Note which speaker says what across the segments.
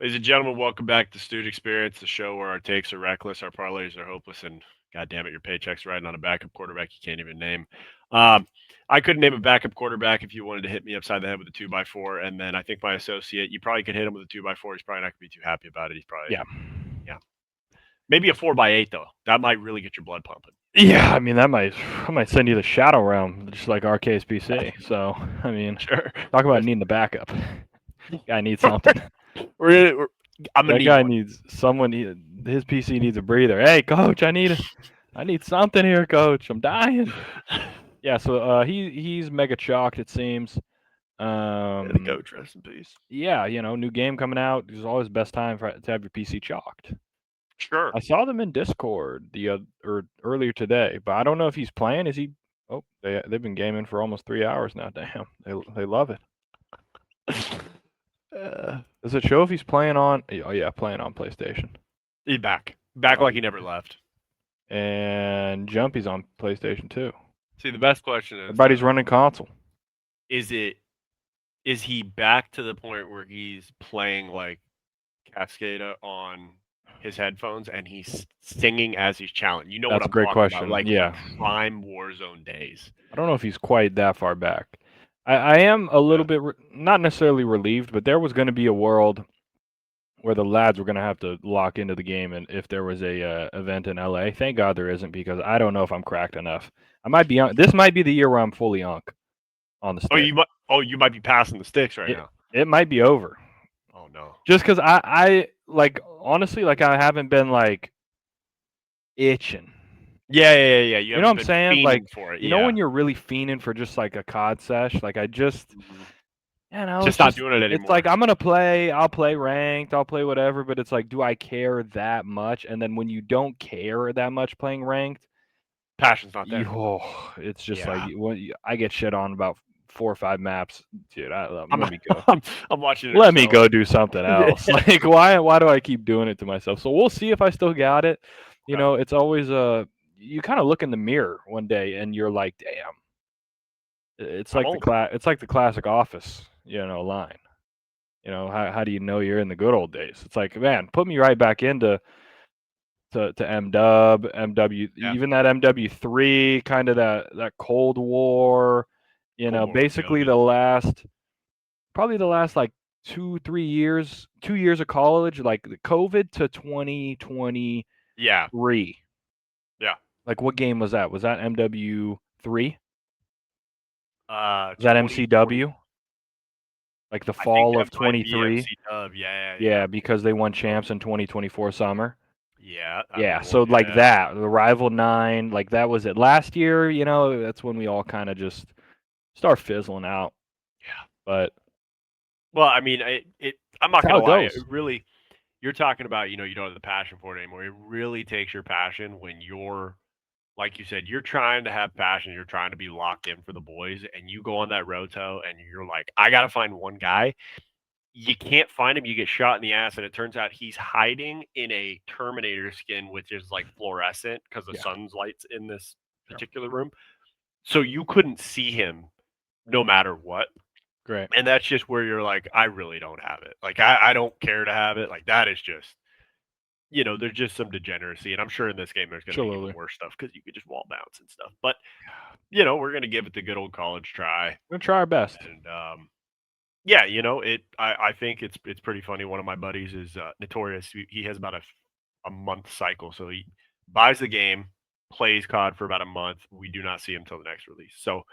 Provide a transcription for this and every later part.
Speaker 1: Ladies and gentlemen, welcome back to Stooge Experience, the show where our takes are reckless, our parlays are hopeless, and God damn it, your paycheck's riding on a backup quarterback you can't even name. Um, I couldn't name a backup quarterback if you wanted to hit me upside the head with a 2x4, and then I think my associate, you probably could hit him with a 2x4. He's probably not going to be too happy about it. He's probably,
Speaker 2: Yeah.
Speaker 1: yeah. Maybe a 4x8, though. That might really get your blood pumping.
Speaker 2: Yeah, I mean I might send you the shadow realm, just like RKSBC. So I mean,
Speaker 1: Sure.
Speaker 2: talk about needing the backup. Guy needs something.
Speaker 1: I'm going to
Speaker 2: That
Speaker 1: need
Speaker 2: guy
Speaker 1: one.
Speaker 2: needs someone. His PC needs a breather. Hey, coach, I need something here, coach. I'm dying. Yeah, so he's mega chalked. It seems.
Speaker 1: Yeah, the coach, rest in peace.
Speaker 2: Yeah, new game coming out. It's always the best time to have your PC chalked.
Speaker 1: Sure.
Speaker 2: I saw them in Discord or earlier today, but I don't know if he's playing. Is he? Oh, they've been gaming for almost 3 hours now. Damn, they love it. Does it show if he's playing on? Oh yeah, playing on PlayStation.
Speaker 1: He's back like he never left.
Speaker 2: And Jumpy's on PlayStation too.
Speaker 1: See, the best question is
Speaker 2: Everybody's running console.
Speaker 1: is he back to the point where he's playing like Cascada on his headphones and he's singing as he's challenging? You know
Speaker 2: That's
Speaker 1: what
Speaker 2: a
Speaker 1: I'm
Speaker 2: great
Speaker 1: talking
Speaker 2: question.
Speaker 1: about? Like
Speaker 2: Yeah,
Speaker 1: prime Warzone days.
Speaker 2: I don't know if he's quite that far back. I am a little bit not necessarily relieved, but there was going to be a world where the lads were going to have to lock into the game, and if there was a event in LA. Thank God there isn't, because I don't know if I'm cracked enough. I might be this might be the year where I'm fully unk on the stick.
Speaker 1: You might be passing the sticks right now.
Speaker 2: It might be over.
Speaker 1: Oh no.
Speaker 2: Just because I like, honestly, like, I haven't been like itching.
Speaker 1: Yeah.
Speaker 2: You know what I'm saying? Like,
Speaker 1: for it.
Speaker 2: you know when you're really fiending for just like a COD sesh? Like, I just,
Speaker 1: just
Speaker 2: it's
Speaker 1: not doing it anymore.
Speaker 2: It's like I'll play ranked, I'll play whatever, but it's like, do I care that much? And then when you don't care that much playing ranked,
Speaker 1: passion's not there.
Speaker 2: It's just like when I get shit on about 4 or 5 maps, dude. Let me go.
Speaker 1: I'm watching it.
Speaker 2: Let me go do something else. Like, why do I keep doing it to myself? So we'll see if I still got it. You know, it's always you kind of look in the mirror one day and you're like, damn. It's like the classic Office, line. How do you know you're in the good old days? It's like, man, put me right back into to MW, even that MW3, kind of that Cold War, basically probably the last like 2 years of college, like the COVID to 2023.
Speaker 1: Yeah.
Speaker 2: Like, what game was that? Was that MW3?
Speaker 1: Was
Speaker 2: that MCW? Like the fall of 23?
Speaker 1: Yeah,
Speaker 2: because they won champs in 2024 summer.
Speaker 1: Yeah.
Speaker 2: So like that, the Rival 9, like that was it. Last year, that's when we all kind of just start fizzling out.
Speaker 1: Yeah.
Speaker 2: But
Speaker 1: well, I mean, I'm not gonna lie. It really, you're talking about, you don't have the passion for it anymore. It really takes your passion when you're, like you said, you're trying to have passion. You're trying to be locked in for the boys, and you go on that roto, and you're like, I gotta find one guy. You can't find him. You get shot in the ass, and it turns out he's hiding in a Terminator skin, which is like fluorescent because the sun's lights in this particular room. So you couldn't see him no matter what.
Speaker 2: Great.
Speaker 1: And that's just where you're like, I really don't have it. Like, I don't care to have it. Like, that is just, there's just some degeneracy. And I'm sure in this game there's going to be even worse stuff because you could just wall bounce and stuff. But, we're going to give it the good old college try.
Speaker 2: We're going to try our best.
Speaker 1: And, yeah, I think it's pretty funny. One of my buddies is Notorious. He has about a month cycle. So he buys the game, plays COD for about a month. We do not see him until the next release. So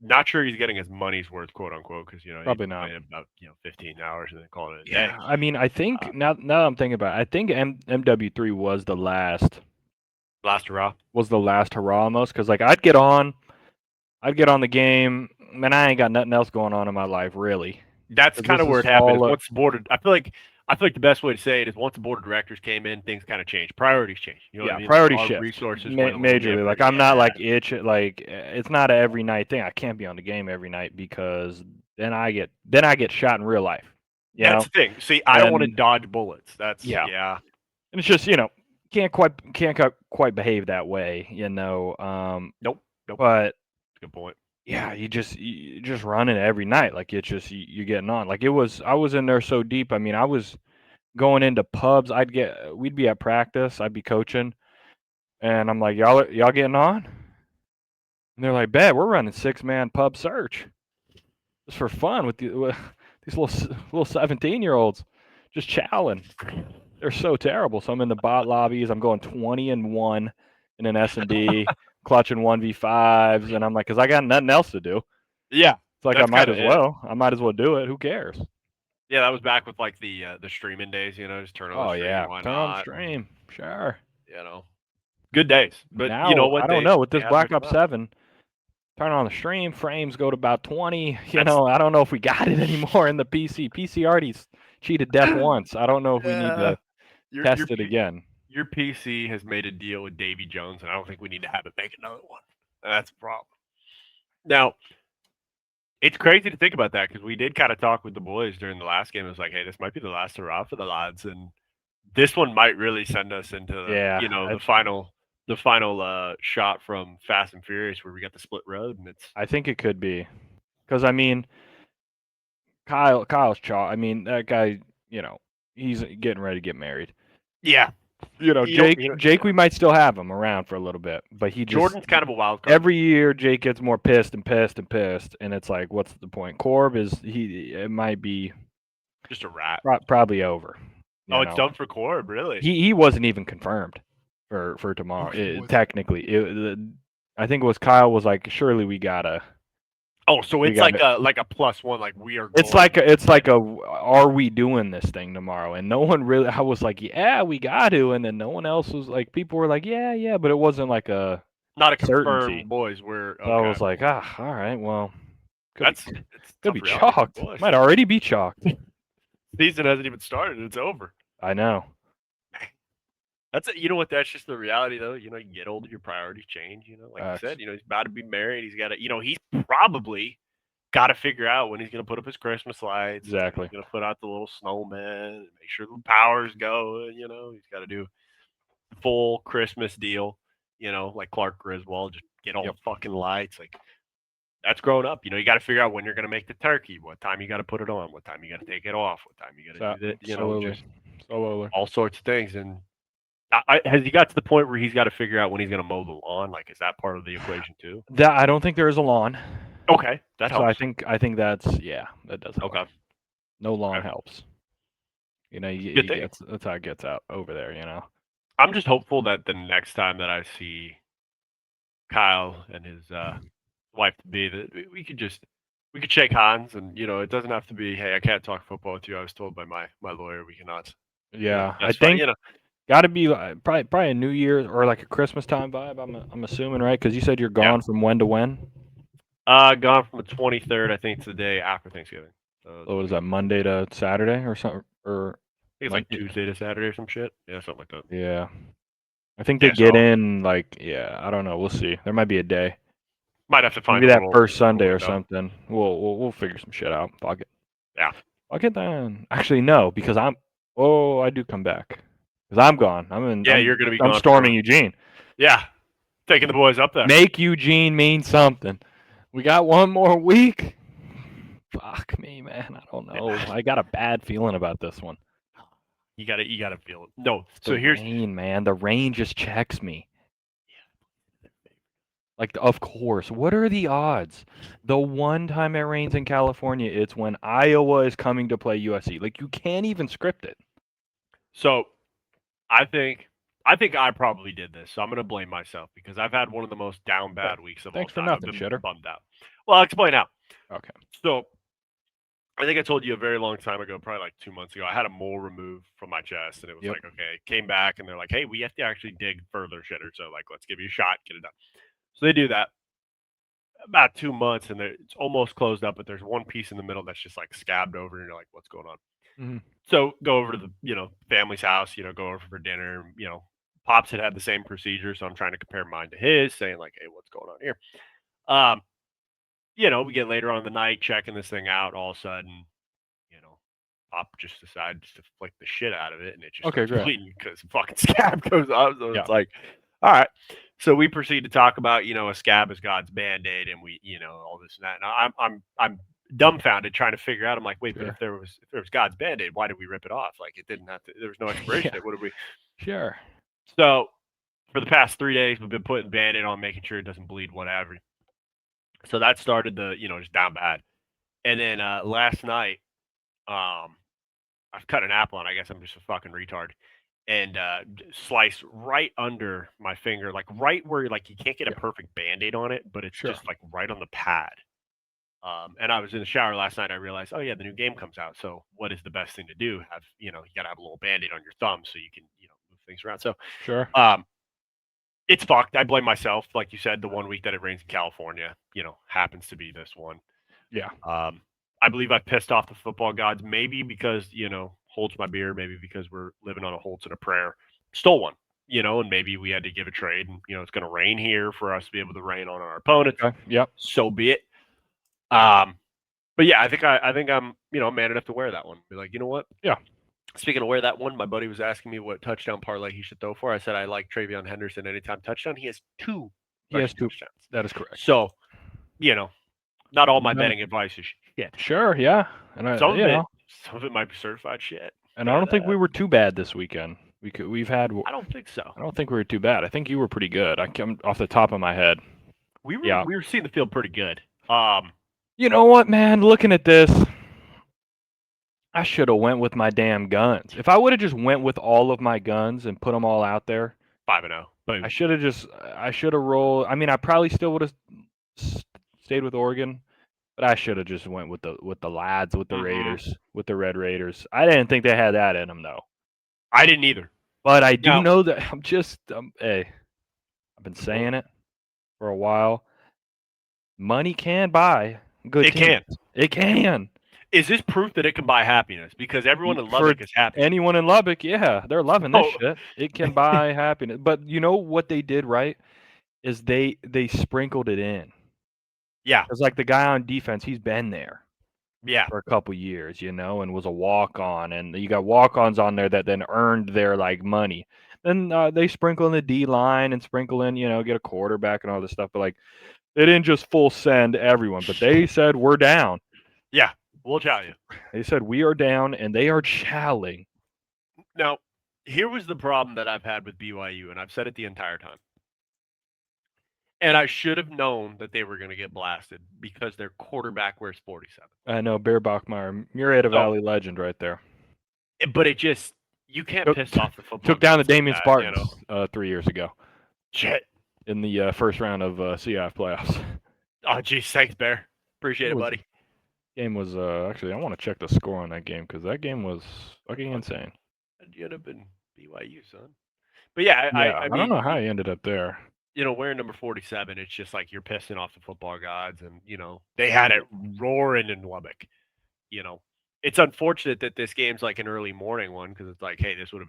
Speaker 1: not sure he's getting his money's worth, quote unquote, because
Speaker 2: probably not
Speaker 1: about 15 hours and then calling it a
Speaker 2: day. I mean, I think now I'm thinking about it, I think MW3 was the last
Speaker 1: hurrah.
Speaker 2: Was the last hurrah almost, because like I'd get on the game, man. I ain't got nothing else going on in my life really.
Speaker 1: That's kind of where it happens. Once the board, I feel like the best way to say it is once the board of directors came in, things kind of changed. Priorities changed. You know what I mean?
Speaker 2: Priority shift.
Speaker 1: Resources
Speaker 2: majorly. Like, I'm not like like it's not an every night thing. I can't be on the game every night because then I get shot in real life.
Speaker 1: That's the thing. See, I don't want to dodge bullets. That's
Speaker 2: And it's just can't quite behave that way.
Speaker 1: Nope.
Speaker 2: But
Speaker 1: good point.
Speaker 2: Yeah, you just run it every night. Like, it's just you're getting on. Like, I was in there so deep. I mean, I was going into pubs. We'd be at practice. I'd be coaching, and I'm like, y'all getting on? And they're like, bet we're running 6-man pub search, just for fun with these little 17-year-olds, just chowing. They're so terrible. So I'm in the bot lobbies. I'm going 20-1 in an S&D, clutching 1v5s, and I'm like, because I got nothing else to do.
Speaker 1: Yeah,
Speaker 2: it's like I might as well do it. Who cares?
Speaker 1: Yeah, that was back with like the streaming days. Just turn on the stream. Why
Speaker 2: turn
Speaker 1: not?
Speaker 2: on the stream. Sure.
Speaker 1: Good days. But
Speaker 2: now,
Speaker 1: you know what?
Speaker 2: I don't know with this Black Ops 7. Turn on the stream, frames go to about 20. I don't know if we got it anymore in the PC. PC already cheated death once. I don't know if we need to test it again.
Speaker 1: Your PC has made a deal with Davy Jones, and I don't think we need to have it make another one. That's a problem. Now, it's crazy to think about that because we did kind of talk with the boys during the last game. It was like, hey, this might be the last hurrah for the lads, and this one might really send us into the final shot from Fast and Furious where we got the split road, and
Speaker 2: I think it could be, because I mean, Kyle's chalk. I mean, that guy, he's getting ready to get married.
Speaker 1: Yeah.
Speaker 2: Jake, we might still have him around for a little bit, but
Speaker 1: Jordan's kind of a wild card.
Speaker 2: Every year, Jake gets more pissed and pissed and pissed, and it's like, what's the point? Corb it might be
Speaker 1: just a rat.
Speaker 2: Probably over.
Speaker 1: It's done for Corb, really?
Speaker 2: He wasn't even confirmed for tomorrow. Technically, I think it was Kyle was like, surely we gotta.
Speaker 1: Oh, so it's like a plus one, like we are.
Speaker 2: It's like are we doing this thing tomorrow? And no one really. I was like, yeah, we got to, and then no one else was like. People were like, yeah, but it wasn't like
Speaker 1: not a
Speaker 2: certainty.
Speaker 1: Confirmed boys. Where
Speaker 2: so I was like, all right, well,
Speaker 1: could
Speaker 2: be chalked. Might already be chalked.
Speaker 1: Season hasn't even started. It's over.
Speaker 2: I know.
Speaker 1: That's it. You know what? That's just the reality, though. You get older, your priorities change. Like you said, he's about to be married. He's got to, he's probably got to figure out when he's going to put up his Christmas lights.
Speaker 2: Exactly.
Speaker 1: He's going to put out the little snowman, make sure the power's going. He's got to do full Christmas deal. Like Clark Griswold, just get all the fucking lights. Like that's growing up. You got to figure out when you're going to make the turkey, what time you got to put it on, what time you got to take it off, what time you got to do that. Just all sorts of things. And has he got to the point where he's got to figure out when he's going to mow the lawn? Like, is that part of the equation too?
Speaker 2: That I don't think there is a lawn.
Speaker 1: Okay, that helps.
Speaker 2: So I think that's that does help.
Speaker 1: Okay,
Speaker 2: no lawn helps. That's how it gets out over there.
Speaker 1: I'm just hopeful that the next time that I see Kyle and his wife to be, that we could shake hands, and it doesn't have to be, hey, I can't talk football with you. I was told by my lawyer we cannot.
Speaker 2: Yeah, I think. Got to be probably a New Year or like a Christmas time vibe. I'm assuming, right? Because you said you're gone from when to when?
Speaker 1: Gone from the 23rd. I think it's the day after Thanksgiving.
Speaker 2: So what is that? Monday to Saturday or something? Or
Speaker 1: I think it's like Tuesday to Saturday or some shit. Yeah, something like that.
Speaker 2: Yeah, I think they get in like I don't know. We'll see. There might be a day.
Speaker 1: Might have to find
Speaker 2: maybe that first Sunday or something. We'll figure some shit out. Fuck it.
Speaker 1: Yeah.
Speaker 2: Fuck it then. Actually, no, because I do come back. Because I'm gone.
Speaker 1: You're going to be gone.
Speaker 2: I'm storming Eugene.
Speaker 1: Yeah. Taking the boys up there.
Speaker 2: Make Eugene mean something. We got one more week. Fuck me, man. I don't know. I got a bad feeling about this one.
Speaker 1: You got to feel it. No.
Speaker 2: So here's rain, man. The rain just checks me. Like, of course. What are the odds? The one time it rains in California, it's when Iowa is coming to play USC. Like, you can't even script it.
Speaker 1: So I think I probably did this, so I'm going to blame myself because I've had one of the most down bad weeks of all time.
Speaker 2: Thanks for nothing,
Speaker 1: I've been
Speaker 2: shitter.
Speaker 1: bummed out. Well, I'll explain how.
Speaker 2: Okay.
Speaker 1: So I think I told you a very long time ago, probably like 2 months ago, I had a mole removed from my chest, and it was like, okay, came back, and they're like, hey, we have to actually dig further, shitter, so like, let's give you a shot, get it done. So they do that. About 2 months, and it's almost closed up, but there's one piece in the middle that's just like scabbed over, and you're like, what's going on?
Speaker 2: Mm-hmm.
Speaker 1: So go over to the family's house, go over for dinner. Pops had the same procedure, so I'm trying to compare mine to his, saying like, hey, what's going on here? We get later on in the night checking this thing out. All of a sudden, Pop just decides to flick the shit out of it, and it just starts bleeding because the fucking scab goes off. So it's like, all right. So we proceed to talk about, a scab is God's Band-Aid, and we, all this and that. And I'm dumbfounded trying to figure out. I'm like, wait,
Speaker 2: Sure.
Speaker 1: but if there was God's Band-Aid, why did we rip it off? Like it didn't have to. There was no expiration date. What did we?
Speaker 2: Sure.
Speaker 1: So for the past 3 days, we've been putting Band-Aid on, making sure it doesn't bleed, whatever. So that started the just down bad. And then last night, I've cut an apple, and I guess I'm just a fucking retard, and sliced right under my finger, like right where like you can't get a perfect Band-Aid on it, but it's just like right on the pad. And I was in the shower last night. I realized, oh yeah, the new game comes out. So what is the best thing to do? Have you got to have a little Band-Aid on your thumb so you can move things around. So
Speaker 2: sure,
Speaker 1: it's fucked. I blame myself, like you said. The 1 week that it rains in California, happens to be this one.
Speaker 2: Yeah.
Speaker 1: I believe I pissed off the football gods, maybe because Holtz my beer, maybe because we're living on a Holtz and a prayer. Stole one, and maybe we had to give a trade, and it's going to rain here for us to be able to rain on our opponents.
Speaker 2: Okay. Yep.
Speaker 1: So be it. But yeah, I think I'm man enough to wear that one. Be like, you know what?
Speaker 2: Yeah.
Speaker 1: Speaking of wear that one, my buddy was asking me what touchdown parlay he should throw for. I said I like Travion Henderson anytime touchdown. He has 2.
Speaker 2: He has 2
Speaker 1: touchdowns.
Speaker 2: That is correct.
Speaker 1: So, not all my betting advice is shit.
Speaker 2: Sure, yeah. And
Speaker 1: some of it might be certified shit.
Speaker 2: And I don't think we were too bad this weekend. We've had.
Speaker 1: I don't think so.
Speaker 2: I don't think we were too bad. I think you were pretty good. I come off the top of my head.
Speaker 1: We were seeing the field pretty good.
Speaker 2: You know what, man? Looking at this, I should have went with my damn guns. If I would have just went with all of my guns and put them all out there,
Speaker 1: 5-0.
Speaker 2: I should have rolled. I mean, I probably still would have stayed with Oregon, but I should have just went with the lads, with the Raiders, with the Red Raiders. I didn't think they had that in them, though.
Speaker 1: I didn't either.
Speaker 2: But I do know that hey, I've been saying it for a while. Money can buy good teams. It can.
Speaker 1: Is this proof that it can buy happiness? Because everyone in Lubbock is happy.
Speaker 2: Anyone in Lubbock, yeah, they're loving this shit. It can buy happiness. But you know what they did right is they sprinkled it in.
Speaker 1: Yeah.
Speaker 2: It's like the guy on defense, he's been there.
Speaker 1: Yeah.
Speaker 2: For a couple years, and was a walk-on, and you got walk-ons on there that then earned their money. Then they sprinkle in the D line and sprinkle in, get a quarterback and all this stuff. But they didn't just full send everyone, but they said we're down.
Speaker 1: Yeah. We'll chow you.
Speaker 2: They said we are down, and they are chowing.
Speaker 1: Now, here was the problem that I've had with BYU, and I've said it the entire time. And I should have known that they were going to get blasted because their quarterback wears 47.
Speaker 2: I know, Bear Bachmeyer, Murrieta Valley legend right there.
Speaker 1: But it just, you can't piss off the football.
Speaker 2: Took down the Damien Spartans 3 years ago.
Speaker 1: Shit.
Speaker 2: In the first round of CF playoffs.
Speaker 1: Oh, geez, thanks, Bear. Appreciate it, buddy.
Speaker 2: Game was actually, I want to check the score on that game because that game was fucking insane.
Speaker 1: You ended up in BYU, son. But yeah, I mean,
Speaker 2: don't know how he ended up there.
Speaker 1: Wearing number 47, it's just like you're pissing off the football gods, and they had it roaring in Lubbock. It's unfortunate that this game's like an early morning one because it's like, hey, this would have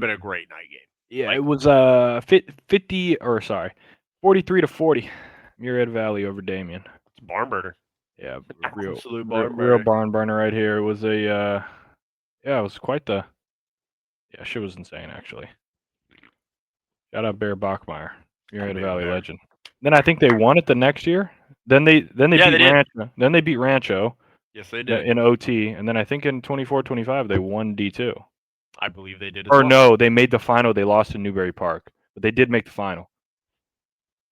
Speaker 1: been a great night game.
Speaker 2: Yeah, it was 43-40, Murrieta Valley over Damien.
Speaker 1: It's a barn burner.
Speaker 2: Yeah,
Speaker 1: real
Speaker 2: barn burner right here. It was it was quite the. Yeah, shit was insane actually. Shout out Bear Bachmeyer, Murrieta Valley legend. Then I think they won it the next year. Then they beat Rancho. Then they beat Rancho.
Speaker 1: Yes, they did
Speaker 2: in OT, and then I think in 24-25 they won D2.
Speaker 1: I believe they did.
Speaker 2: No, they made the final. They lost to Newberry Park, but they did make the final.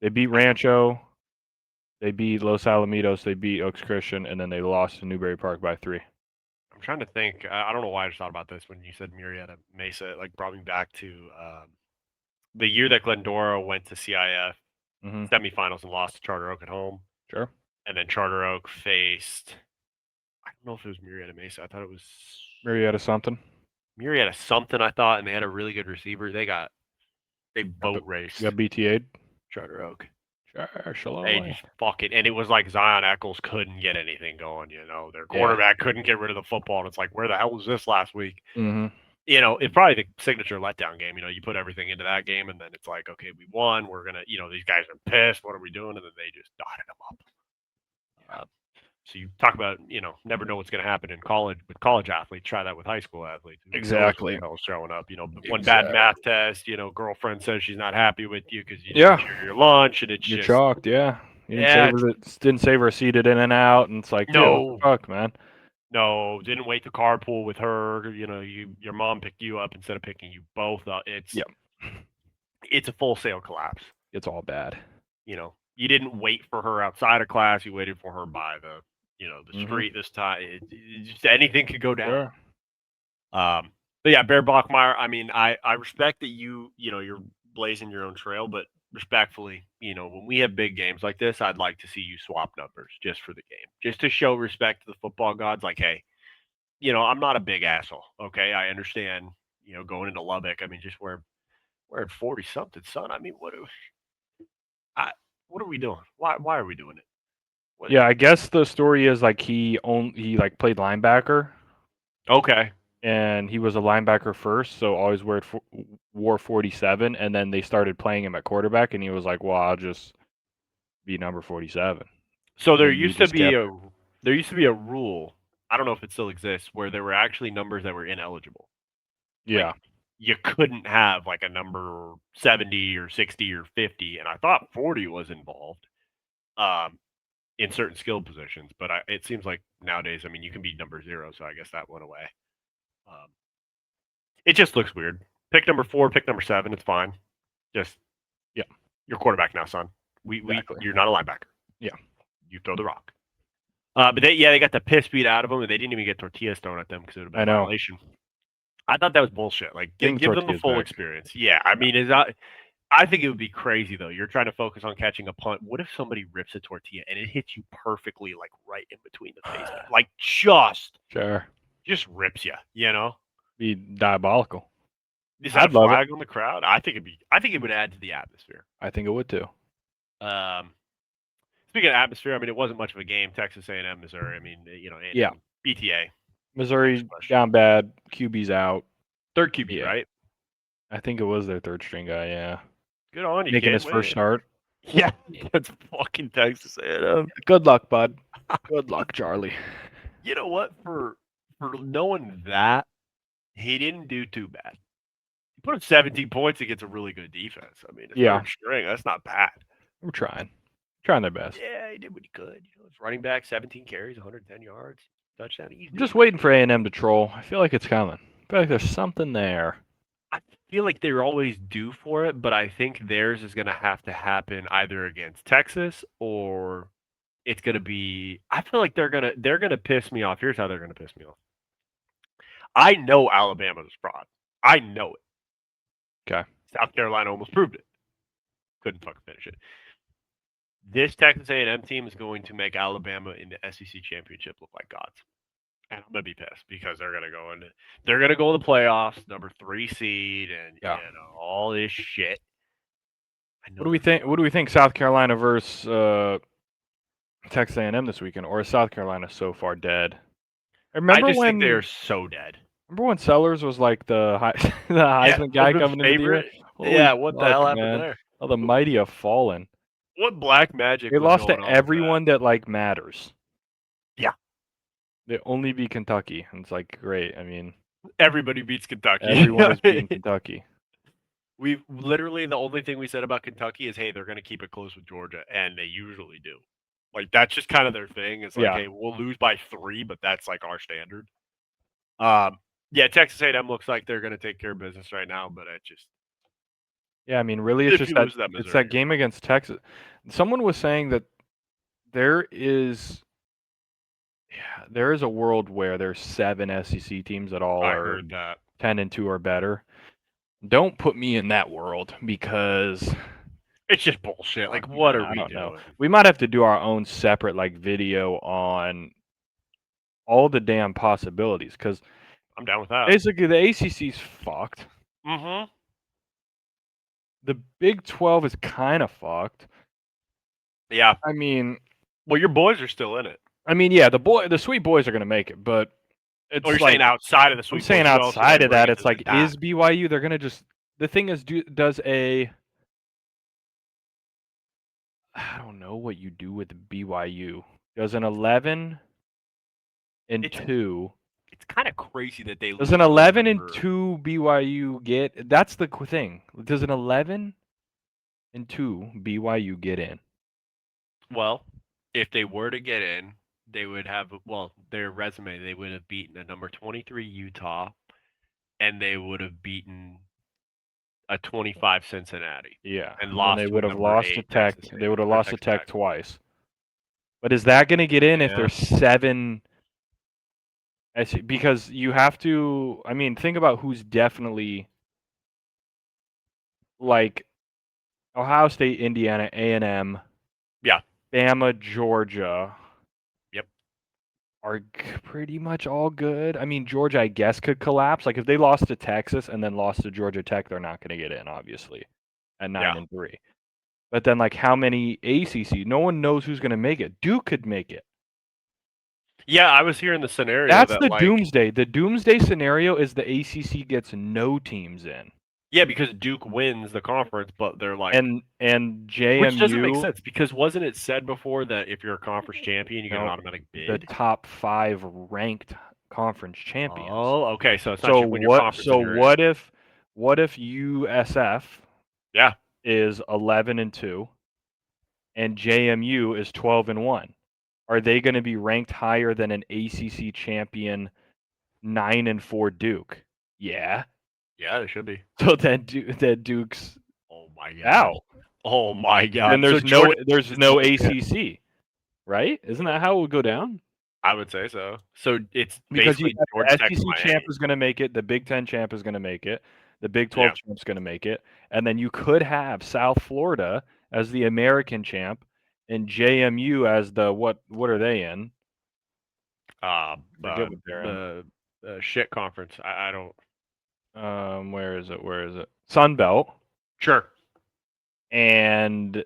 Speaker 2: They beat Rancho. They beat Los Alamitos, they beat Oaks Christian, and then they lost to Newberry Park by 3.
Speaker 1: I'm trying to think. I don't know why I just thought about this when you said Murrieta Mesa. It brought me back to the year that Glendora went to CIF semifinals and lost to Charter Oak at home.
Speaker 2: Sure.
Speaker 1: And then Charter Oak faced, I don't know if it was Murrieta Mesa. I thought it was
Speaker 2: Murrieta something,
Speaker 1: I thought, and they had a really good receiver. They boat raced.
Speaker 2: You got BTA'd?
Speaker 1: Charter Oak.
Speaker 2: Sure,
Speaker 1: they just fucking, and it was like Zion Eccles couldn't get anything going. Their quarterback couldn't get rid of the football, and it's like, where the hell was this last week?
Speaker 2: Mm-hmm.
Speaker 1: It's probably the signature letdown game. You put everything into that game, and then it's like, okay, we won. We're gonna, these guys are pissed. What are we doing? And then they just dotted them up. So you talk about, never know what's going to happen in college with college athletes. Try that with high school athletes.
Speaker 2: Exactly.
Speaker 1: Showing up, one bad math test, girlfriend says she's not happy with you because you didn't share your lunch, and it's
Speaker 2: You're chalked, yeah. You didn't save her seated in and out, and it's like, dude, what the fuck, man?
Speaker 1: No, didn't wait to carpool with her. You know, your mom picked you up instead of picking you both up. It's a full sail collapse.
Speaker 2: It's all bad.
Speaker 1: You know, you didn't wait for her outside of class. You waited for her by the street this time. Just anything could go down.
Speaker 2: Sure.
Speaker 1: But yeah, Bear Bachmeyer. I mean, I respect that you're blazing your own trail, but respectfully, when we have big games like this, I'd like to see you swap numbers just for the game, just to show respect to the football gods. Like, hey, I'm not a big asshole. Okay, I understand. Going into Lubbock, I mean, just we're at 40 something, son. I mean, what are we doing? Why are we doing it?
Speaker 2: Yeah, I guess the story is like he played linebacker.
Speaker 1: Okay.
Speaker 2: And he was a linebacker first, so always wore 47, and then they started playing him at quarterback, and he was like, "Well, I'll just be number 47."
Speaker 1: So there used to be a rule. I don't know if it still exists, where there were actually numbers that were ineligible.
Speaker 2: Yeah.
Speaker 1: Like, you couldn't have like a number 70 or 60 or 50, and I thought 40 was involved in certain skill positions, but it seems like nowadays, I mean, you can be number 0, so I guess that went away. It just looks weird. Pick number 4, pick number 7, it's fine. Just you're quarterback now, son. You're not a linebacker.
Speaker 2: Yeah,
Speaker 1: you throw the rock. But they got the piss beat out of them, and they didn't even get tortillas thrown at them because it would have been a violation. I thought that was bullshit. Like, give them the full experience. Yeah, I mean, I think it would be crazy though. You're trying to focus on catching a punt. What if somebody rips a tortilla and it hits you perfectly, like right in between the face, like just rips you?
Speaker 2: Be diabolical.
Speaker 1: Is that a flag on the crowd? I think it would add to the atmosphere.
Speaker 2: I think it would too.
Speaker 1: Speaking of atmosphere, I mean, it wasn't much of a game. Texas A&M, Missouri. I mean, BTA.
Speaker 2: Missouri down bad. QB's out.
Speaker 1: Third QB, right?
Speaker 2: I think it was their third string guy. Yeah.
Speaker 1: Good on you.
Speaker 2: Making his first start.
Speaker 1: Yeah, that's fucking Texas A&M.
Speaker 2: Good luck, bud. Good luck, Charlie.
Speaker 1: You know what? For knowing that, he didn't do too bad. He put up 17 points against a really good defense. I mean, third string, that's not bad.
Speaker 2: I'm trying their best.
Speaker 1: Yeah, he did what he could. It's running back, 17 carries, 110 yards, touchdown.
Speaker 2: I'm just waiting for A&M to troll. I feel like it's coming. I feel like there's something there.
Speaker 1: I feel like they're always due for it, but I think theirs is going to have to happen either against Texas or it's going to be. I feel like they're gonna piss me off. Here's how they're going to piss me off. I know Alabama's a fraud. I know it.
Speaker 2: Okay.
Speaker 1: South Carolina almost proved it. Couldn't fucking finish it. This Texas A&M team is going to make Alabama in the SEC championship look like gods. And I'm gonna be pissed because they're gonna go in the playoffs, number 3 seed, and all this shit.
Speaker 2: What do we think? What do we think? South Carolina versus Texas A&M this weekend, or is South Carolina so far dead?
Speaker 1: I think they're so dead.
Speaker 2: Remember when Sellers was like the Heisman guy coming in the
Speaker 1: year? What the hell happened there?
Speaker 2: Oh, the mighty have fallen.
Speaker 1: What black magic?
Speaker 2: They lost to everyone that matters.
Speaker 1: Yeah.
Speaker 2: They only beat Kentucky. And it's like, great. I mean,
Speaker 1: everybody beats Kentucky.
Speaker 2: Everyone is beating Kentucky.
Speaker 1: We've literally, the only thing we said about Kentucky is, hey, they're going to keep it close with Georgia, and they usually do. Like, that's just kind of their thing. It's like, hey, we'll lose by 3, but that's like our standard. Texas A&M looks like they're going to take care of business right now, but it just.
Speaker 2: Yeah, I mean, really, it's just it's that game against Texas. Someone was saying that there is a world where there's 7 SEC teams that all are 10-2 or better. Don't put me in that world because
Speaker 1: it's just bullshit. Like, what are we doing? Know.
Speaker 2: We might have to do our own separate video on all the damn possibilities because
Speaker 1: I'm down with that.
Speaker 2: Basically, the ACC's fucked.
Speaker 1: Mm-hmm.
Speaker 2: The Big 12 is kind of fucked.
Speaker 1: Yeah.
Speaker 2: I mean,
Speaker 1: well, your boys are still in it.
Speaker 2: I mean, yeah, the sweet boys are going to make it, but it's
Speaker 1: you're saying outside of the sweet boys.
Speaker 2: I'm saying outside of that, it's like, is BYU, they're going to just, the thing is, I don't know what you do with BYU. Does an 11-2.
Speaker 1: It's kind of crazy that they
Speaker 2: does an 11-2 BYU get? That's the thing. Does an 11-2 BYU get in?
Speaker 1: Well, if they were to get in, they would have their resume. They would have beaten a number 23 Utah, and they would have beaten a 25 Cincinnati,
Speaker 2: Yeah,
Speaker 1: and
Speaker 2: and then
Speaker 1: lost
Speaker 2: they
Speaker 1: to a
Speaker 2: would have
Speaker 1: number
Speaker 2: lost to
Speaker 1: 8
Speaker 2: Tech.
Speaker 1: Texas
Speaker 2: They
Speaker 1: State
Speaker 2: would have
Speaker 1: or
Speaker 2: lost to
Speaker 1: Texas
Speaker 2: Tech
Speaker 1: Tech.
Speaker 2: twice. But is that going to get in if
Speaker 1: Yeah.
Speaker 2: there's 7? Because you have to. I mean, think about who's definitely like Ohio State, Indiana, A&M,
Speaker 1: Yeah.
Speaker 2: Bama, Georgia.
Speaker 1: Yep.
Speaker 2: Are pretty much all good. I mean, Georgia, I guess, could collapse. Like if they lost to Texas and then lost to Georgia Tech, they're not going to get in, obviously, at 9-3. But then, like, how many ACC? No one knows who's going to make it. Duke could make it.
Speaker 1: Yeah, I was hearing the scenario
Speaker 2: That's
Speaker 1: that
Speaker 2: the
Speaker 1: like
Speaker 2: doomsday. The doomsday scenario is the ACC gets no teams in.
Speaker 1: yeah, because Duke wins the conference, but they're like
Speaker 2: and JMU,
Speaker 1: which doesn't make sense because wasn't it said before that if you're a conference champion, you get an automatic bid?
Speaker 2: The top 5 ranked conference champions.
Speaker 1: Oh, okay. So it's not you win your conference.
Speaker 2: So what if USF is 11-2 and JMU is 12-1? Are they going to be ranked higher than an ACC champion 9-4 Duke? Yeah.
Speaker 1: Yeah, it should be.
Speaker 2: So then Duke's
Speaker 1: oh my god
Speaker 2: out.
Speaker 1: Oh my god.
Speaker 2: And there's no ACC, right? Isn't that how it would go down?
Speaker 1: I would say so. So it's
Speaker 2: because
Speaker 1: basically
Speaker 2: the SEC champ is going to make it, the Big Ten champ is going to make it, the Big 12 champ is going to make it, and then you could have South Florida as the American champ and JMU as the what are they in?
Speaker 1: The shit conference. I don't.
Speaker 2: Where is it? Sun Belt.
Speaker 1: Sure.
Speaker 2: And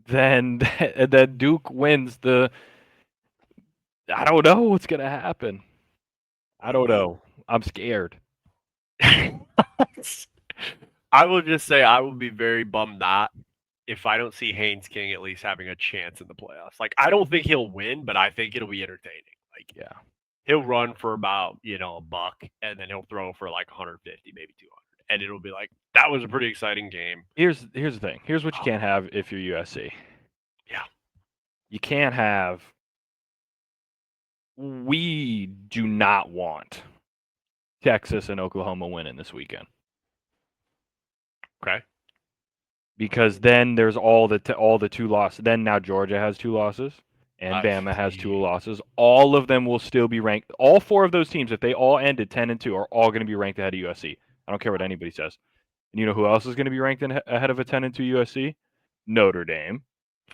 Speaker 2: then Duke wins the. I don't know what's gonna happen. I don't know. I'm scared.
Speaker 1: I will just say I will be very bummed out if I don't see Haynes King at least having a chance in the playoffs. Like I don't think he'll win, but I think it'll be entertaining. Like he'll run for about a buck, and then he'll throw for like 150, maybe 200, and it'll be like that was a pretty exciting game.
Speaker 2: Here's the thing. Here's what you can't have if you're USC.
Speaker 1: Yeah,
Speaker 2: you can't have. We do not want Texas and Oklahoma winning this weekend.
Speaker 1: Okay.
Speaker 2: Because then there's all the 2 losses. Then now Georgia has 2 losses, and Bama has 2 losses. All of them will still be ranked. All 4 of those teams, if they all ended 10-2, are all going to be ranked ahead of USC. I don't care what anybody says. And you know who else is going to be ranked ahead of a 10-2 USC? Notre Dame.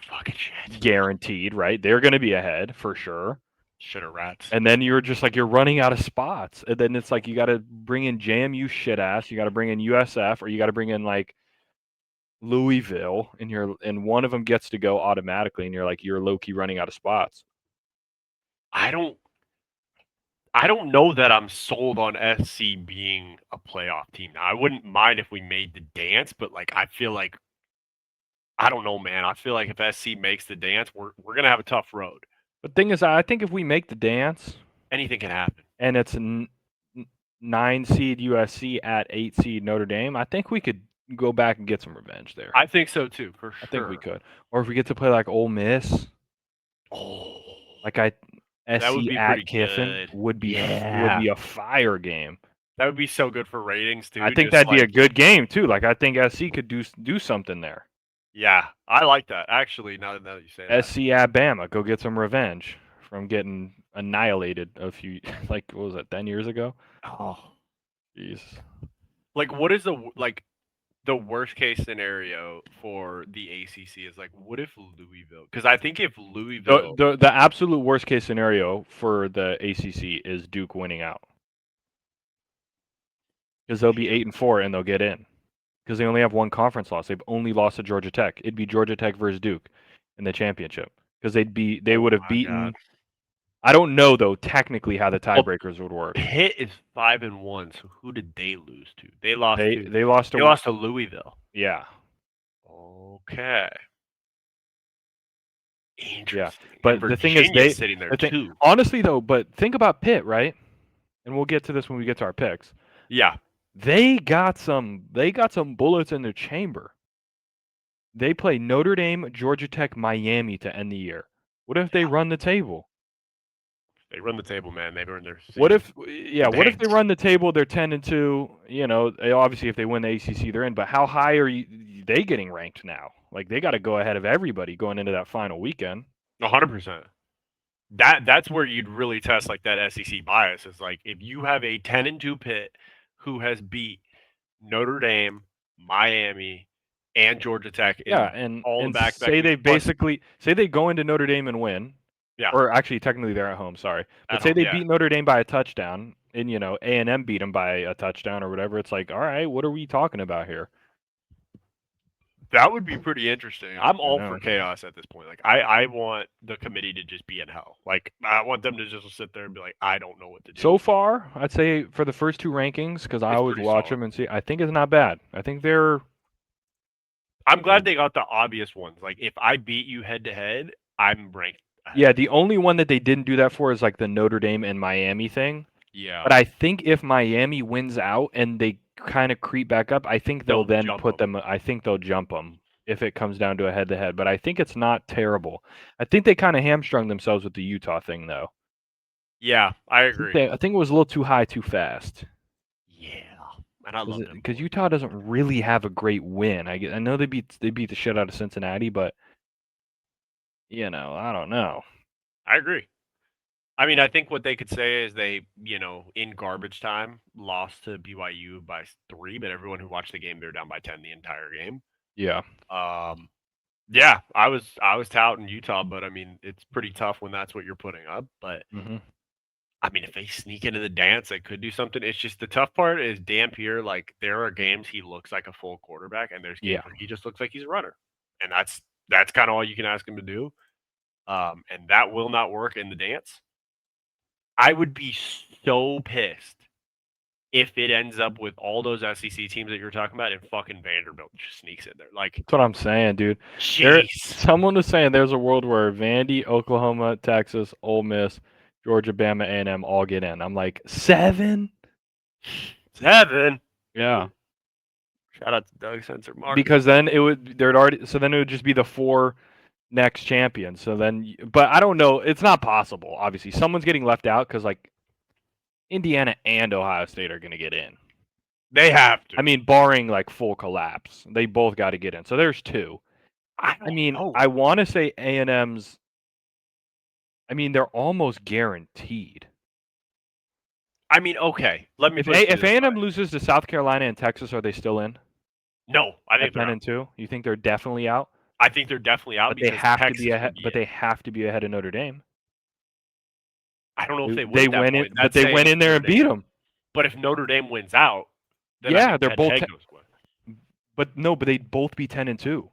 Speaker 1: Fucking shit.
Speaker 2: Guaranteed, right? They're going to be ahead for sure.
Speaker 1: Shitter rats.
Speaker 2: And then you're just like you're running out of spots. And then it's like you got to bring in JMU shit ass. You got to bring in USF, or you got to bring in like Louisville, and one of them gets to go automatically, and you're low key running out of spots.
Speaker 1: I don't know that I'm sold on SC being a playoff team. Now, I wouldn't mind if we made the dance, but like I feel like I don't know, man. I feel like if SC makes the dance, we're gonna have a tough road.
Speaker 2: The thing is, I think if we make the dance,
Speaker 1: anything can happen.
Speaker 2: And it's 9 seed USC at 8 seed Notre Dame, I think we could go back and get some revenge there.
Speaker 1: I think so too, for sure.
Speaker 2: I think we could. Or if we get to play like Ole Miss.
Speaker 1: Oh.
Speaker 2: Like SC at Kiffin would be a fire game.
Speaker 1: That would be so good for ratings too.
Speaker 2: I think that'd be a good game too. Like I think SC could do something there.
Speaker 1: Yeah, I like that. Actually, now that you say that.
Speaker 2: SC at Bama, go get some revenge from getting annihilated a few, like, what was that, 10 years ago?
Speaker 1: Oh.
Speaker 2: Jeez.
Speaker 1: Like, what is the worst case scenario for the ACC is like, what if Louisville? Because I think if Louisville...
Speaker 2: The absolute worst case scenario for the ACC is Duke winning out. Because they'll be 8-4 and they'll get in. Because they only have 1 conference loss. They've only lost to Georgia Tech. It'd be Georgia Tech versus Duke in the championship. Because they would have beaten... God. I don't know, though, technically how the tiebreakers would work.
Speaker 1: Pitt is 5-1, so who did they lose to? They lost to Louisville.
Speaker 2: Yeah.
Speaker 1: Okay. Interesting.
Speaker 2: Yeah. But the thing is,
Speaker 1: sitting there too.
Speaker 2: Honestly, though, but think about Pitt, right? And we'll get to this when we get to our picks.
Speaker 1: Yeah.
Speaker 2: They got some bullets in their chamber. They play Notre Dame, Georgia Tech, Miami to end the year. What if they run the table?
Speaker 1: They run the table, man. They run their season.
Speaker 2: What if what if they run the table? They're 10-2. You know, obviously if they win the ACC, they're in. But how high are they getting ranked now? Like they got to go ahead of everybody going into that final weekend.
Speaker 1: 100%. That's where you'd really test like that SEC bias. Is like if you have a 10-2 Pitt who has beat Notre Dame, Miami, and Georgia Tech in all the back-to-back
Speaker 2: say
Speaker 1: weeks,
Speaker 2: they basically say they go into Notre Dame and win.
Speaker 1: Yeah.
Speaker 2: Or actually, technically, they're at home. Sorry, but say they beat Notre Dame by a touchdown, and A&M beat them by a touchdown or whatever. It's like, all right, what are we talking about here?
Speaker 1: That would be pretty interesting. I'm all for chaos at this point. Like, I want the committee to just be in hell. Like, I want them to just sit there and be like, I don't know what to do.
Speaker 2: So far, I'd say for the first two rankings, because I always watch them and see, I think it's not bad. I think they're.
Speaker 1: I'm glad they got the obvious ones. Like, if I beat you head to head, I'm ranked.
Speaker 2: Yeah, the only one that they didn't do that for is like the Notre Dame and Miami thing.
Speaker 1: Yeah.
Speaker 2: But I think if Miami wins out and they kind of creep back up, I think they'll then put them. I think they'll jump them if it comes down to a head-to-head. But I think it's not terrible. I think they kind of hamstrung themselves with the Utah thing, though.
Speaker 1: Yeah, I agree.
Speaker 2: I think it was a little too high, too fast.
Speaker 1: Yeah, and I love it
Speaker 2: because Utah doesn't really have a great win. I know they beat the shit out of Cincinnati, but I don't know.
Speaker 1: I agree. I mean, I think what they could say is they, in garbage time, lost to BYU by 3, but everyone who watched the game, they were down by 10 the entire game.
Speaker 2: Yeah.
Speaker 1: Yeah, I was touting Utah, but I mean, it's pretty tough when that's what you're putting up. But I mean, if they sneak into the dance, they could do something. It's just the tough part is Dampier. Like, there are games he looks like a full quarterback, and there's games where he just looks like he's a runner, and that's kind of all you can ask him to do. And that will not work in the dance. I would be so pissed if it ends up with all those SEC teams that you're talking about and fucking Vanderbilt just sneaks in there. Like,
Speaker 2: that's what I'm saying, dude. Someone was saying there's a world where Vandy, Oklahoma, Texas, Ole Miss, Georgia, Bama, A&M all get in. I'm like 7. Yeah.
Speaker 1: Shout out to Doug Sensor Mark.
Speaker 2: Because then it would just be the 4 next champions. So then, but I don't know. It's not possible. Obviously, someone's getting left out because like Indiana and Ohio State are going to get in.
Speaker 1: They have to.
Speaker 2: I mean, barring like full collapse, they both got to get in. So there's 2. I want to say A&M's. I mean, they're almost guaranteed.
Speaker 1: I mean, okay. Let me.
Speaker 2: If A&M loses to South Carolina and Texas, are they still in?
Speaker 1: No, I think
Speaker 2: they're 10-2. You think they're definitely out?
Speaker 1: I think they're definitely out.
Speaker 2: But they have to be ahead. But they have to be ahead of Notre Dame.
Speaker 1: I don't know if they would.
Speaker 2: They went in, but they went in there and beat them.
Speaker 1: But if Notre Dame wins out, then
Speaker 2: they're both. But no, but they'd both be 10-2.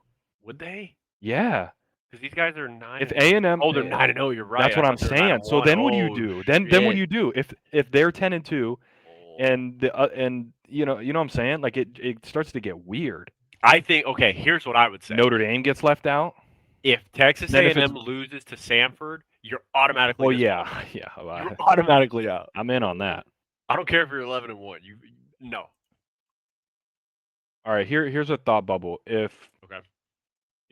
Speaker 1: Would they?
Speaker 2: Yeah.
Speaker 1: Because these guys are 9.
Speaker 2: If A&M,
Speaker 1: they're 9-0. You're right.
Speaker 2: That's what I'm saying. So then, what do you do? Then what do you do if they're 10-2, and you know what I'm saying? Like it starts to get weird.
Speaker 1: I think here's what I would say.
Speaker 2: Notre Dame gets left out.
Speaker 1: If Texas A&M loses to Samford, you're automatically.
Speaker 2: Well, yeah.
Speaker 1: You're automatically out.
Speaker 2: I'm in on that.
Speaker 1: I don't care if you're 11-1. No.
Speaker 2: All right. Here's a thought bubble. If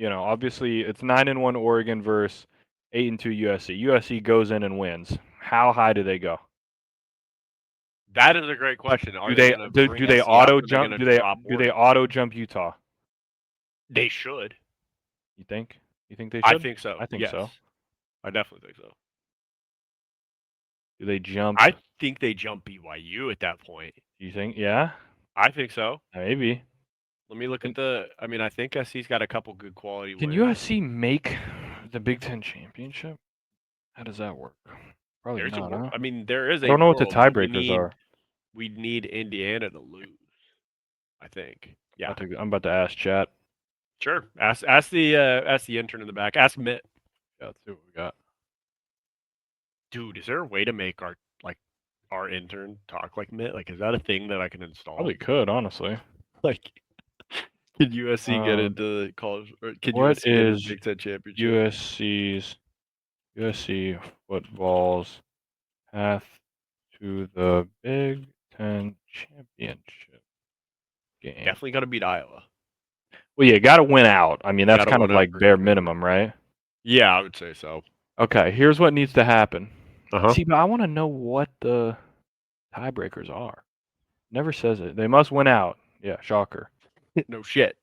Speaker 2: obviously it's 9-1 Oregon versus 8-2 USC. USC goes in and wins. How high do they go?
Speaker 1: That is a great question.
Speaker 2: Do they auto jump? Do they auto jump Utah?
Speaker 1: They should.
Speaker 2: You think? You think they should?
Speaker 1: I think so.
Speaker 2: I think so.
Speaker 1: I definitely think so.
Speaker 2: Do they jump?
Speaker 1: I think they jump BYU at that point.
Speaker 2: You think? Yeah.
Speaker 1: I think so.
Speaker 2: Maybe.
Speaker 1: Let me look at I mean, I think SC's got a couple good quality
Speaker 2: wins. Can USC make the Big Ten championship? How does that work? Probably not. Huh?
Speaker 1: I mean, there is.
Speaker 2: I don't know what the tiebreakers are.
Speaker 1: We need Indiana to lose. I think. Yeah.
Speaker 2: I'm about to ask chat.
Speaker 1: Sure. Ask the intern in the back. Ask Mitt.
Speaker 2: Yeah, let's see what we got.
Speaker 1: Dude, is there a way to make our intern talk like Mitt? Like, is that a thing that I can install?
Speaker 2: Probably could, honestly.
Speaker 1: Like, can USC get into college? Or can
Speaker 2: what
Speaker 1: USC get
Speaker 2: is
Speaker 1: Big Ten championship?
Speaker 2: USC football's path to the Big Ten championship game?
Speaker 1: Definitely got to beat Iowa.
Speaker 2: Well, you got to win out. I mean, that's kind of like bare minimum, right?
Speaker 1: Yeah, I would say so.
Speaker 2: Okay, here's what needs to happen.
Speaker 1: Uh-huh.
Speaker 2: See, but I want to know what the tiebreakers are. Never says it. They must win out. Yeah, shocker.
Speaker 1: No shit.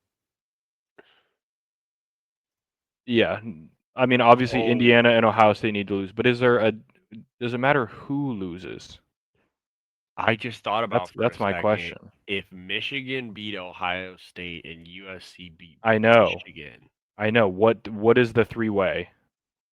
Speaker 2: Yeah, I mean, obviously Indiana and Ohio State need to lose, but does it matter who loses?
Speaker 1: I just thought about
Speaker 2: that's my question.
Speaker 1: If Michigan beat Ohio State and USC beat
Speaker 2: Michigan, I know. What is the three-way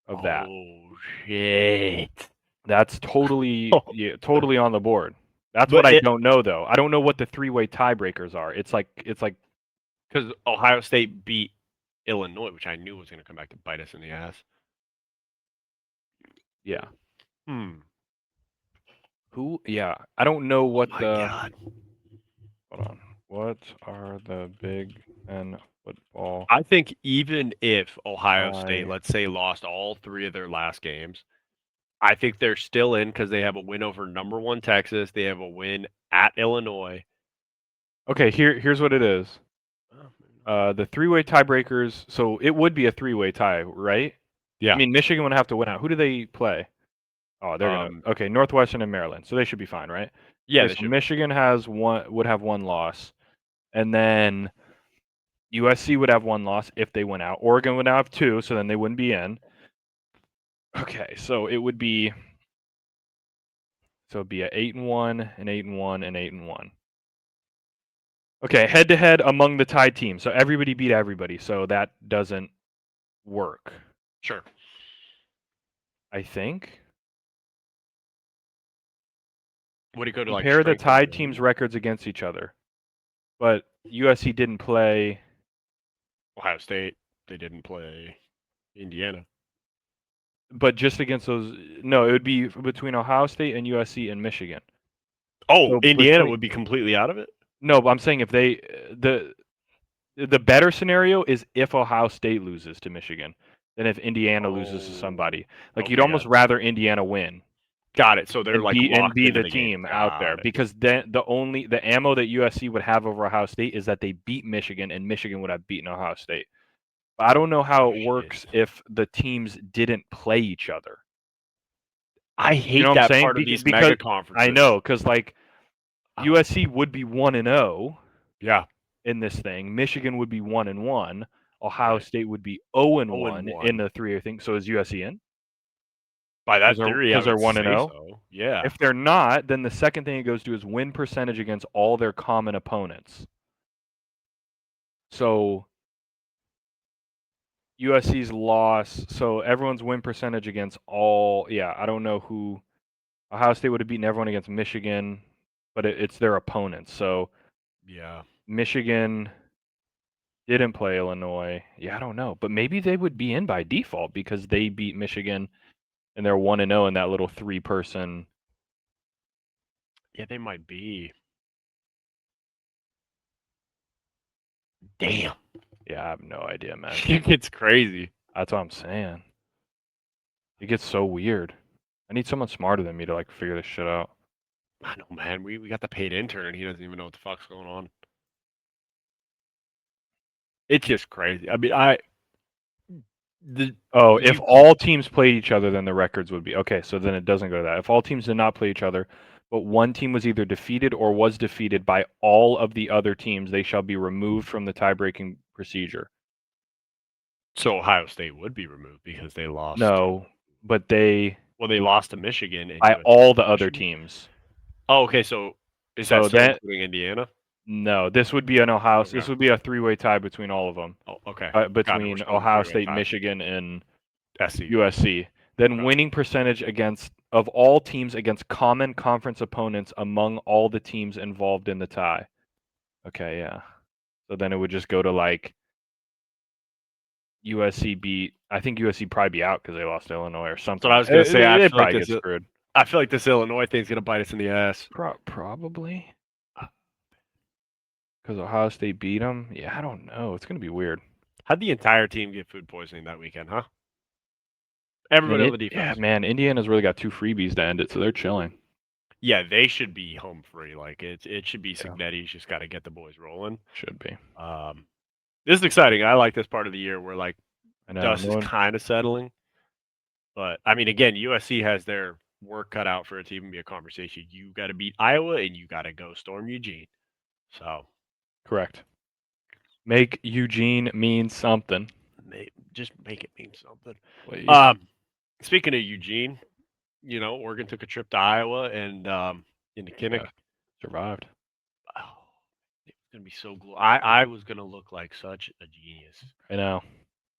Speaker 2: of that?
Speaker 1: Oh shit!
Speaker 2: That's totally totally on the board. That's what I don't know though. I don't know what the three-way tiebreakers are. It's like
Speaker 1: because Ohio State beat Illinois, which I knew was going to come back to bite us in the ass.
Speaker 2: Yeah.
Speaker 1: Who?
Speaker 2: Yeah, I don't know what
Speaker 1: God.
Speaker 2: Hold on. What are the Big Ten football?
Speaker 1: I think even if Ohio State, let's say, lost all 3 of their last games, I think they're still in because they have a win over number 1 Texas. They have a win at Illinois.
Speaker 2: Okay, here's what it is. The three-way tiebreakers. So it would be a three-way tie, right?
Speaker 1: Yeah.
Speaker 2: I mean, Michigan would have to win out. Who do they play? Oh, they're gonna. Okay, Northwestern and Maryland. So they should be fine, right?
Speaker 1: Yeah.
Speaker 2: Okay, so Michigan would have 1 loss, and then USC would have 1 loss if they went out. Oregon would have 2, so then they wouldn't be in. Okay, so it would be. So it'd be a 8-1, an 8-1, an 8-1. Okay, head-to-head among the tied teams. So everybody beat everybody. So that doesn't work.
Speaker 1: Sure.
Speaker 2: I think.
Speaker 1: Would it go to
Speaker 2: compare the tied teams' records against each other? But USC didn't play
Speaker 1: Ohio State. They didn't play Indiana.
Speaker 2: But just against those, no, it would be between Ohio State and USC and Michigan.
Speaker 1: Oh, so Indiana would be completely out of it?
Speaker 2: No, but I'm saying if they the better scenario is if Ohio State loses to Michigan than if Indiana loses to somebody. Like you'd almost rather Indiana win.
Speaker 1: Got it. So they're like
Speaker 2: and be the team out there because then the ammo that USC would have over Ohio State is that they beat Michigan and Michigan would have beaten Ohio State. But I don't know how it works if the teams didn't play each other.
Speaker 1: I hate that part of these mega conferences.
Speaker 2: I know, because like USC would be 1-0.
Speaker 1: Yeah.
Speaker 2: In this thing, Michigan would be 1-1. Ohio State would be 0-1 in the 3-year thing. So is USC in?
Speaker 1: By that theory,
Speaker 2: because they're 1-0.
Speaker 1: So. Yeah.
Speaker 2: If they're not, then the second thing it goes to is win percentage against all their common opponents. So USC's loss. So everyone's win percentage against all. Yeah, I don't know who. Ohio State would have beaten everyone against Michigan, but it's their opponents. So
Speaker 1: yeah,
Speaker 2: Michigan didn't play Illinois. Yeah, I don't know, but maybe they would be in by default because they beat Michigan and they're 1-0 in that little 3-person.
Speaker 1: Yeah, they might be. Damn.
Speaker 2: Yeah, I have no idea, man.
Speaker 1: It's crazy.
Speaker 2: That's what I'm saying. It gets so weird. I need someone smarter than me to like figure this shit out.
Speaker 1: I know, man. We got the paid intern and he doesn't even know what the fuck's going on. It's just crazy. I mean,
Speaker 2: if all teams played each other, then the records would be okay. So then it doesn't go to that. If all teams did not play each other, but one team was either defeated or was defeated by all of the other teams, they shall be removed from the tie-breaking procedure.
Speaker 1: So Ohio State would be removed because they lost.
Speaker 2: No, but they
Speaker 1: lost to Michigan
Speaker 2: by all the other teams.
Speaker 1: Oh, okay. So is that including Indiana?
Speaker 2: No, this would be an Ohio. Okay. This would be a 3-way tie between all of them.
Speaker 1: Oh, okay.
Speaker 2: Between Ohio State, Michigan, and USC. Then winning percentage of all teams against common conference opponents among all the teams involved in the tie. Okay, yeah. So then it would just go to like USC beat. I think USC probably be out because they lost to Illinois or something.
Speaker 1: So I was going to say, I
Speaker 2: feel
Speaker 1: like this Illinois thing's going to bite us in the ass.
Speaker 2: Probably. Because Ohio State beat them? Yeah, I don't know. It's going to be weird.
Speaker 1: How'd the entire team get food poisoning that weekend, huh? Everybody on the defense.
Speaker 2: Yeah, man. Indiana's really got 2 freebies to end it, so they're chilling.
Speaker 1: Yeah, they should be home free. Like, it should be Cignetti's just got to get the boys rolling.
Speaker 2: Should be.
Speaker 1: This is exciting. I like this part of the year where like dust is
Speaker 2: No
Speaker 1: kind of settling. But I mean, again, USC has their work cut out for it to even be a conversation. You got to beat Iowa and you got to go storm Eugene. So
Speaker 2: correct. Make Eugene mean something.
Speaker 1: Just make it mean something.
Speaker 2: Please.
Speaker 1: Speaking of Eugene, Oregon took a trip to Iowa and into Kinnick.
Speaker 2: Yeah, survived.
Speaker 1: Oh, it's gonna be so cool. I was gonna look like such a genius.
Speaker 2: I know.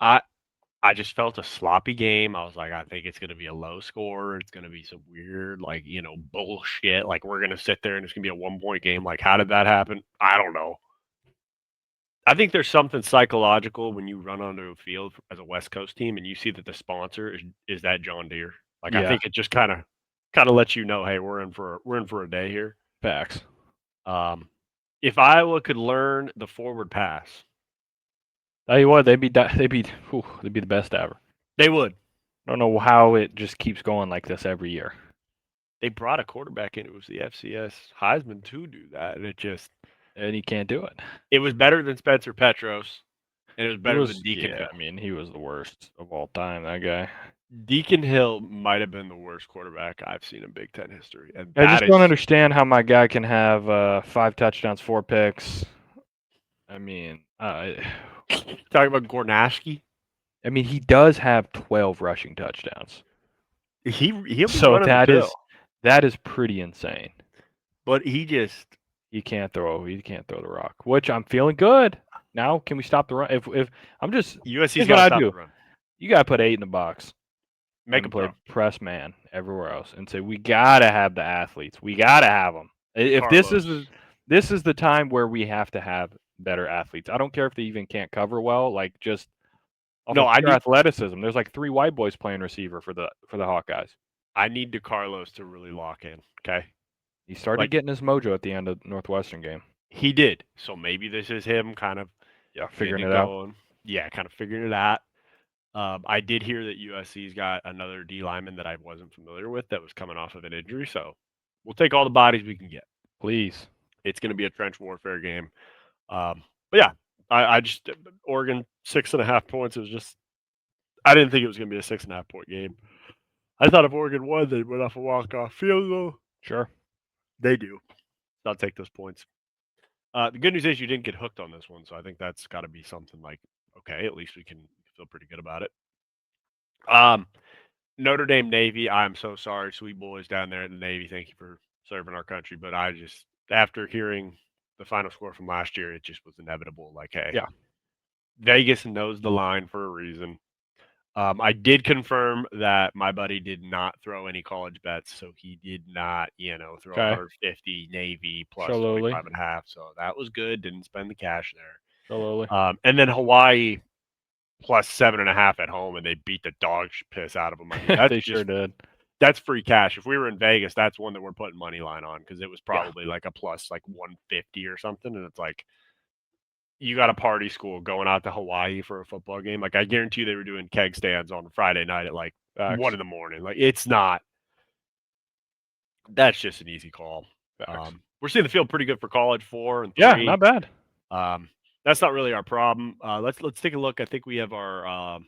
Speaker 1: I just felt a sloppy game. I was like, I think it's gonna be a low score. It's gonna be some weird, like, bullshit. Like we're gonna sit there and it's gonna be a 1 point game. Like, how did that happen? I don't know. I think there's something psychological when you run onto a field as a West Coast team and you see that the sponsor is that John Deere. Like, I think it just kind of lets you know, hey, we're in for a day here.
Speaker 2: Facts.
Speaker 1: If Iowa could learn the forward pass,
Speaker 2: tell you what, they'd be the best ever.
Speaker 1: They would.
Speaker 2: I don't know how it just keeps going like this every year.
Speaker 1: They brought a quarterback in. It was the FCS Heisman to do that, and
Speaker 2: he can't do it.
Speaker 1: It was better than Spencer Petros, and it was better than Deacon Hill.
Speaker 2: I mean, he was the worst of all time. That guy.
Speaker 1: Deacon Hill might have been the worst quarterback I've seen in Big Ten history. And
Speaker 2: I just don't understand how my guy can have 5 touchdowns, 4 picks. I mean,
Speaker 1: talking about Gornashki.
Speaker 2: I mean, he does have 12 rushing touchdowns.
Speaker 1: He'll be
Speaker 2: so that is pretty insane.
Speaker 1: But he
Speaker 2: can't throw the rock, which I'm feeling good. Now, can we stop the run? If I'm just
Speaker 1: USC's got to stop the run.
Speaker 2: You got to put 8 in the box.
Speaker 1: Make him
Speaker 2: play press man everywhere else and say we got to have the athletes. We got to have them. If this is the time where we have to have better athletes. I don't care if they even can't cover well, like just I need athleticism. There's like 3 white boys playing receiver for the Hawkeyes.
Speaker 1: I need DeCarlos to really lock in, okay?
Speaker 2: He started getting his mojo at the end of the Northwestern game.
Speaker 1: He did. So maybe this is him kind of
Speaker 2: figuring it out.
Speaker 1: Yeah, kind of figuring it out. I did hear that USC's got another D lineman that I wasn't familiar with that was coming off of an injury. So we'll take all the bodies we can get.
Speaker 2: Please.
Speaker 1: It's going to be a trench warfare game. But yeah, I just Oregon 6.5 points. It was just I didn't think it was going to be a 6.5 point game. I thought if Oregon won, they'd win off a walk-off field goal.
Speaker 2: Sure.
Speaker 1: They do. I'll take those points. The good news is you didn't get hooked on this one, so I think that's got to be something like, okay, at least we can feel pretty good about it. Notre Dame Navy, I'm so sorry, sweet boys down there in the Navy. Thank you for serving our country. But I just, after hearing the final score from last year, it just was inevitable. Like, hey, Vegas knows the line for a reason. I did confirm that my buddy did not throw any college bets, so he did not, throw 150 Navy plus 25.5. So that was good. Didn't spend the cash there. And then Hawaii plus 7.5 at home, and they beat the dog piss out of them. I mean,
Speaker 2: they sure did.
Speaker 1: That's free cash. If we were in Vegas, that's one that we're putting money line on because it was probably like a plus like 150 or something, and it's like, you got a party school going out to Hawaii for a football game. Like, I guarantee you they were doing keg stands on Friday night at like 1 in the morning. Like, it's not. That's just an easy call. We're seeing the field pretty good for college 4 and 3.
Speaker 2: Yeah, not bad.
Speaker 1: That's not really our problem. Let's take a look. I think we have our.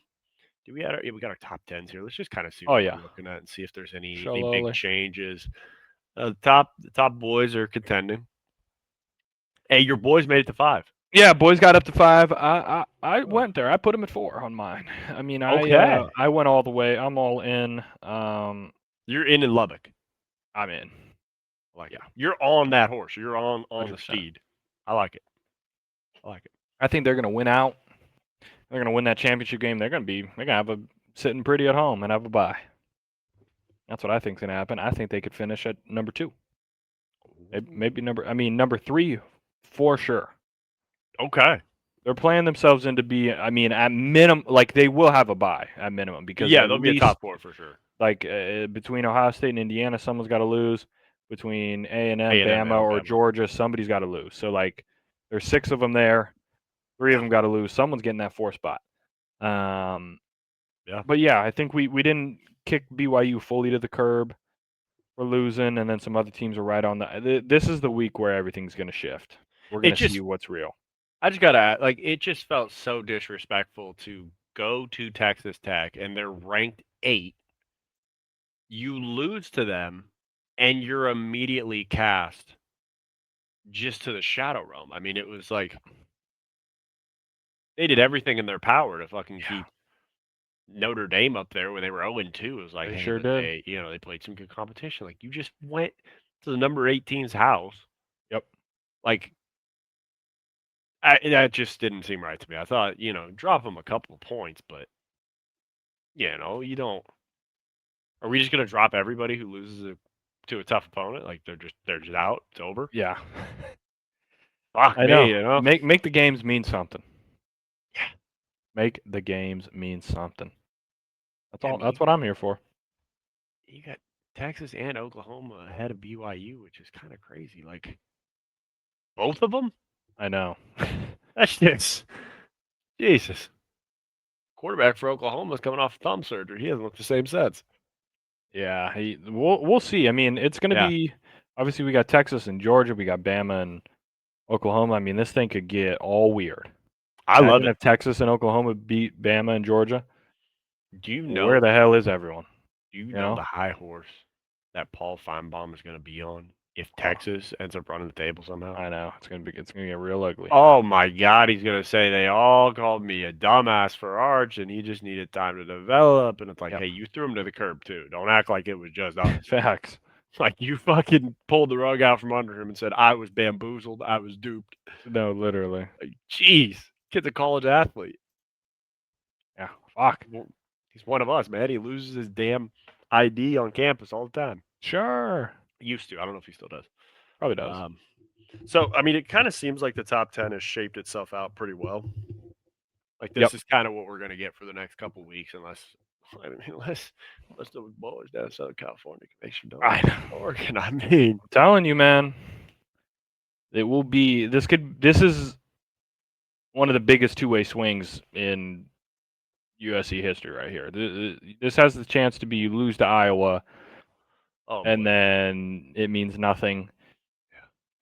Speaker 1: We got our top 10s here. Let's just kind of see what we're looking at and see if there's any big changes. The top boys are contending. Hey, your boys made it to 5.
Speaker 2: Yeah, boys got up to 5. I went there. I put them at 4 on mine. I mean, I went all the way. I'm all in.
Speaker 1: You're in Lubbock.
Speaker 2: I'm in.
Speaker 1: You're on that horse. You're on 100%. The steed. I like it.
Speaker 2: I think they're going to win out. They're going to win that championship game. They're going to have a sitting pretty at home and have a bye. That's what I think is going to happen. I think they could finish at number 2. Maybe number 3 for sure.
Speaker 1: Okay.
Speaker 2: They're playing themselves into be. I mean, at minimum, like they will have a bye at minimum because
Speaker 1: they'll be a top 4 for sure.
Speaker 2: Like between Ohio State and Indiana, someone's got to lose. Between A&M, Bama, or Georgia, somebody's got to lose. So like, there's 6 of them there. 3 of them got to lose. Someone's getting that 4 spot. But yeah, I think we didn't kick BYU fully to the curb for losing, and then some other teams are right on the. This is the week where everything's going to shift. We're going to see what's real.
Speaker 1: I just gotta like it just felt so disrespectful to go to Texas Tech and they're ranked 8. You lose to them, and you're immediately cast just to the shadow realm. I mean, it was like they did everything in their power to fucking keep Notre Dame up there when they were 0-2. It was like,
Speaker 2: They
Speaker 1: hey,
Speaker 2: sure did.
Speaker 1: they played some good competition. Like you just went to the number 18's house.
Speaker 2: Yep.
Speaker 1: Like that just didn't seem right to me. I thought, drop them a couple of points, but you don't. Are we just gonna drop everybody who loses to a tough opponent? Like they're just out. It's over.
Speaker 2: Yeah.
Speaker 1: Fuck
Speaker 2: I
Speaker 1: me,
Speaker 2: know. Make the games mean something.
Speaker 1: Yeah.
Speaker 2: Make the games mean something. That's all.
Speaker 1: I mean,
Speaker 2: That's what I'm here for.
Speaker 1: you got Texas and Oklahoma ahead of BYU, which is kind of crazy. Like both of them.
Speaker 2: I know.
Speaker 1: That's just Jesus. Quarterback for Oklahoma is coming off thumb surgery. He hasn't looked the same since.
Speaker 2: Yeah. We'll see. I mean, it's going to be obviously we got Texas and Georgia. We got Bama and Oklahoma. I mean, this thing could get all weird.
Speaker 1: I love it.
Speaker 2: If Texas and Oklahoma beat Bama and Georgia.
Speaker 1: Do you know
Speaker 2: where the hell is everyone?
Speaker 1: Do you know the high horse that Paul Feinbaum is going to be on if Texas ends up running the table somehow?
Speaker 2: I know it's gonna get real ugly.
Speaker 1: Oh my God, he's going to say they all called me a dumbass for Arch, and he just needed time to develop. And it's like, hey, you threw him to the curb too. Don't act like it was just us.
Speaker 2: Facts.
Speaker 1: Like you fucking pulled the rug out from under him and said I was bamboozled, I was duped.
Speaker 2: No, literally.
Speaker 1: Like, jeez, kid's a college athlete.
Speaker 2: Yeah, fuck.
Speaker 1: He's one of us, man. He loses his damn ID on campus all the time.
Speaker 2: Sure.
Speaker 1: Used to. I don't know if he still does.
Speaker 2: Probably does.
Speaker 1: So, I mean, it kind of seems like the top 10 has shaped itself out pretty well. Like, this is kind of what we're going to get for the next couple weeks, unless those boys down in Southern California can make some donuts in Oregon. I mean,
Speaker 2: I'm telling you, man, it will be. This is one of the biggest two-way swings in USC history right here. This has the chance to be you lose to Iowa, and then it means nothing.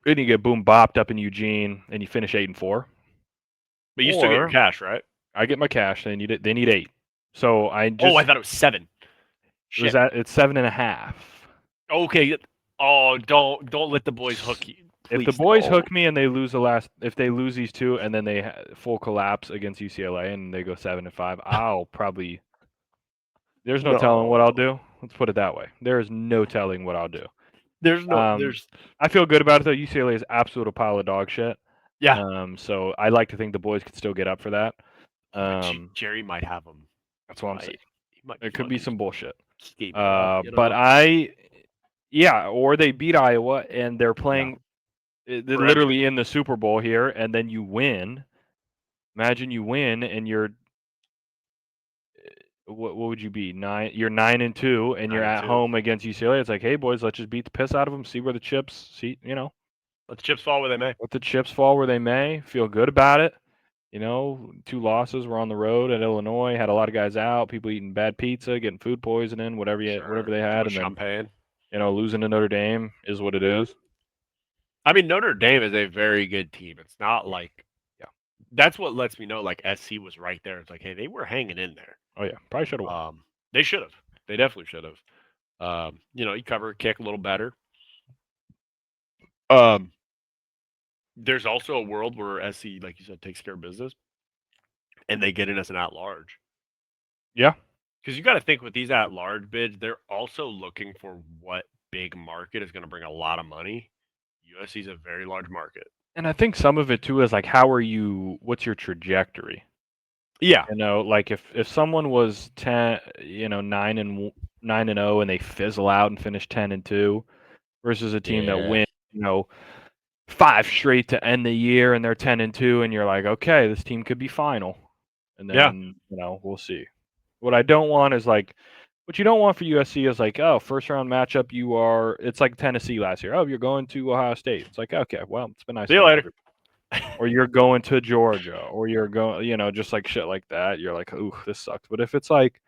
Speaker 2: Then you get boom bopped up in Eugene, and you finish 8-4.
Speaker 1: But you still get your cash, right?
Speaker 2: I get my cash. They need 8. So I just.
Speaker 1: Oh, I thought it was 7.
Speaker 2: Shit. It's 7.5.
Speaker 1: Okay. Oh, don't let the boys hook you.
Speaker 2: Please, if the boys hook me and they lose if they lose these 2 and then they full collapse against UCLA and they go 7-5, I'll probably. There's no telling what I'll do. Let's put it that way. There is no telling what I'll do. I feel good about it though. UCLA is absolute pile of dog shit.
Speaker 1: Yeah.
Speaker 2: So I like to think the boys could still get up for that.
Speaker 1: Jerry might have them.
Speaker 2: That's what I'm saying. It could be some bullshit.
Speaker 1: But
Speaker 2: or they beat Iowa and they're playing literally in the Super Bowl here, and then you win. Imagine you win and you're. What would you be? 9. You're 9-2, and you're at home against UCLA. It's like, hey boys, let's just beat the piss out of them. See where the chips. Let
Speaker 1: the chips fall where they may.
Speaker 2: Let the chips fall where they may. Feel good about it. 2 losses. We're on the road at Illinois. Had a lot of guys out. People eating bad pizza, getting food poisoning, whatever they had, and
Speaker 1: champagne.
Speaker 2: Then losing to Notre Dame is what it is.
Speaker 1: I mean, Notre Dame is a very good team. It's not like that's what lets me know like SC was right there. It's like, hey, they were hanging in there.
Speaker 2: Oh yeah, probably should have won.
Speaker 1: They should have. They definitely should have. You cover kick a little better. There's also a world where SC, like you said, takes care of business, and they get in as an at-large.
Speaker 2: Yeah.
Speaker 1: Because you got to think with these at-large bids, they're also looking for what big market is going to bring a lot of money. USC is a very large market.
Speaker 2: And I think some of it too is like, what's your trajectory?
Speaker 1: Yeah.
Speaker 2: Like if someone was 9-0 and they fizzle out and finish 10-2 versus a team that wins, 5 straight to end the year and they're 10-2 and you're like, okay, this team could be final. And then, we'll see. What I don't want is like, what you don't want for USC is like, oh, first round matchup, it's like Tennessee last year. Oh, you're going to Ohio State. It's like, okay, well, it's been nice.
Speaker 1: See you later.
Speaker 2: Or you're going to Georgia, or you're going, just like shit like that. You're like, ooh, this sucks. But if it's like,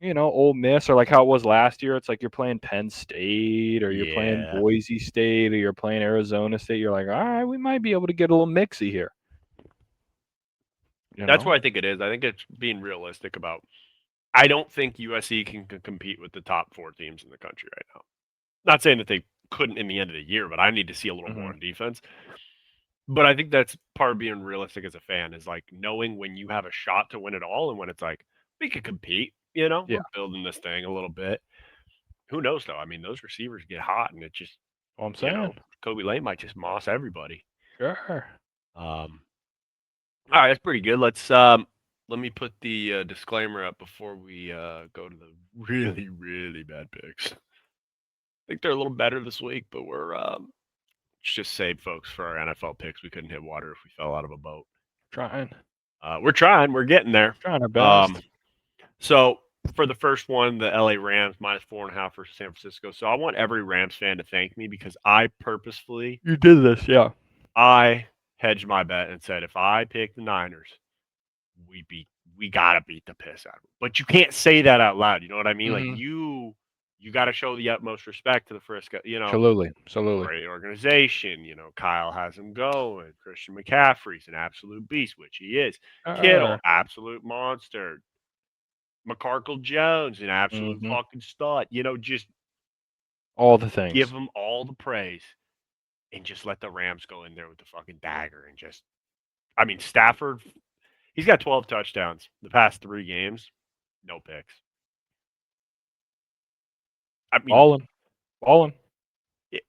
Speaker 2: Ole Miss, or like how it was last year, it's like you're playing Penn State, or you're playing Boise State, or you're playing Arizona State. You're like, all right, we might be able to get a little mixy here.
Speaker 1: That's what I think it is. I think it's being realistic about. I don't think USC can compete with the top 4 teams in the country right now. Not saying that they couldn't in the end of the year, but I need to see a little more on defense. But I think that's part of being realistic as a fan is like knowing when you have a shot to win it all and when it's like we could compete. We're building this thing a little bit. Who knows though? I mean, those receivers get hot, and it just
Speaker 2: I'm saying.
Speaker 1: Kobe Lane might just moss everybody.
Speaker 2: Sure.
Speaker 1: All right, that's pretty good. Let me put the disclaimer up before we go to the really, really bad picks. I think they're a little better this week, but we're just save folks for our NFL picks. We couldn't hit water if we fell out of a boat.
Speaker 2: Trying.
Speaker 1: We're trying. We're getting there.
Speaker 2: Trying our best.
Speaker 1: So for the first one, the LA Rams -4.5 versus San Francisco. So I want every Rams fan to thank me because I purposefully
Speaker 2: You did this, yeah.
Speaker 1: I hedged my bet and said if I pick the Niners, we gotta beat the piss out of them. But you can't say that out loud. You know what I mean? Like you got to show the utmost respect to the Frisco.
Speaker 2: Absolutely.
Speaker 1: Great organization. Kyle has him going. Christian McCaffrey's an absolute beast, which he is. Kittle, absolute monster. McCarkle Jones, an absolute fucking stud. Just
Speaker 2: all the things.
Speaker 1: Give them all the praise, and just let the Rams go in there with the fucking dagger and just. I mean, Stafford. He's got 12 touchdowns the past 3 games, no picks. I mean,
Speaker 2: balling.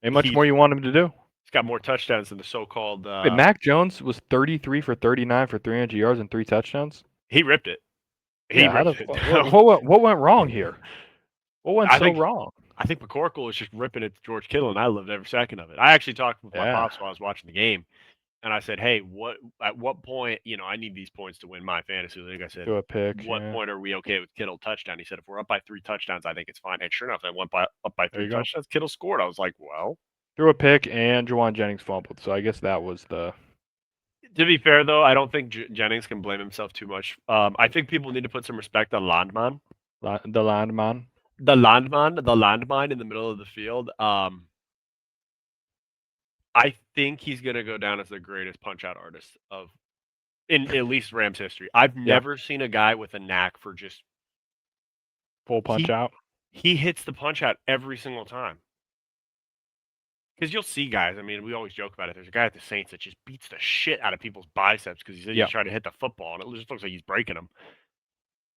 Speaker 2: Ain't much more you want him to do.
Speaker 1: He's got more touchdowns than the so-called.
Speaker 2: Wait, Mac Jones was 33 for 39 for 300 yards and 3 touchdowns.
Speaker 1: He ripped it.
Speaker 2: What went wrong here? What went wrong?
Speaker 1: I think McCorkle was just ripping it to George Kittle, and I loved every second of it. I actually talked with my pops while I was watching the game. And I said, hey, at what point, I need these points to win my fantasy league. I said,
Speaker 2: do a pick.
Speaker 1: What point are we okay with Kittle touchdown? He said, if we're up by 3 touchdowns, I think it's fine. And sure enough, they went up by 3 touchdowns. Kittle scored. I was like, well.
Speaker 2: Threw a pick, and Juwan Jennings fumbled. So I guess that was the.
Speaker 1: To be fair, though, I don't think Jennings can blame himself too much. I think people need to put some respect on Landman.
Speaker 2: The Landman.
Speaker 1: The landmine in the middle of the field. I think he's going to go down as the greatest punch-out artist in at least Rams history. I've never seen a guy with a knack for just
Speaker 2: full punch-out.
Speaker 1: He hits the punch-out every single time. Because you'll see guys, I mean, we always joke about it. There's a guy at the Saints that just beats the shit out of people's biceps because he's trying to hit the football, and it just looks like he's breaking them.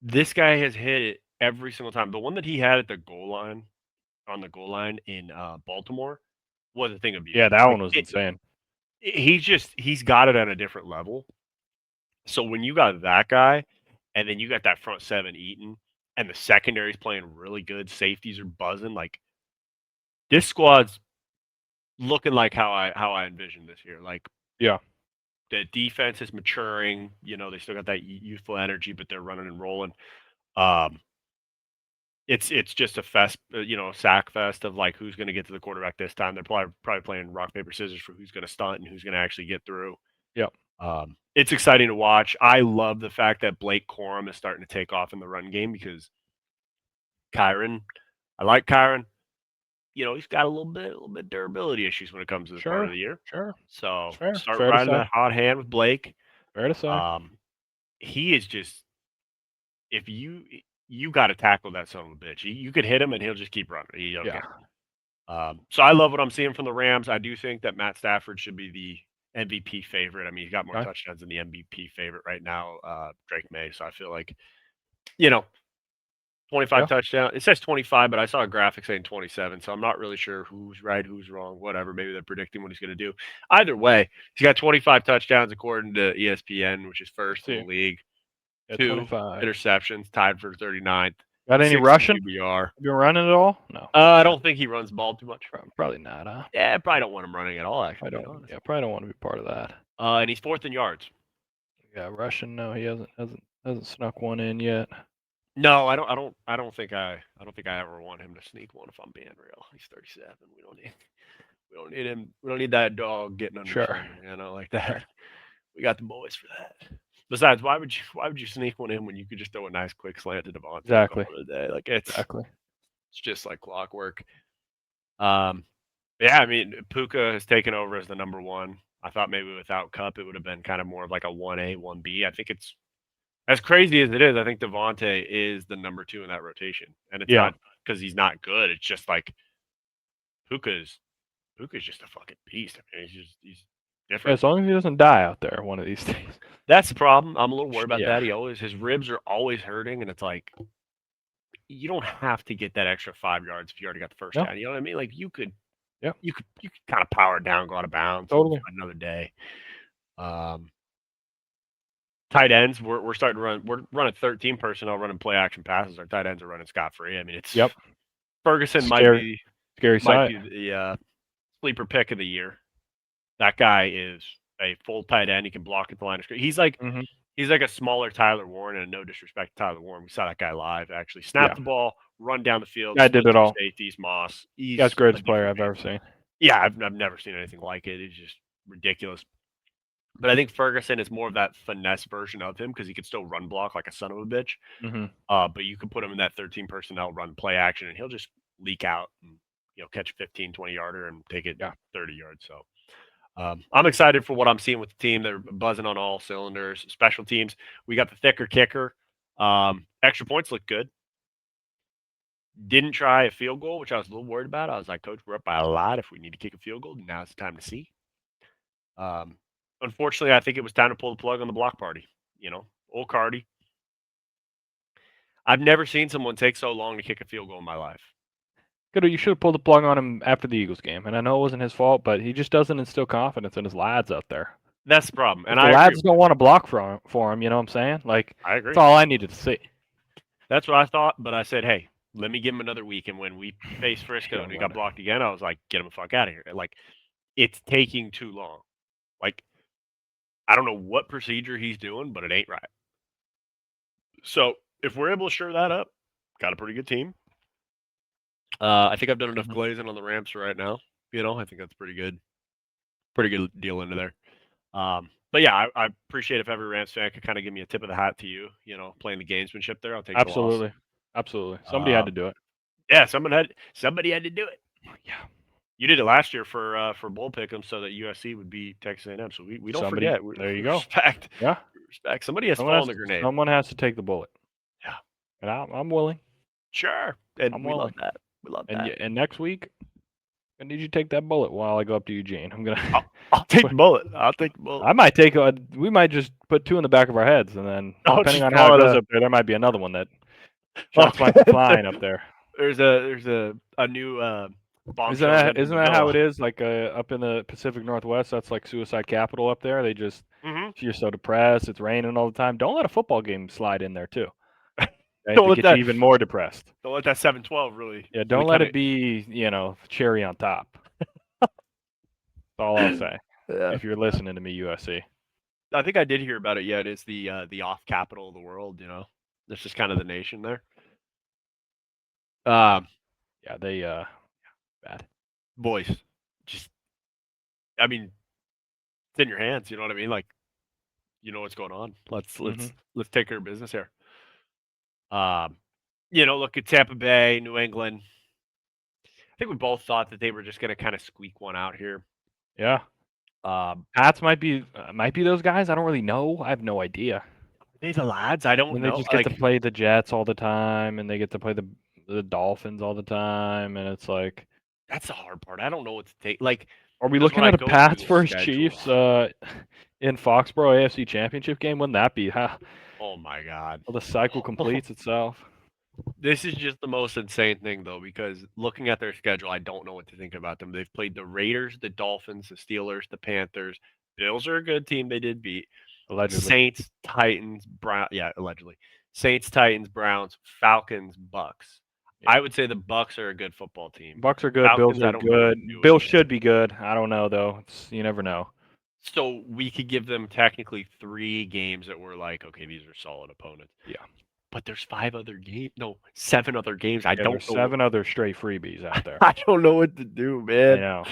Speaker 1: This guy has hit it every single time. The one that he had at the goal line, on the goal line in Baltimore, was a thing of beauty.
Speaker 2: Yeah, that one was insane.
Speaker 1: He's got it at a different level. So when you got that guy, and then you got that front 7 eating, and the secondary's playing really good, safeties are buzzing, like this squad's looking like how I envisioned this year. Like, the defense is maturing. They still got that youthful energy, but they're running and rolling. It's just a fest, sack fest of like who's going to get to the quarterback this time. They're probably playing rock paper scissors for who's going to stunt and who's going to actually get through.
Speaker 2: Yep.
Speaker 1: It's exciting to watch. I love the fact that Blake Corum is starting to take off in the run game because Kyron, I like Kyron. He's got a little bit durability issues when it comes to this part of the year.
Speaker 2: Sure.
Speaker 1: So start riding that hot hand with Blake.
Speaker 2: Fair to say.
Speaker 1: He is just if you got to tackle that son of a bitch. You could hit him and he'll just keep running. He don't care. So I love what I'm seeing from the Rams. I do think that Matt Stafford should be the MVP favorite. I mean, he's got more touchdowns than the MVP favorite right now, Drake May. So I feel like, 25 touchdowns. It says 25, but I saw a graphic saying 27. So I'm not really sure who's right, who's wrong, whatever. Maybe they're predicting what he's going to do. Either way, he's got 25 touchdowns according to ESPN, which is first in the league. 2
Speaker 2: 25
Speaker 1: interceptions, tied for 39th.
Speaker 2: Got any rushing?
Speaker 1: QBR.
Speaker 2: Have you running at all? No.
Speaker 1: I don't think he runs ball too much.
Speaker 2: Probably not, huh?
Speaker 1: Yeah, I probably don't want him running at all, actually.
Speaker 2: I probably don't want to be part of that.
Speaker 1: And he's 4th in yards.
Speaker 2: Yeah, rushing. No, he hasn't snuck one in yet.
Speaker 1: No, I don't think I ever want him to sneak one. If I'm being real, he's 37. We don't need him. We don't need that dog getting under.
Speaker 2: Sure.
Speaker 1: Like that. We got the boys for that. Besides, why would you sneak one in when you could just throw a nice quick slant to Devontae?
Speaker 2: Exactly.
Speaker 1: Like it's
Speaker 2: exactly.
Speaker 1: It's just like clockwork. Yeah, I mean, Puka has taken over as the number 1. I thought maybe without Kupp it would have been kind of more of like a 1A, 1B. I think it's As crazy as it is, I think Devontae is the number 2 in that rotation, and it's not because he's not good. It's just like Puka's just a fucking beast. I mean, he's different.
Speaker 2: As long as he doesn't die out there one of these days.
Speaker 1: That's the problem. I'm a little worried about
Speaker 2: Yeah.
Speaker 1: that. His ribs are always hurting, and it's like you don't have to get that extra 5 yards if you already got the first down. You know what I mean? Like you could kind of power it down, go out of bounds,
Speaker 2: Totally.
Speaker 1: another day. Tight ends, we're starting to run. We're running 13 personnel, running play action passes. Our tight ends are running scot free. I mean, it's Ferguson might be the sleeper pick of the year. That guy is a full tight end. He can block at the line of scrimmage. He's like a smaller Tyler Warren, and no disrespect to Tyler Warren. We saw that guy live. Actually, snap the ball, run down the field.
Speaker 2: I did it all.
Speaker 1: Safeties, Moss.
Speaker 2: He's the greatest player I've ever seen.
Speaker 1: Yeah, I've never seen anything like it. It's just ridiculous. But I think Ferguson is more of that finesse version of him because he could still run block like a son of a bitch. But you can put him in that 13 personnel run play action, and he'll just leak out and catch a 15, 20-yarder and take it 30 yards. So I'm excited for what I'm seeing with the team. They're buzzing on all cylinders. Special teams, we got the thicker kicker. Extra points look good. Didn't try a field goal, which I was a little worried about. I was like, Coach, we're up by a lot. If we need to kick a field goal, now's the time to see. Unfortunately, I think it was time to pull the plug on the block party. Old Cardi. I've never seen someone take so long to kick a field goal in my life.
Speaker 2: You should have pulled the plug on him after the Eagles game. And I know it wasn't his fault, but he just doesn't instill confidence in his lads out there.
Speaker 1: That's the problem. And
Speaker 2: the lads don't want to block for him, you know what I'm saying? Like,
Speaker 1: I agree.
Speaker 2: That's all I needed to see.
Speaker 1: That's what I thought, but I said, hey, let me give him another week. And when we faced Frisco and he got blocked again, I was like, get him the fuck out of here. Like, it's taking too long. Like, I don't know what procedure he's doing, but it ain't right. So if we're able to shore that up, got a pretty good team. I think I've done enough glazing on the ramps right now. I think that's pretty good deal into there. But yeah, I appreciate if every Rams fan could kind of give me a tip of the hat to you. Playing the gamesmanship there. I'll take
Speaker 2: absolutely,
Speaker 1: the loss.
Speaker 2: absolutely. Somebody had to do it.
Speaker 1: Yeah, somebody had to do it. Yeah, you did it last year for Bowl Pick'em so that USC would be Texas A&M. So we don't forget.
Speaker 2: There you go.
Speaker 1: Respect.
Speaker 2: Yeah,
Speaker 1: respect. Somebody has fallen the grenade.
Speaker 2: Someone has to take the bullet.
Speaker 1: Yeah,
Speaker 2: and I'm willing.
Speaker 1: Sure, and we love that. We love that.
Speaker 2: And next week, I need you to take that bullet while I go up to Eugene. I'm gonna.
Speaker 1: I'll take the bullet. I'll take the bullet.
Speaker 2: I might take. We might just put 2 in the back of our heads, and then depending on how it goes up there might be another one that shots might be flying up there.
Speaker 1: There's a new.
Speaker 2: Isn't that how it is? Like up in the Pacific Northwest, that's like suicide capital up there. They just you're so depressed. It's raining all the time. Don't let a football game slide in there too. To get you even more depressed.
Speaker 1: Don't let that 7-12 really.
Speaker 2: Yeah, don't let it be, cherry on top. That's all I'll say. Yeah. If you're listening to me, USC.
Speaker 1: I think I did hear about it. Yeah, it is the off capital of the world. That's just kind of the nation there.
Speaker 2: Yeah, they bad
Speaker 1: boys. Just, I mean, it's in your hands. You know what I mean? Like, you know what's going on. Let's take care of business here. Look at Tampa Bay, New England. I think we both thought that they were just going to kind of squeak one out here.
Speaker 2: Yeah. Pats might be those guys. I don't really know. I have no idea.
Speaker 1: Are they the lads? I don't know.
Speaker 2: They just get to play the Jets all the time, and they get to play the Dolphins all the time, and it's like
Speaker 1: that's the hard part. I don't know what to take. Like,
Speaker 2: are we looking at a Pats versus Chiefs in Foxborough AFC Championship game? Wouldn't that be? Huh?
Speaker 1: Oh my God!
Speaker 2: Well, the cycle completes itself.
Speaker 1: This is just the most insane thing, though, because looking at their schedule, I don't know what to think about them. They've played the Raiders, the Dolphins, the Steelers, the Panthers. Bills are a good team. They did beat.
Speaker 2: Allegedly.
Speaker 1: Saints, Titans, Browns. Yeah, allegedly. Saints, Titans, Browns, Falcons, Bucks. Yeah. I would say the Bucks are a good football team.
Speaker 2: Bucks are good.
Speaker 1: Falcons,
Speaker 2: Bills are good. Bills should be good. I don't know, though. You never know.
Speaker 1: So we could give them technically 3 games that we're like, okay, these are solid opponents.
Speaker 2: Yeah.
Speaker 1: But there's 7 other games. I don't know.
Speaker 2: 7 other stray freebies out there.
Speaker 1: I don't know what to do, man.
Speaker 2: I know.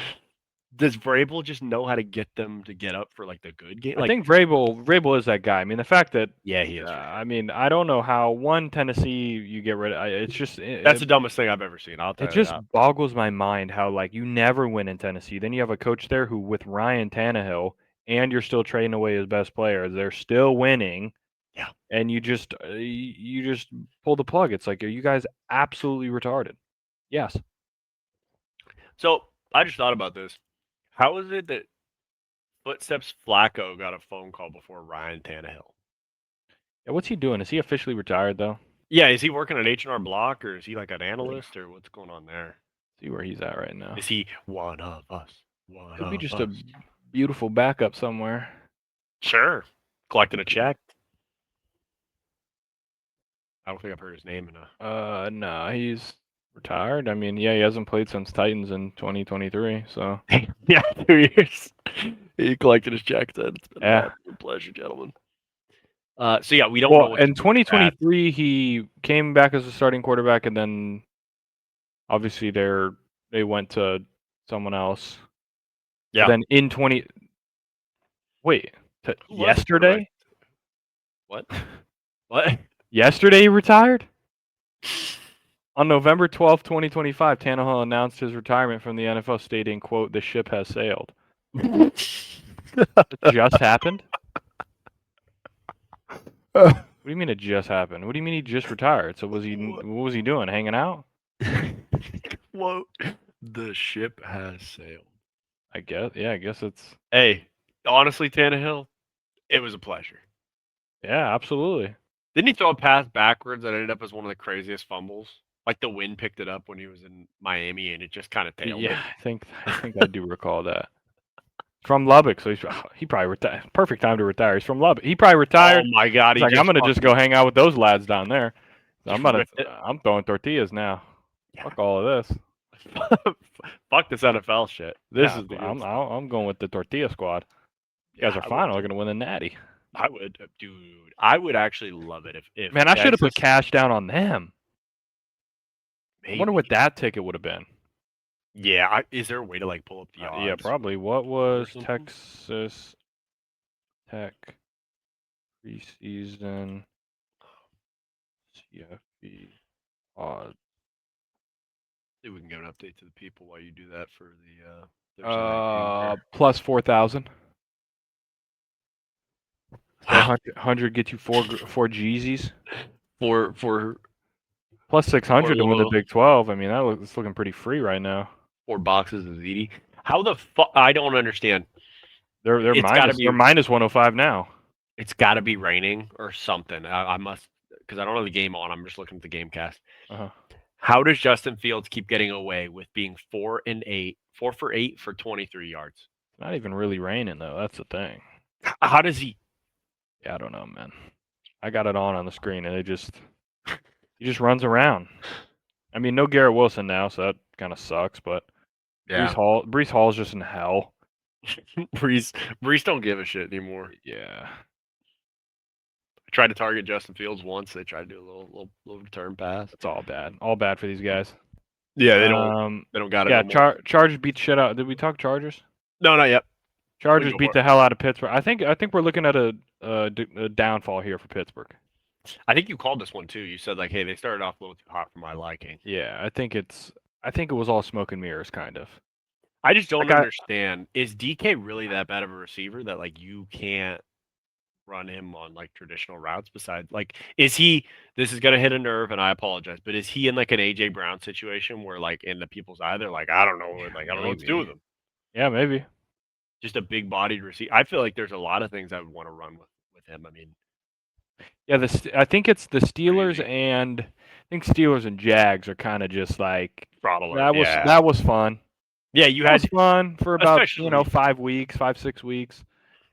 Speaker 1: Does Vrabel just know how to get them to get up for like the good game?
Speaker 2: I think Vrabel is that guy. I mean, the fact that
Speaker 1: he is.
Speaker 2: I mean, I don't know how Tennessee you get rid of. It's just
Speaker 1: that's the dumbest thing I've ever seen. I'll tell you.
Speaker 2: It just boggles my mind how you never win in Tennessee. Then you have a coach there who with Ryan Tannehill, and you're still trading away his best players. They're still winning.
Speaker 1: Yeah.
Speaker 2: And you just pull the plug. It's like, are you guys absolutely retarded? Yes.
Speaker 1: So I just thought about this. How is it that Footsteps Flacco got a phone call before Ryan Tannehill?
Speaker 2: Yeah, what's he doing? Is he officially retired though?
Speaker 1: Yeah, is he working at H&R Block, or is he like an analyst, or what's going on there?
Speaker 2: See where he's at right now.
Speaker 1: Is he one of us?
Speaker 2: Could be just a beautiful backup somewhere.
Speaker 1: Sure. Collecting a check. I don't think I've heard his name in a.
Speaker 2: No, he's retired. I mean, yeah, he hasn't played since Titans in 2023. So
Speaker 1: Yeah, 2 years. He collected his check then. It's been
Speaker 2: yeah,
Speaker 1: a pleasure, gentlemen. So yeah, we don't
Speaker 2: well,
Speaker 1: know.
Speaker 2: in 2023 he came back as a starting quarterback, and then obviously they went to someone else.
Speaker 1: Yeah.
Speaker 2: But then in yesterday.
Speaker 1: What? What?
Speaker 2: Yesterday he retired? On November 12th, 2025, Tannehill announced his retirement from the NFL, stating, quote, "The ship has sailed." It just happened? What do you mean it just happened? What do you mean he just retired? So what was he doing? Hanging out?
Speaker 1: Quote, "The ship has sailed."
Speaker 2: I guess it's...
Speaker 1: Hey, honestly, Tannehill, it was a pleasure.
Speaker 2: Yeah, absolutely.
Speaker 1: Didn't he throw a pass backwards that ended up as one of the craziest fumbles? Like the wind picked it up when he was in Miami, and it just kind of tailed it.
Speaker 2: I think I do recall that. From Lubbock, so he probably retired. Perfect time to retire. He's from Lubbock. He probably retired.
Speaker 1: Oh my God!
Speaker 2: He's like, I'm gonna just go hang out with those lads down there. So I'm throwing tortillas now. Yeah. Fuck all of this.
Speaker 1: Fuck this NFL shit.
Speaker 2: I'm going with the tortilla squad. You guys are fine. I'm gonna win the natty.
Speaker 1: I would, dude. I would actually love it if
Speaker 2: man, I should have put cash down on them.
Speaker 1: Maybe.
Speaker 2: I wonder what that ticket would have been.
Speaker 1: Yeah, is there a way to like pull up the odds?
Speaker 2: Yeah, probably. What was Texas Tech preseason CFP odds?
Speaker 1: See if we can get an update to the people while you do that for the
Speaker 2: plus 4,000. So 100 get you four Jeezys.
Speaker 1: For
Speaker 2: plus 600 to win the Big 12. I mean, it's looking pretty free right now.
Speaker 1: 4 boxes of ZD. How the fuck? I don't understand.
Speaker 2: They're minus 105 now.
Speaker 1: It's got to be raining or something. I must, because I don't have the game on. I'm just looking at the game cast. How does Justin Fields keep getting away with being 4 for 8 for 23 yards?
Speaker 2: It's not even really raining though. That's the thing.
Speaker 1: How does he?
Speaker 2: Yeah, I don't know, man. I got it on the screen, and he just runs around. I mean, no Garrett Wilson now, so that kind of sucks. But yeah. Breece Hall's just in hell.
Speaker 1: Breece don't give a shit anymore.
Speaker 2: Yeah.
Speaker 1: I tried to target Justin Fields once. They tried to do a little return pass.
Speaker 2: It's all bad. All bad for these guys.
Speaker 1: Yeah, they don't got it.
Speaker 2: Yeah, Chargers beat the shit out. Did we talk Chargers?
Speaker 1: No, not yet.
Speaker 2: Chargers beat the hell out of Pittsburgh. I think we're looking at a downfall here for Pittsburgh.
Speaker 1: I think you called this one too. You said like, hey, they started off a little too hot for my liking.
Speaker 2: Yeah, I think it was all smoke and mirrors, kind of.
Speaker 1: I just don't understand. Is DK really that bad of a receiver that like you can't run him on like traditional routes? Besides, like, is he? This is gonna hit a nerve, and I apologize, but is he in like an AJ Brown situation where like in the people's eye they're like, I don't know, like I don't know what to do with him.
Speaker 2: Yeah, maybe.
Speaker 1: Just a big bodied receiver. I feel like there's a lot of things I would want to run with him. I mean.
Speaker 2: Yeah, I think it's the Steelers and Steelers and Jags are kind of just like that was fun.
Speaker 1: Yeah, you had
Speaker 2: fun for about 5 weeks, 6 weeks.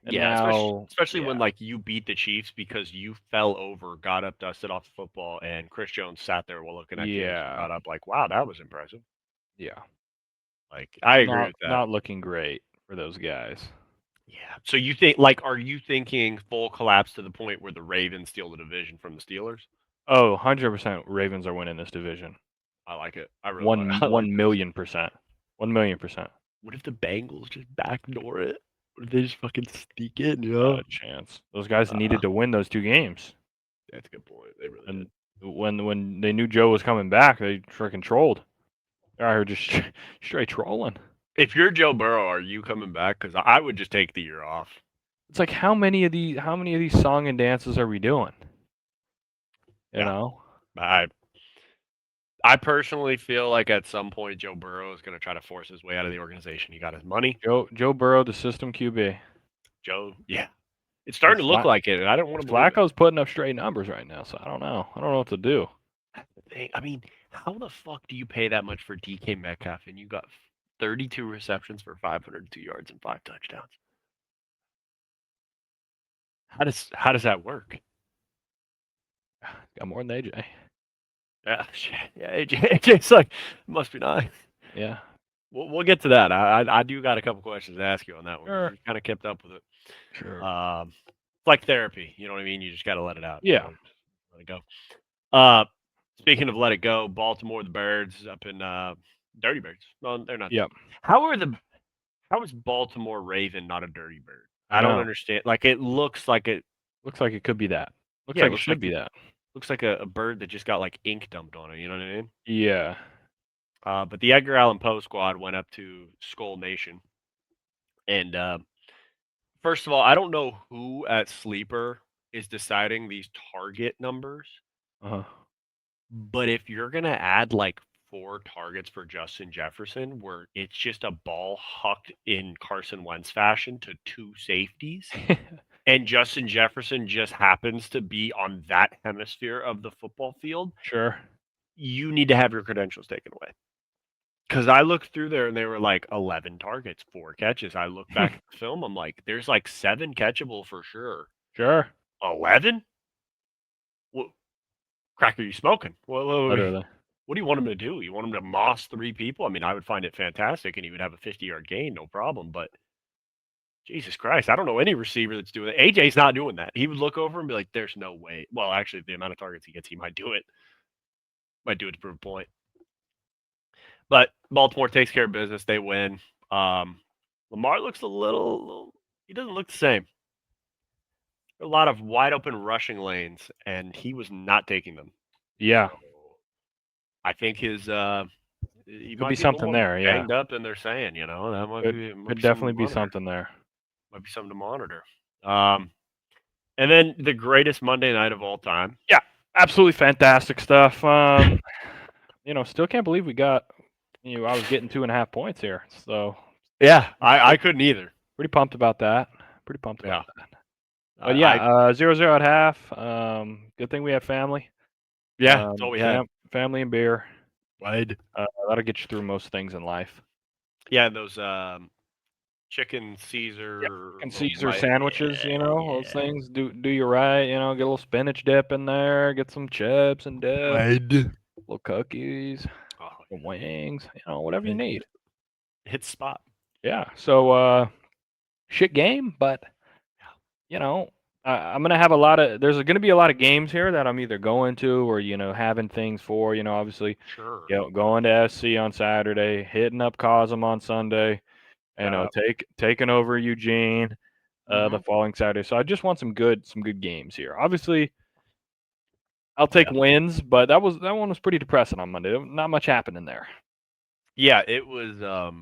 Speaker 2: And
Speaker 1: yeah, especially when like you beat the Chiefs because you fell over, got up, dusted off the football, and Chris Jones sat there while looking at you and got up like, wow, that was impressive.
Speaker 2: Yeah,
Speaker 1: like I agree with that.
Speaker 2: Not looking great for those guys.
Speaker 1: Yeah. So you think are you thinking full collapse to the point where the Ravens steal the division from the Steelers?
Speaker 2: Oh, 100% Ravens are winning this division.
Speaker 1: I like it. I really
Speaker 2: 1 million%. 1 million%.
Speaker 1: What if the Bengals just backdoor it? What if they just fucking sneak in?
Speaker 2: Not a chance. Those guys needed to win those 2 games.
Speaker 1: That's a good point. They really
Speaker 2: did. When they knew Joe was coming back, they freaking trolled. They're out here just straight trolling.
Speaker 1: If you're Joe Burrow, are you coming back? Because I would just take the year off.
Speaker 2: It's like how many of these song and dances are we doing? You know?
Speaker 1: I personally feel like at some point Joe Burrow is going to try to force his way out of the organization. He got his money.
Speaker 2: Joe Burrow, the system QB.
Speaker 1: Joe, yeah. It's starting to look like it, and I don't want to believe
Speaker 2: Flacco's putting up straight numbers right now, so I don't know. I don't know what to do.
Speaker 1: I mean, how the fuck do you pay that much for DK Metcalf and you got 32 receptions for 502 yards and 5 touchdowns? How does that work?
Speaker 2: Got more than AJ.
Speaker 1: Yeah, AJ's like must be nice.
Speaker 2: Yeah.
Speaker 1: We'll get to that. I do got a couple questions to ask you on that one.
Speaker 2: Sure.
Speaker 1: You kind of kept up with it.
Speaker 2: Sure.
Speaker 1: It's like therapy. You know what I mean? You just got to let it out.
Speaker 2: Yeah.
Speaker 1: Let it go. Speaking of let it go, Baltimore, the Birds up in Dirty Birds. No, they're not.
Speaker 2: Yep.
Speaker 1: How is Baltimore Raven not a Dirty Bird? I don't understand. Like it looks like it
Speaker 2: could be that. Looks like it should be that.
Speaker 1: Looks like a bird that just got like ink dumped on it. You know what I mean?
Speaker 2: Yeah.
Speaker 1: But the Edgar Allan Poe squad went up to Skull Nation, and first of all, I don't know who at Sleeper is deciding these target numbers. But if you're gonna add like 4 targets for Justin Jefferson, where it's just a ball hucked in Carson Wentz fashion to 2 safeties, and Justin Jefferson just happens to be on that hemisphere of the football field,
Speaker 2: sure,
Speaker 1: you need to have your credentials taken away. Because I looked through there and they were like 11 targets, 4 catches. I look back at the film, I'm like, there's like 7 catchable for sure.
Speaker 2: Sure.
Speaker 1: 11? What crack are you smoking?
Speaker 2: Literally.
Speaker 1: What do you want him to do? You want him to moss 3 people? I mean, I would find it fantastic and he would have a 50-yard gain, no problem. But Jesus Christ, I don't know any receiver that's doing that. AJ's not doing that. He would look over and be like, there's no way. Well, actually, the amount of targets he gets, he might do it. Might do it to prove a point. But Baltimore takes care of business. They win. Lamar looks a little he doesn't look the same. A lot of wide open rushing lanes, and he was not taking them.
Speaker 2: Yeah.
Speaker 1: So I think his he
Speaker 2: could be something there. Yeah.
Speaker 1: Banged up, and they're saying, you know, that
Speaker 2: could definitely be something there.
Speaker 1: Might be something to monitor. And then the greatest Monday night of all time.
Speaker 2: Yeah, absolutely fantastic stuff. Still can't believe we got. I was getting 2.5 points here. So
Speaker 1: yeah, I couldn't either.
Speaker 2: Pretty pumped about that. But 0-0 at half. Good thing we have family.
Speaker 1: Yeah, that's all we had.
Speaker 2: Family and beer.
Speaker 1: Wide.
Speaker 2: That'll get you through most things in life.
Speaker 1: Yeah, those chicken Caesar
Speaker 2: sandwiches, those things do you right. Get a little spinach dip in there, get some chips and dip, little cookies, some wings, whatever you need.
Speaker 1: Hit spot.
Speaker 2: Yeah. So shit game, but I'm gonna have there's gonna be a lot of games here that I'm either going to or having things for. Obviously,
Speaker 1: sure.
Speaker 2: Going to SC on Saturday, hitting up Cosm on Sunday. Taking over Eugene the following Saturday. So I just want some good games here. Obviously, I'll take wins, but that one was pretty depressing on Monday. Not much happening there.
Speaker 1: Yeah, it was.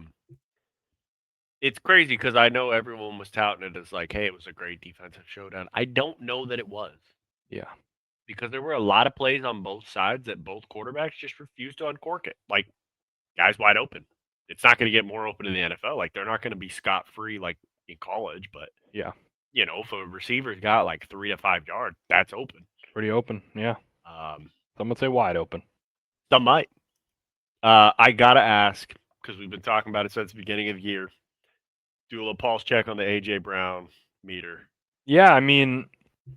Speaker 1: It's crazy because I know everyone was touting it as like, hey, it was a great defensive showdown. I don't know that it was.
Speaker 2: Yeah.
Speaker 1: Because there were a lot of plays on both sides that both quarterbacks just refused to uncork it. Like, guys wide open. It's not going to get more open in the NFL. Like, they're not going to be scot-free like in college. But,
Speaker 2: yeah,
Speaker 1: if a receiver's got like 3 to 5 yards, that's open.
Speaker 2: Pretty open, yeah. Some would say wide open.
Speaker 1: Some might. I got to ask, because we've been talking about it since the beginning of the year, do a little pulse check on the A.J. Brown meter.
Speaker 2: Yeah, I mean,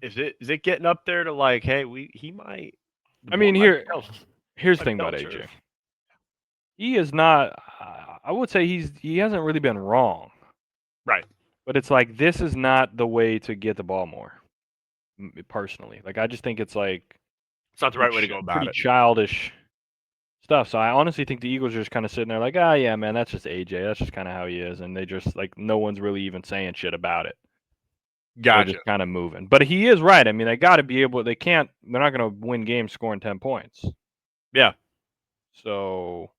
Speaker 1: is it getting up there to like, hey, he might.
Speaker 2: I mean, here's the thing about AJ. He is not. I would say he hasn't really been wrong.
Speaker 1: Right.
Speaker 2: But it's like this is not the way to get the ball more. Personally, like I just think it's like
Speaker 1: it's not the right way to go about it.
Speaker 2: Pretty childish stuff. So I honestly think the Eagles are just kind of sitting there like, yeah, man, that's just AJ. That's just kind of how he is, and they just like no one's really even saying shit about it.
Speaker 1: Gotcha.
Speaker 2: They're just kind of moving. But he is right. I mean, they got to be able. They're not going to win games scoring 10 points.
Speaker 1: Yeah.
Speaker 2: So.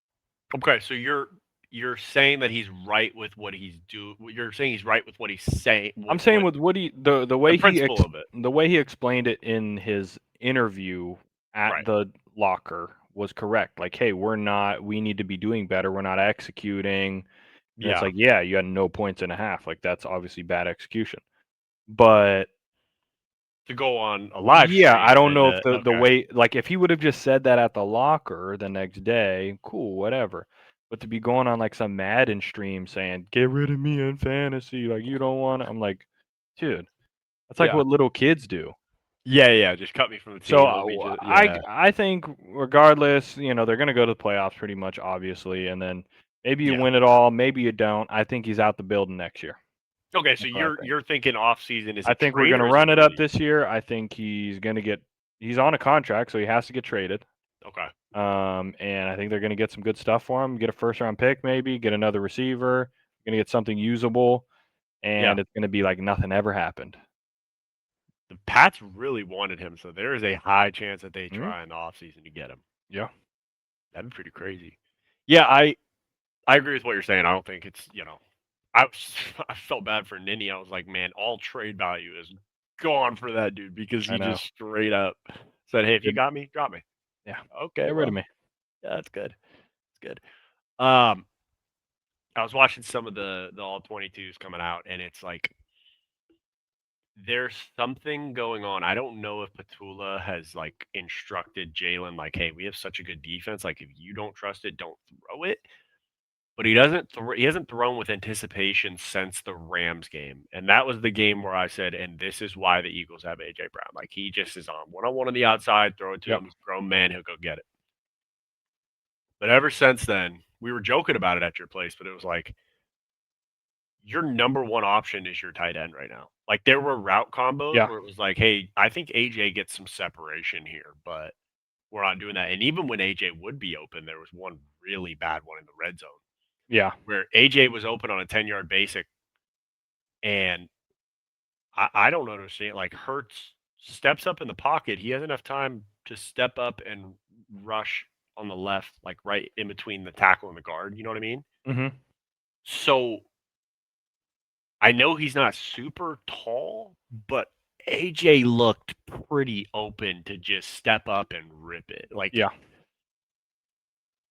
Speaker 1: Okay, so you're you're saying that he's right with what he's doing. You're saying he's right with what he's saying.
Speaker 2: I'm saying with what the way
Speaker 1: principle of it.
Speaker 2: the way he explained it in his interview at
Speaker 1: Right.
Speaker 2: the locker was correct. Like, hey, we need to be doing better. We're not executing. And it's
Speaker 1: Yeah.
Speaker 2: like, yeah, you had no points and a half. Like, that's obviously bad execution. But
Speaker 1: To go on a live
Speaker 2: yeah,
Speaker 1: stream
Speaker 2: I don't
Speaker 1: and
Speaker 2: know if the
Speaker 1: okay.
Speaker 2: way, like, if he would have just said that at the locker the next day, cool, whatever. But to be going on like some Madden stream saying, "Get rid of me in fantasy," like you don't want, I'm like, dude, that's like
Speaker 1: Yeah.
Speaker 2: what little kids do.
Speaker 1: Yeah. Just cut me from the
Speaker 2: So
Speaker 1: team. Let me just yeah.
Speaker 2: I think regardless, they're gonna go to the playoffs pretty much, obviously, and then maybe you
Speaker 1: Yeah.
Speaker 2: win it all, maybe you don't. I think he's out the building next year.
Speaker 1: Okay, so
Speaker 2: That's what I think.
Speaker 1: you're thinking off season is
Speaker 2: I
Speaker 1: a
Speaker 2: think we're
Speaker 1: trade
Speaker 2: gonna
Speaker 1: or is he
Speaker 2: run it up
Speaker 1: really?
Speaker 2: this year. I think he's on a contract, so he has to get traded.
Speaker 1: Okay.
Speaker 2: And I think they're gonna get some good stuff for him. Get a first round pick, maybe get another receiver. Gonna get something usable,
Speaker 1: Yeah.
Speaker 2: and it's gonna be like nothing ever happened.
Speaker 1: The Pats really wanted him, so there is a high chance that they
Speaker 2: Mhm.
Speaker 1: try in the offseason to get him.
Speaker 2: Yeah.
Speaker 1: That'd be pretty crazy. Yeah, I agree with what you're saying. I don't think it's I felt bad for Ninny. I was like, man, all trade value is gone for that dude because
Speaker 2: I
Speaker 1: he
Speaker 2: know.
Speaker 1: just straight up said, hey, if you
Speaker 2: Get
Speaker 1: got me, drop me.
Speaker 2: Yeah.
Speaker 1: Okay,
Speaker 2: Get rid of
Speaker 1: well,
Speaker 2: me.
Speaker 1: yeah, that's good. It's good. Um, I was watching some of the all 22s coming out, and it's like there's something going on. I don't know if Petula has like instructed Jalen, like, hey, we have such a good defense. Like, if you don't trust it, don't throw it. But he hasn't thrown with anticipation since the Rams game. And that was the game where I said, and this is why the Eagles have AJ Brown. Like, he just is on one-on-one on the outside, throw it to
Speaker 2: Yep.
Speaker 1: him. He's a grown man, he'll go get it. But ever since then, we were joking about it at your place, but it was like your number one option is your tight end right now. Like, there were route combos
Speaker 2: Yeah.
Speaker 1: where it was like, hey, I think AJ gets some separation here, but we're not doing that. And even when AJ would be open, there was one really bad one in the red zone
Speaker 2: Yeah.
Speaker 1: where AJ was open on a 10-yard basic, and I don't understand. Like, Hurts steps up in the pocket. He has enough time to step up and rush on the left, like right in between the tackle and the guard. You know what I mean?
Speaker 2: Mhm.
Speaker 1: So I know he's not super tall, but AJ looked pretty open to just step up and rip it. Like,
Speaker 2: Yeah.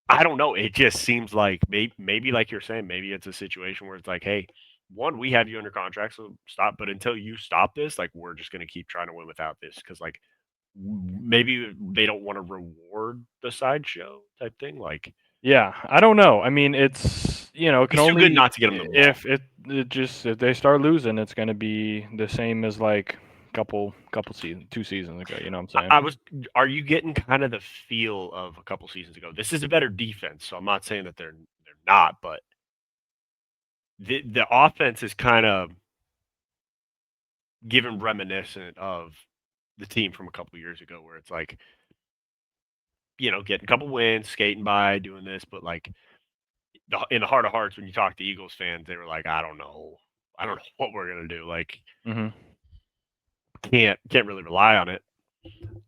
Speaker 1: I don't know. It just seems like maybe like you're saying, maybe it's a situation where it's like, hey, one, we have you under contract, so stop. But until you stop this, like, we're just going to keep trying to win without this because, like, maybe they don't want to reward the sideshow type thing. Like,
Speaker 2: Yeah. I don't know. I mean, it can
Speaker 1: he's too good
Speaker 2: only
Speaker 1: not to get him the ball.
Speaker 2: if they start losing, it's gonna be the same as like couple seasons, 2 seasons ago. You know what I'm saying?
Speaker 1: Are you getting kind of the feel of a couple seasons ago? This is a better defense, so I'm not saying that they're not, but the offense is kind of given reminiscent of the team from a couple years ago, where it's like, getting a couple wins, skating by, doing this, but like in the heart of hearts, when you talk to Eagles fans, they were like, I don't know what we're gonna do. Like,
Speaker 2: Mhm.
Speaker 1: can't really rely on it.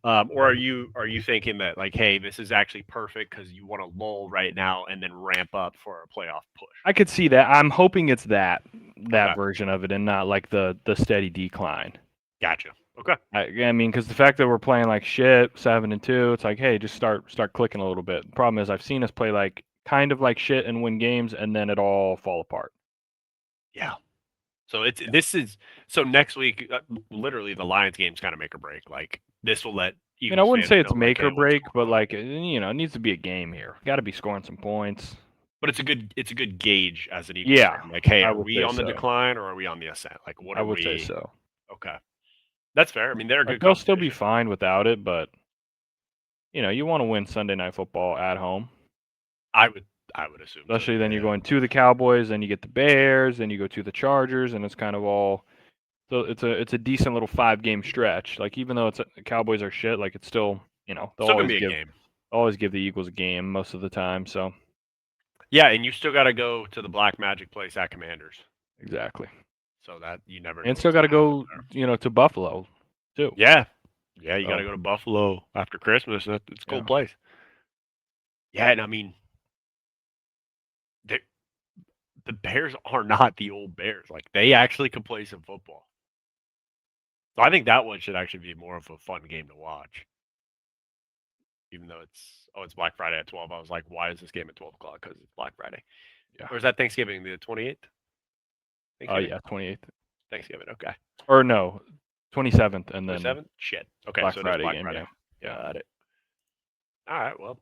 Speaker 1: Or are you thinking that, like, hey, this is actually perfect because you want to lull right now and then ramp up for a playoff push?
Speaker 2: I could see that. I'm hoping it's that
Speaker 1: Okay,
Speaker 2: version of it and not like the steady decline.
Speaker 1: gotcha. Okay,
Speaker 2: I mean, because the fact that we're playing like shit, 7-2, it's like, hey, just start clicking a little bit. The problem is, I've seen us play like kind of like shit and win games, and then it all fall apart.
Speaker 1: yeah. So this is so next week, literally the Lions game's kind of make or break. Like, this will let
Speaker 2: I mean, I
Speaker 1: Eagles
Speaker 2: wouldn't
Speaker 1: fans
Speaker 2: say it's
Speaker 1: know, like,
Speaker 2: make
Speaker 1: hey,
Speaker 2: or
Speaker 1: what's
Speaker 2: break,
Speaker 1: going
Speaker 2: but
Speaker 1: on.
Speaker 2: like it needs to be a game here. Got to be scoring some points.
Speaker 1: But it's a good gauge as an Eagles
Speaker 2: Yeah,
Speaker 1: fan. Like, hey,
Speaker 2: I
Speaker 1: are
Speaker 2: would
Speaker 1: we
Speaker 2: say
Speaker 1: on the
Speaker 2: so.
Speaker 1: decline or are we on the ascent? Like, what
Speaker 2: I
Speaker 1: are
Speaker 2: would say
Speaker 1: we?
Speaker 2: so.
Speaker 1: Okay, that's fair. I mean, they're a
Speaker 2: Like
Speaker 1: good
Speaker 2: they'll still be
Speaker 1: competition.
Speaker 2: fine without it, but you want to win Sunday Night Football at home.
Speaker 1: I would I would assume so.
Speaker 2: Especially then you're
Speaker 1: Yeah.
Speaker 2: going to the Cowboys, then you get the Bears, then you go to the Chargers, and it's kind of all. So it's a decent little 5 game stretch. Like even though the Cowboys are shit, like it's still they'll
Speaker 1: Still gonna be a game.
Speaker 2: always give the Eagles a game most of the time. So
Speaker 1: Yeah, and you still got to go to the Black Magic place at Commanders.
Speaker 2: exactly,
Speaker 1: So that you never know
Speaker 2: and still
Speaker 1: what's
Speaker 2: got
Speaker 1: gonna
Speaker 2: to
Speaker 1: happen
Speaker 2: go
Speaker 1: there.
Speaker 2: to Buffalo too.
Speaker 1: Yeah, yeah, you got
Speaker 2: So
Speaker 1: to go to Buffalo after Christmas. It's a
Speaker 2: yeah,
Speaker 1: cool place. Yeah, and I mean, the Bears are not the old Bears. Like, they actually can play some football. So I think that one should actually be more of a fun game to watch. Even though it's Black Friday at 12. I was like, why is this game at 12 o'clock? Because it's Black Friday.
Speaker 2: Yeah.
Speaker 1: Or is that Thanksgiving, the 28th?
Speaker 2: Oh, yeah, 28th.
Speaker 1: Thanksgiving, okay.
Speaker 2: Or no, 27th, and then
Speaker 1: 27th? Shit. Okay,
Speaker 2: Black
Speaker 1: so it is
Speaker 2: Friday
Speaker 1: Black
Speaker 2: game,
Speaker 1: Friday.
Speaker 2: yeah.
Speaker 1: Got it. All right, well,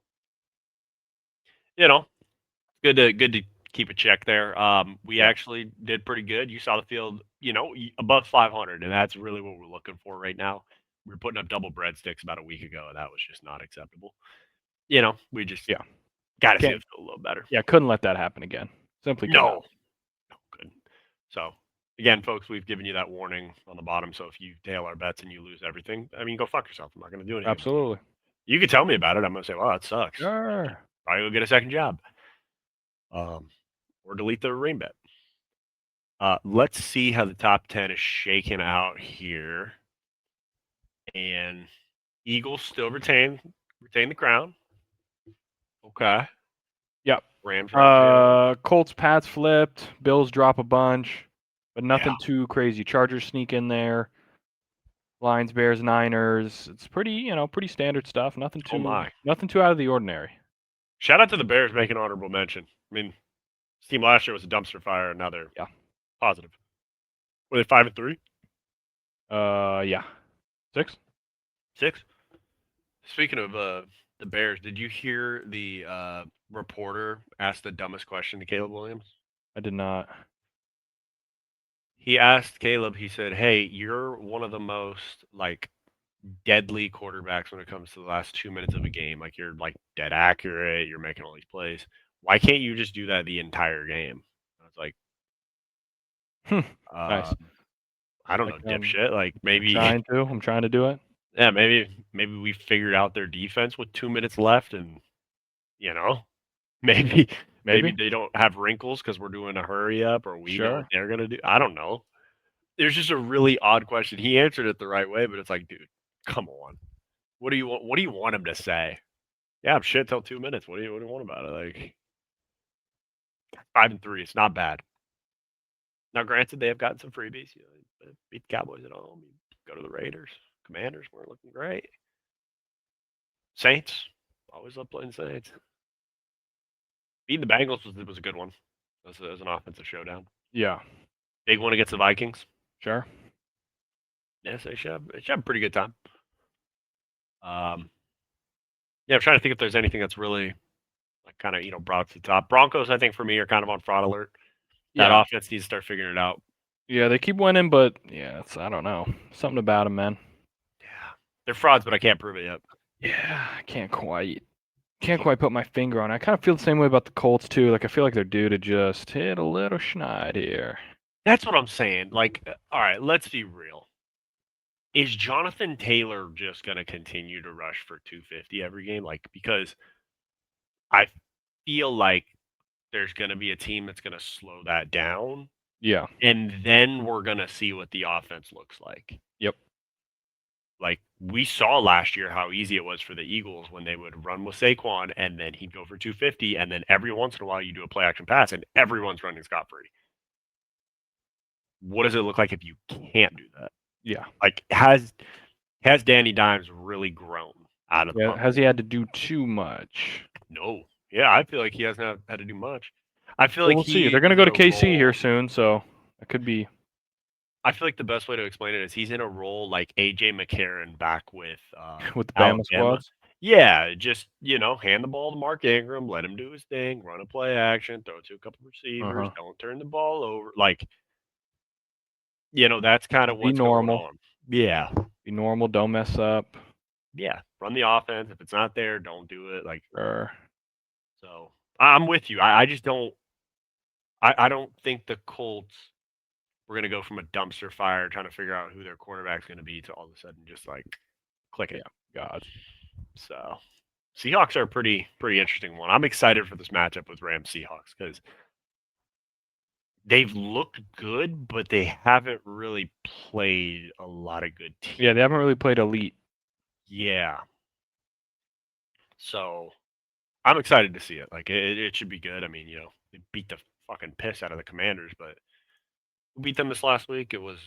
Speaker 1: you know, good to keep a check there. We actually did pretty good. You saw the field, above 500, and that's really what we're looking for right now. We were putting up double breadsticks about a week ago, and that was just not acceptable. We just got to see it feel a little better.
Speaker 2: Yeah, couldn't let that happen again. Simply
Speaker 1: no, couldn't. So again, folks, we've given you that warning on the bottom. So if you tail our bets and you lose everything, I mean, go fuck yourself. I'm not going to do anything.
Speaker 2: Absolutely.
Speaker 1: You can tell me about it. I'm going to say, well, that sucks.
Speaker 2: Sure.
Speaker 1: Probably go get a second job. Or delete the rain bet. Let's see how the top 10 is shaking out here. And Eagles still retain the crown. Okay.
Speaker 2: Yep.
Speaker 1: Rams.
Speaker 2: Colts, Pats flipped. Bills drop a bunch, but nothing too crazy. Chargers sneak in there. Lions, Bears, Niners. It's pretty standard stuff. Nothing too out of the ordinary.
Speaker 1: Shout out to the Bears making honorable mention. I mean, this team last year was a dumpster fire, and now they're positive. Were they 5-3?
Speaker 2: Yeah. 6.
Speaker 1: Speaking of the Bears, did you hear the reporter ask the dumbest question to Caleb Williams?
Speaker 2: I did not.
Speaker 1: He asked Caleb, he said, hey, you're one of the most, deadly quarterbacks when it comes to the last 2 minutes of a game. Like, you're, dead accurate. You're making all these plays. Why can't you just do that the entire game? I was like,
Speaker 2: nice.
Speaker 1: I don't know, dipshit. Like, maybe
Speaker 2: I'm trying to do it.
Speaker 1: Yeah, maybe we figured out their defense with 2 minutes left, and maybe they don't have wrinkles because we're doing a hurry up, or we know what they're gonna do. I don't know. There's just a really odd question. He answered it the right way, but it's like, dude, come on. What do you want? What do you want him to say? Yeah, I'm shit till 2 minutes. What do you want about it? Like, 5-3, it's not bad. Now, granted, they have gotten some freebies. Beat the Cowboys at home. Go to the Raiders. Commanders weren't looking great. Saints, always love playing Saints. Beating the Bengals was a good one as an offensive showdown.
Speaker 2: Yeah.
Speaker 1: Big one against the Vikings.
Speaker 2: Sure.
Speaker 1: Yes, they should have a pretty good time. I'm trying to think if there's anything that's really kind of brought to the top. Broncos, I think for me, are kind of on fraud alert. That offense needs to start figuring it out.
Speaker 2: Yeah, they keep winning, but I don't know. Something about them, man.
Speaker 1: Yeah, they're frauds, but I can't prove it yet.
Speaker 2: Yeah, I can't quite put my finger on it. I kind of feel the same way about the Colts too. Like, I feel like they're due to just hit a little schneid here.
Speaker 1: That's what I'm saying. Like, all right, let's be real. Is Jonathan Taylor just going to continue to rush for 250 every game? Like, because I feel like there's going to be a team that's going to slow that down.
Speaker 2: Yeah.
Speaker 1: And then we're going to see what the offense looks like.
Speaker 2: Yep.
Speaker 1: Like, we saw last year how easy it was for the Eagles when they would run with Saquon, and then he'd go for 250, and then every once in a while you do a play-action pass, and everyone's running scot-free. What does it look like if you can't do that?
Speaker 2: Yeah.
Speaker 1: Like, has Danny Dimes really grown out of the
Speaker 2: Has he had to do too much?
Speaker 1: No. Yeah, I feel like he hasn't had to do much. I feel like
Speaker 2: we'll see. They're going to go to KC here soon, so it could be.
Speaker 1: I feel like the best way to explain it is he's in a role like A.J. McCarron back with
Speaker 2: the Bama squads.
Speaker 1: Yeah, just, hand the ball to Mark Ingram, let him do his thing, run a play action, throw it to a couple receivers, don't turn the ball over. Like, that's kind of what's going on. Yeah.
Speaker 2: Be normal, don't mess up.
Speaker 1: Yeah, run the offense. If it's not there, don't do it. Like,
Speaker 2: sure.
Speaker 1: So I'm with you. I just don't. I don't think the Colts were going to go from a dumpster fire trying to figure out who their quarterback's going to be to all of a sudden just click it.
Speaker 2: Yeah, God.
Speaker 1: So Seahawks are a pretty interesting one. I'm excited for this matchup with Rams Seahawks because they've looked good, but they haven't really played a lot of good teams.
Speaker 2: Yeah, they haven't really played elite.
Speaker 1: Yeah. So I'm excited to see it. Like, it should be good. I mean, they beat the fucking piss out of the Commanders, but who beat them this last week? It was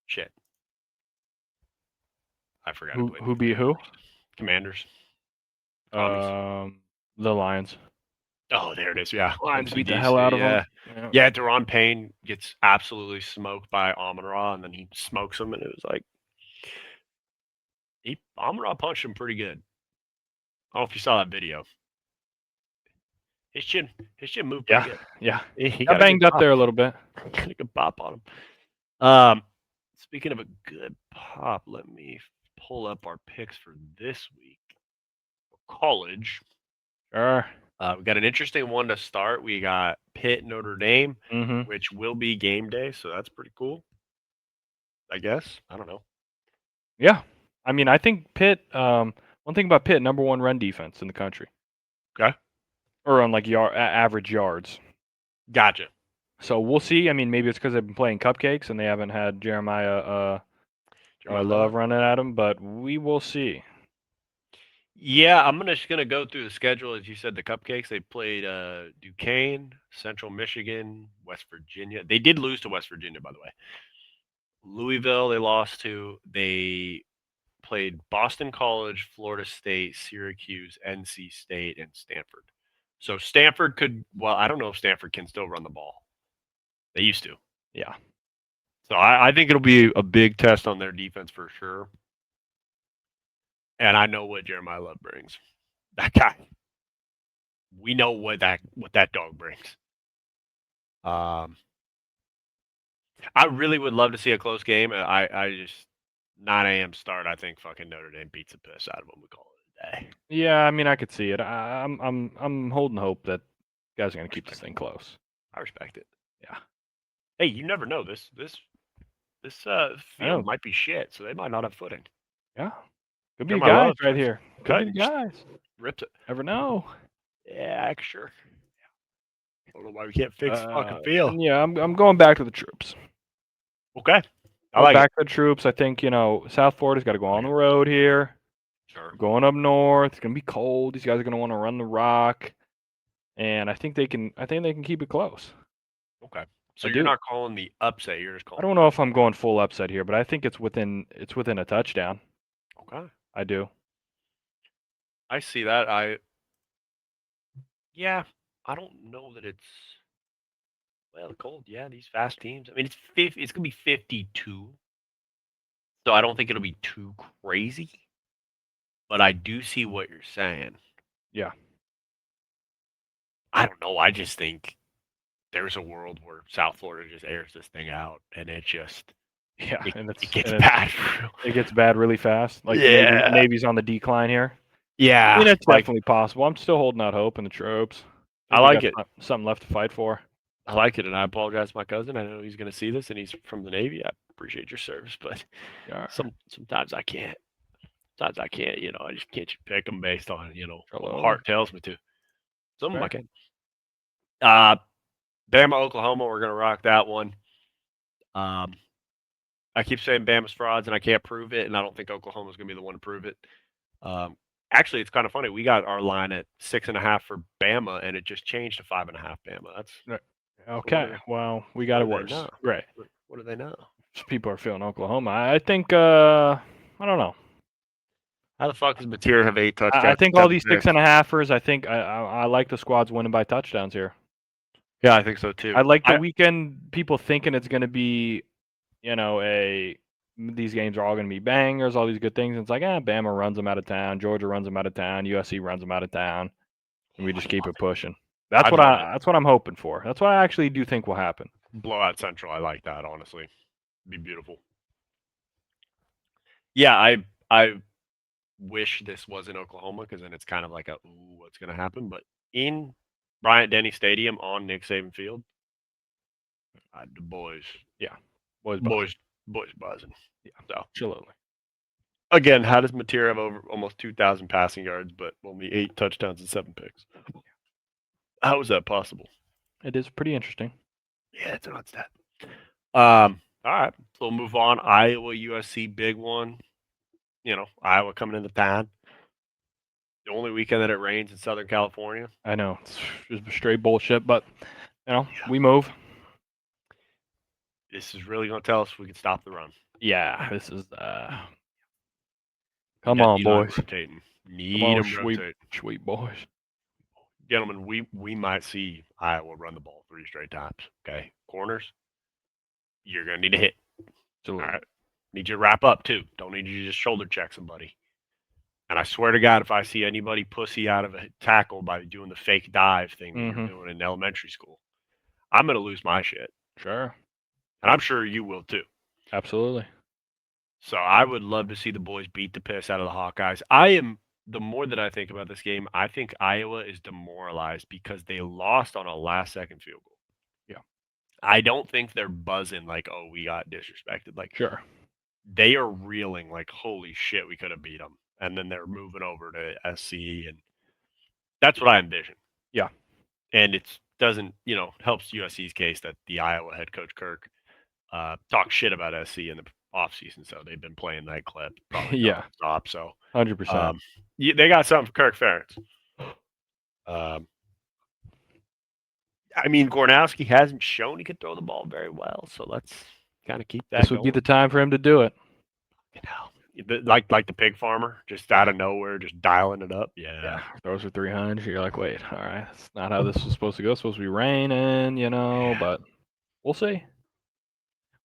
Speaker 1: shit. I forgot
Speaker 2: who beat who?
Speaker 1: Commanders.
Speaker 2: The Lions.
Speaker 1: Oh, there it is. Yeah,
Speaker 2: Lions beat the hell out of them.
Speaker 1: Yeah, Deron Payne gets absolutely smoked by Amon-Ra, and then he smokes him, and it was like Amon-Ra punched him pretty good. I don't know if you saw that video. His chin moved pretty good.
Speaker 2: Yeah.
Speaker 1: He
Speaker 2: got banged up there a little bit.
Speaker 1: Got a good pop on him. Speaking of a good pop, let me pull up our picks for this week. College.
Speaker 2: Sure.
Speaker 1: We got an interesting one to start. We got Pitt, Notre Dame, which will be game day, so that's pretty cool. I guess. I don't know.
Speaker 2: Yeah. I mean, I think Pitt, one thing about Pitt, number 1 run defense in the country.
Speaker 1: Okay.
Speaker 2: Or on like average yards.
Speaker 1: Gotcha.
Speaker 2: So we'll see. I mean, maybe it's because they've been playing cupcakes and they haven't had Jeremiah Love running at them, but we will see.
Speaker 1: Yeah, I'm just gonna go through the schedule. As you said, the Cupcakes, they played Duquesne, Central Michigan, West Virginia. They did lose to West Virginia, by the way. Louisville, they lost to. They played Boston College, Florida State, Syracuse, NC State, and Stanford. So Stanford could, well, I don't know if Stanford can still run the ball. They used to.
Speaker 2: Yeah.
Speaker 1: So I think it'll be a big test on their defense for sure. And I know what Jeremiah Love brings. That guy. We know what that dog brings. I really would love to see a close game. I just 9 a.m. start. I think fucking Notre Dame beats the piss out of them. We call it a day.
Speaker 2: Yeah, I mean, I could see it. I'm holding hope that guys are gonna keep this thing close.
Speaker 1: I respect it.
Speaker 2: Yeah.
Speaker 1: Hey, you never know. This field might be shit, so they might not have footing.
Speaker 2: Yeah. Could be guys right here. Could be guys.
Speaker 1: Rips it.
Speaker 2: Never know.
Speaker 1: Yeah, sure. I don't know why we can't fix the fucking field.
Speaker 2: Yeah, I'm going back to the troops.
Speaker 1: Okay.
Speaker 2: I like back to the troops. I think, South Florida's got to go on the road here.
Speaker 1: Sure.
Speaker 2: Going up north. It's gonna be cold. These guys are gonna want to run the rock. And I think they can keep it close.
Speaker 1: Okay. So you're not calling the upset, you're just calling.
Speaker 2: I don't know if I'm going full upset here, but I think it's within a touchdown.
Speaker 1: Okay.
Speaker 2: I do.
Speaker 1: I see that. I don't know that it's cold. Yeah, these fast teams. I mean, it's gonna be 52. So I don't think it'll be too crazy. But I do see what you're saying.
Speaker 2: Yeah.
Speaker 1: I don't know. I just think there's a world where South Florida just airs this thing out, and it just it gets bad.
Speaker 2: It gets bad really fast. Like Navy's on the decline here.
Speaker 1: Yeah,
Speaker 2: I mean, it's definitely possible. I'm still holding out hope in the troops.
Speaker 1: I like it.
Speaker 2: Something left to fight for.
Speaker 1: I like it, and I apologize to my cousin. I know he's going to see this, and he's from the Navy. I appreciate your service, but sometimes I can't. Sometimes I can't. I just can't pick them based on what my heart tells me to. Some of them I can. Bama, Oklahoma, we're going to rock that one. I keep saying Bama's frauds, and I can't prove it, and I don't think Oklahoma's going to be the one to prove it. Actually, it's kind of funny. We got our line at 6.5 for Bama, and it just changed to 5.5 Bama. That's
Speaker 2: okay. Well, we got it worse. Right.
Speaker 1: What do they know?
Speaker 2: People are feeling Oklahoma. I think. I don't know.
Speaker 1: How the fuck does Mateer have 8 touchdowns?
Speaker 2: I think all these 6.5ers. I think I like the squads winning by touchdowns here.
Speaker 1: Yeah, I think so too.
Speaker 2: I like the weekend people thinking it's going to be, these games are all going to be bangers, all these good things. And it's like, Bama runs them out of town, Georgia runs them out of town, USC runs them out of town, and we just keep it pushing. That's what I'm hoping for. That's what I actually do think will happen.
Speaker 1: Blowout Central. I like that, honestly. It'd be beautiful. Yeah, I wish this was in Oklahoma, because then it's kind of like what's going to happen? But in Bryant-Denny Stadium on Nick Saban Field, the boys.
Speaker 2: Yeah.
Speaker 1: Boys buzzing.
Speaker 2: Yeah. So, absolutely.
Speaker 1: Again, how does Mateer have over almost 2,000 passing yards, but only 8 touchdowns and 7 picks? How is that possible?
Speaker 2: It is pretty interesting.
Speaker 1: Yeah, it's an odd stat. All right, so we'll move on. Iowa, USC, big one. Iowa coming into town. The only weekend that it rains in Southern California.
Speaker 2: I know it's just straight bullshit, but we move.
Speaker 1: This is really going to tell us if we can stop the run.
Speaker 2: Yeah, this is. Come on, boys.
Speaker 1: Rotating.
Speaker 2: Need them rotating. Sweet boys.
Speaker 1: Gentlemen, we might see Iowa run the ball 3 straight times. Okay, corners. You're going to need a hit.
Speaker 2: Absolutely.
Speaker 1: All right. Need you to wrap up too. Don't need you to just shoulder check somebody. And I swear to God, if I see anybody pussy out of a tackle by doing the fake dive thing that you're doing in elementary school, I'm going to lose my shit.
Speaker 2: Sure.
Speaker 1: And I'm sure you will too.
Speaker 2: Absolutely.
Speaker 1: So I would love to see the boys beat the piss out of the Hawkeyes. The more that I think about this game, I think Iowa is demoralized because they lost on a last-second field goal.
Speaker 2: Yeah.
Speaker 1: I don't think they're buzzing like, oh, we got disrespected. Like,
Speaker 2: sure.
Speaker 1: They are reeling like, holy shit, we could have beat them. And then they're moving over to SC, and that's what I envision.
Speaker 2: Yeah.
Speaker 1: And it doesn't, helps USC's case that the Iowa head coach Kirk talked shit about SC in the offseason, so they've been playing that clip probably nonstop. So
Speaker 2: 100%.
Speaker 1: They got something for Kirk Ferentz. I mean, Gornowski hasn't shown he could throw the ball very well, so let's kind of keep that.
Speaker 2: This would be the time for him to do it.
Speaker 1: Like the pig farmer, just out of nowhere, just dialing it up. Yeah.
Speaker 2: Throws for 300. You're like, wait, all right, that's not how this was supposed to go. It's supposed to be raining, but we'll see.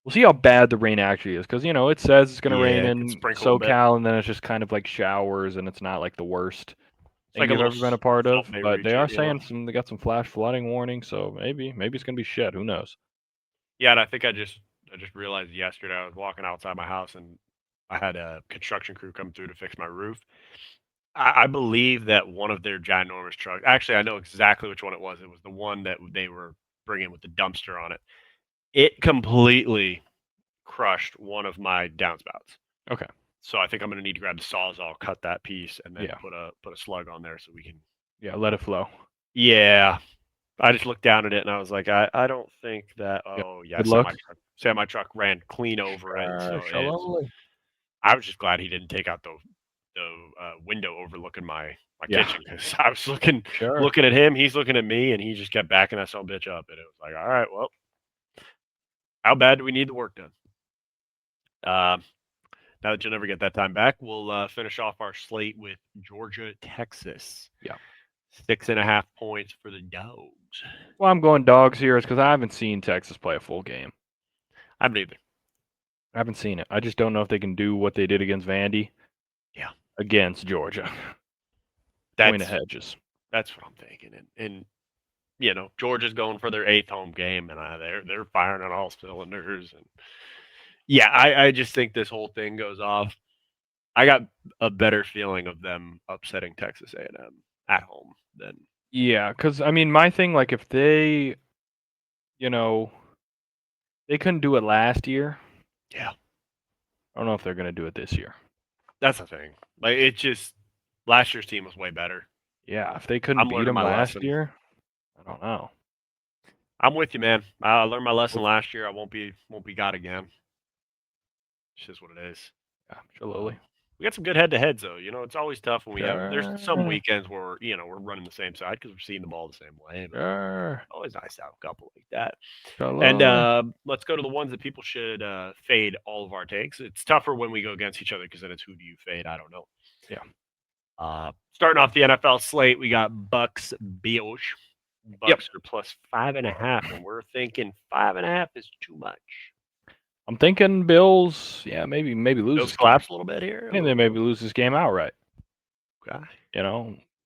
Speaker 2: We'll see how bad the rain actually is, because it says it's going to rain in SoCal, and then it's just kind of like showers, and it's not like the worst thing you've ever been a part of. But they are saying they got some flash flooding warning, so maybe it's going to be shit. Who knows?
Speaker 1: Yeah, and I think I just realized yesterday I was walking outside my house and I had a construction crew come through to fix my roof. I believe that one of their ginormous trucks. Actually, I know exactly which one it was. It was the one that they were bringing with the dumpster on it. It completely crushed one of my downspouts.
Speaker 2: Okay.
Speaker 1: So I think I'm going to need to grab the Sawzall, cut that piece, and then put a slug on there so we can.
Speaker 2: Yeah, let it flow.
Speaker 1: Yeah. I just looked down at it and I was like, I don't think that. Oh yeah, semi truck ran clean over it. So I was just glad he didn't take out the window overlooking my kitchen, because I was looking at him, he's looking at me, and he just kept backing that son of a bitch up, and it was like, all right, well, how bad do we need the work done? Now that you'll never get that time back, we'll finish off our slate with Georgia, Texas.
Speaker 2: Yeah.
Speaker 1: 6.5 points for the Dogs.
Speaker 2: Well, I'm going Dogs here is because I haven't seen Texas play a full game.
Speaker 1: I haven't either.
Speaker 2: I haven't seen it. I just don't know if they can do what they did against Vandy.
Speaker 1: Yeah.
Speaker 2: Against Georgia. Point of hedges.
Speaker 1: That's what I'm thinking. And Georgia's going for their 8th home game, and they're firing on all cylinders. And yeah, I just think this whole thing goes off. I got a better feeling of them upsetting Texas A&M at home than.
Speaker 2: Yeah, because I mean, my thing, like, if they, they couldn't do it last year.
Speaker 1: Yeah.
Speaker 2: I don't know if they're going to do it this year.
Speaker 1: That's the thing. Like, it's just last year's team was way better.
Speaker 2: Yeah, if they couldn't beat them last year, I don't know.
Speaker 1: I'm with you, man. I learned my lesson last year. I won't be got again. It's just what it is.
Speaker 2: Yeah, absolutely.
Speaker 1: We got some good head-to-heads, though. It's always tough when we have. There's some weekends where we're running the same side because we're seeing the ball the same way. But always nice to have a couple like that. And let's go to the ones that people should fade all of our takes. It's tougher when we go against each other because then it's who do you fade? I don't know.
Speaker 2: Yeah.
Speaker 1: Starting off the NFL slate, we got Bucks Bills. Bucks are plus 5.5, and we're thinking 5.5 is too much.
Speaker 2: I'm thinking Bills. Yeah, maybe lose.
Speaker 1: Bills collapse a little bit here.
Speaker 2: And they maybe lose this game outright.
Speaker 1: Okay.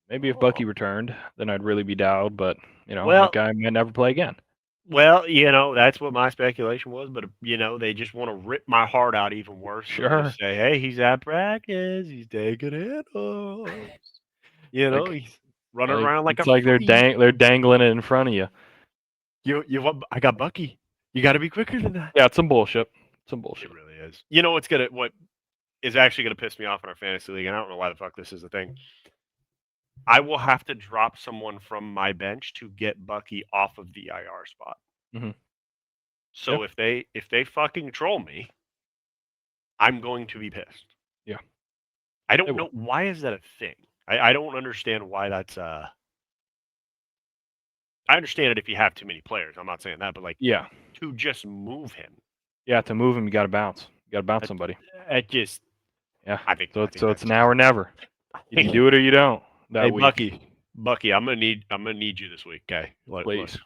Speaker 2: Maybe if Bucky returned, then I'd really be down. But that guy might never play again.
Speaker 1: Well, that's what my speculation was. But they just want to rip my heart out even worse.
Speaker 2: Sure.
Speaker 1: Just say, hey, he's at practice. He's taking it. He's running around like
Speaker 2: it's like they're dangling it in front of you.
Speaker 1: I got Bucky. You got to be quicker than that.
Speaker 2: Yeah, it's some bullshit. It
Speaker 1: really is. What is actually gonna piss me off in our fantasy league, and I don't know why the fuck this is a thing. I will have to drop someone from my bench to get Bucky off of the IR spot.
Speaker 2: Mm-hmm.
Speaker 1: So if they fucking troll me, I'm going to be pissed.
Speaker 2: Yeah.
Speaker 1: I don't know why is that a thing. I don't understand why that's I understand it if you have too many players. I'm not saying that, but like to just move him.
Speaker 2: Yeah, to move him, you got to bounce. You got to bounce somebody.
Speaker 1: It just.
Speaker 2: Yeah.
Speaker 1: I think
Speaker 2: it's now or never. You do it or you don't. That week.
Speaker 1: Bucky, I'm gonna need you this week, okay?
Speaker 2: Please.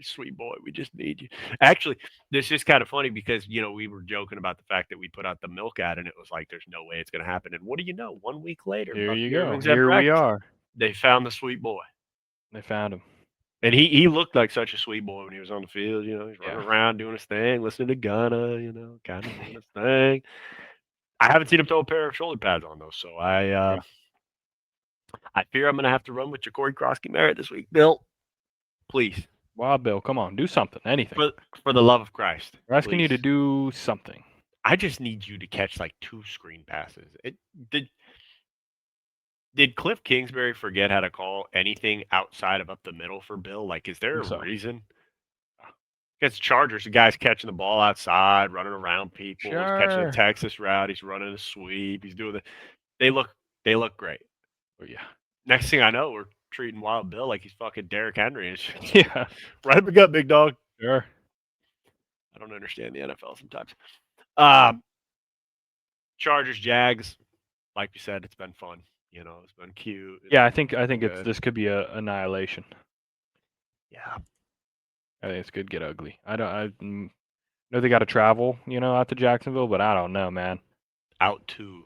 Speaker 1: Sweet boy, we just need you. Actually, this is kind of funny because we were joking about the fact that we put out the milk ad and it was like there's no way it's gonna happen. And what do you know? 1 week later,
Speaker 2: here
Speaker 1: Bucky
Speaker 2: you go.
Speaker 1: Irving's
Speaker 2: Here we are.
Speaker 1: They found the sweet boy.
Speaker 2: They found him.
Speaker 1: And he looked like such a sweet boy when he was on the field. He's running around doing his thing, listening to Gunna, kind of doing his thing. I haven't seen him throw a pair of shoulder pads on though, so I fear I'm going to have to run with Ja'Cory Crosky-Merritt this week. Bill, please.
Speaker 2: Wow, Bill, come on, do something, anything.
Speaker 1: For the love of Christ.
Speaker 2: We're asking you to do something.
Speaker 1: I just need you to catch like 2 screen passes. Did Cliff Kingsbury forget how to call anything outside of up the middle for Bill? Like, is there a reason? Against Chargers, the guy's catching the ball outside, running around people. He's catching a Texas route. He's running a sweep. He's doing They look great.
Speaker 2: Oh, yeah.
Speaker 1: Next thing I know, we're treating Wild Bill like he's fucking Derrick Henry.
Speaker 2: Yeah.
Speaker 1: Right up the gut, big dog.
Speaker 2: Sure.
Speaker 1: I don't understand the NFL sometimes. Chargers, Jags, like you said, it's been fun. It's been cute.
Speaker 2: Yeah, I think this could be a annihilation.
Speaker 1: Yeah.
Speaker 2: I think it's good get ugly. I know they got to travel, out to Jacksonville, but I don't know, man.
Speaker 1: Out to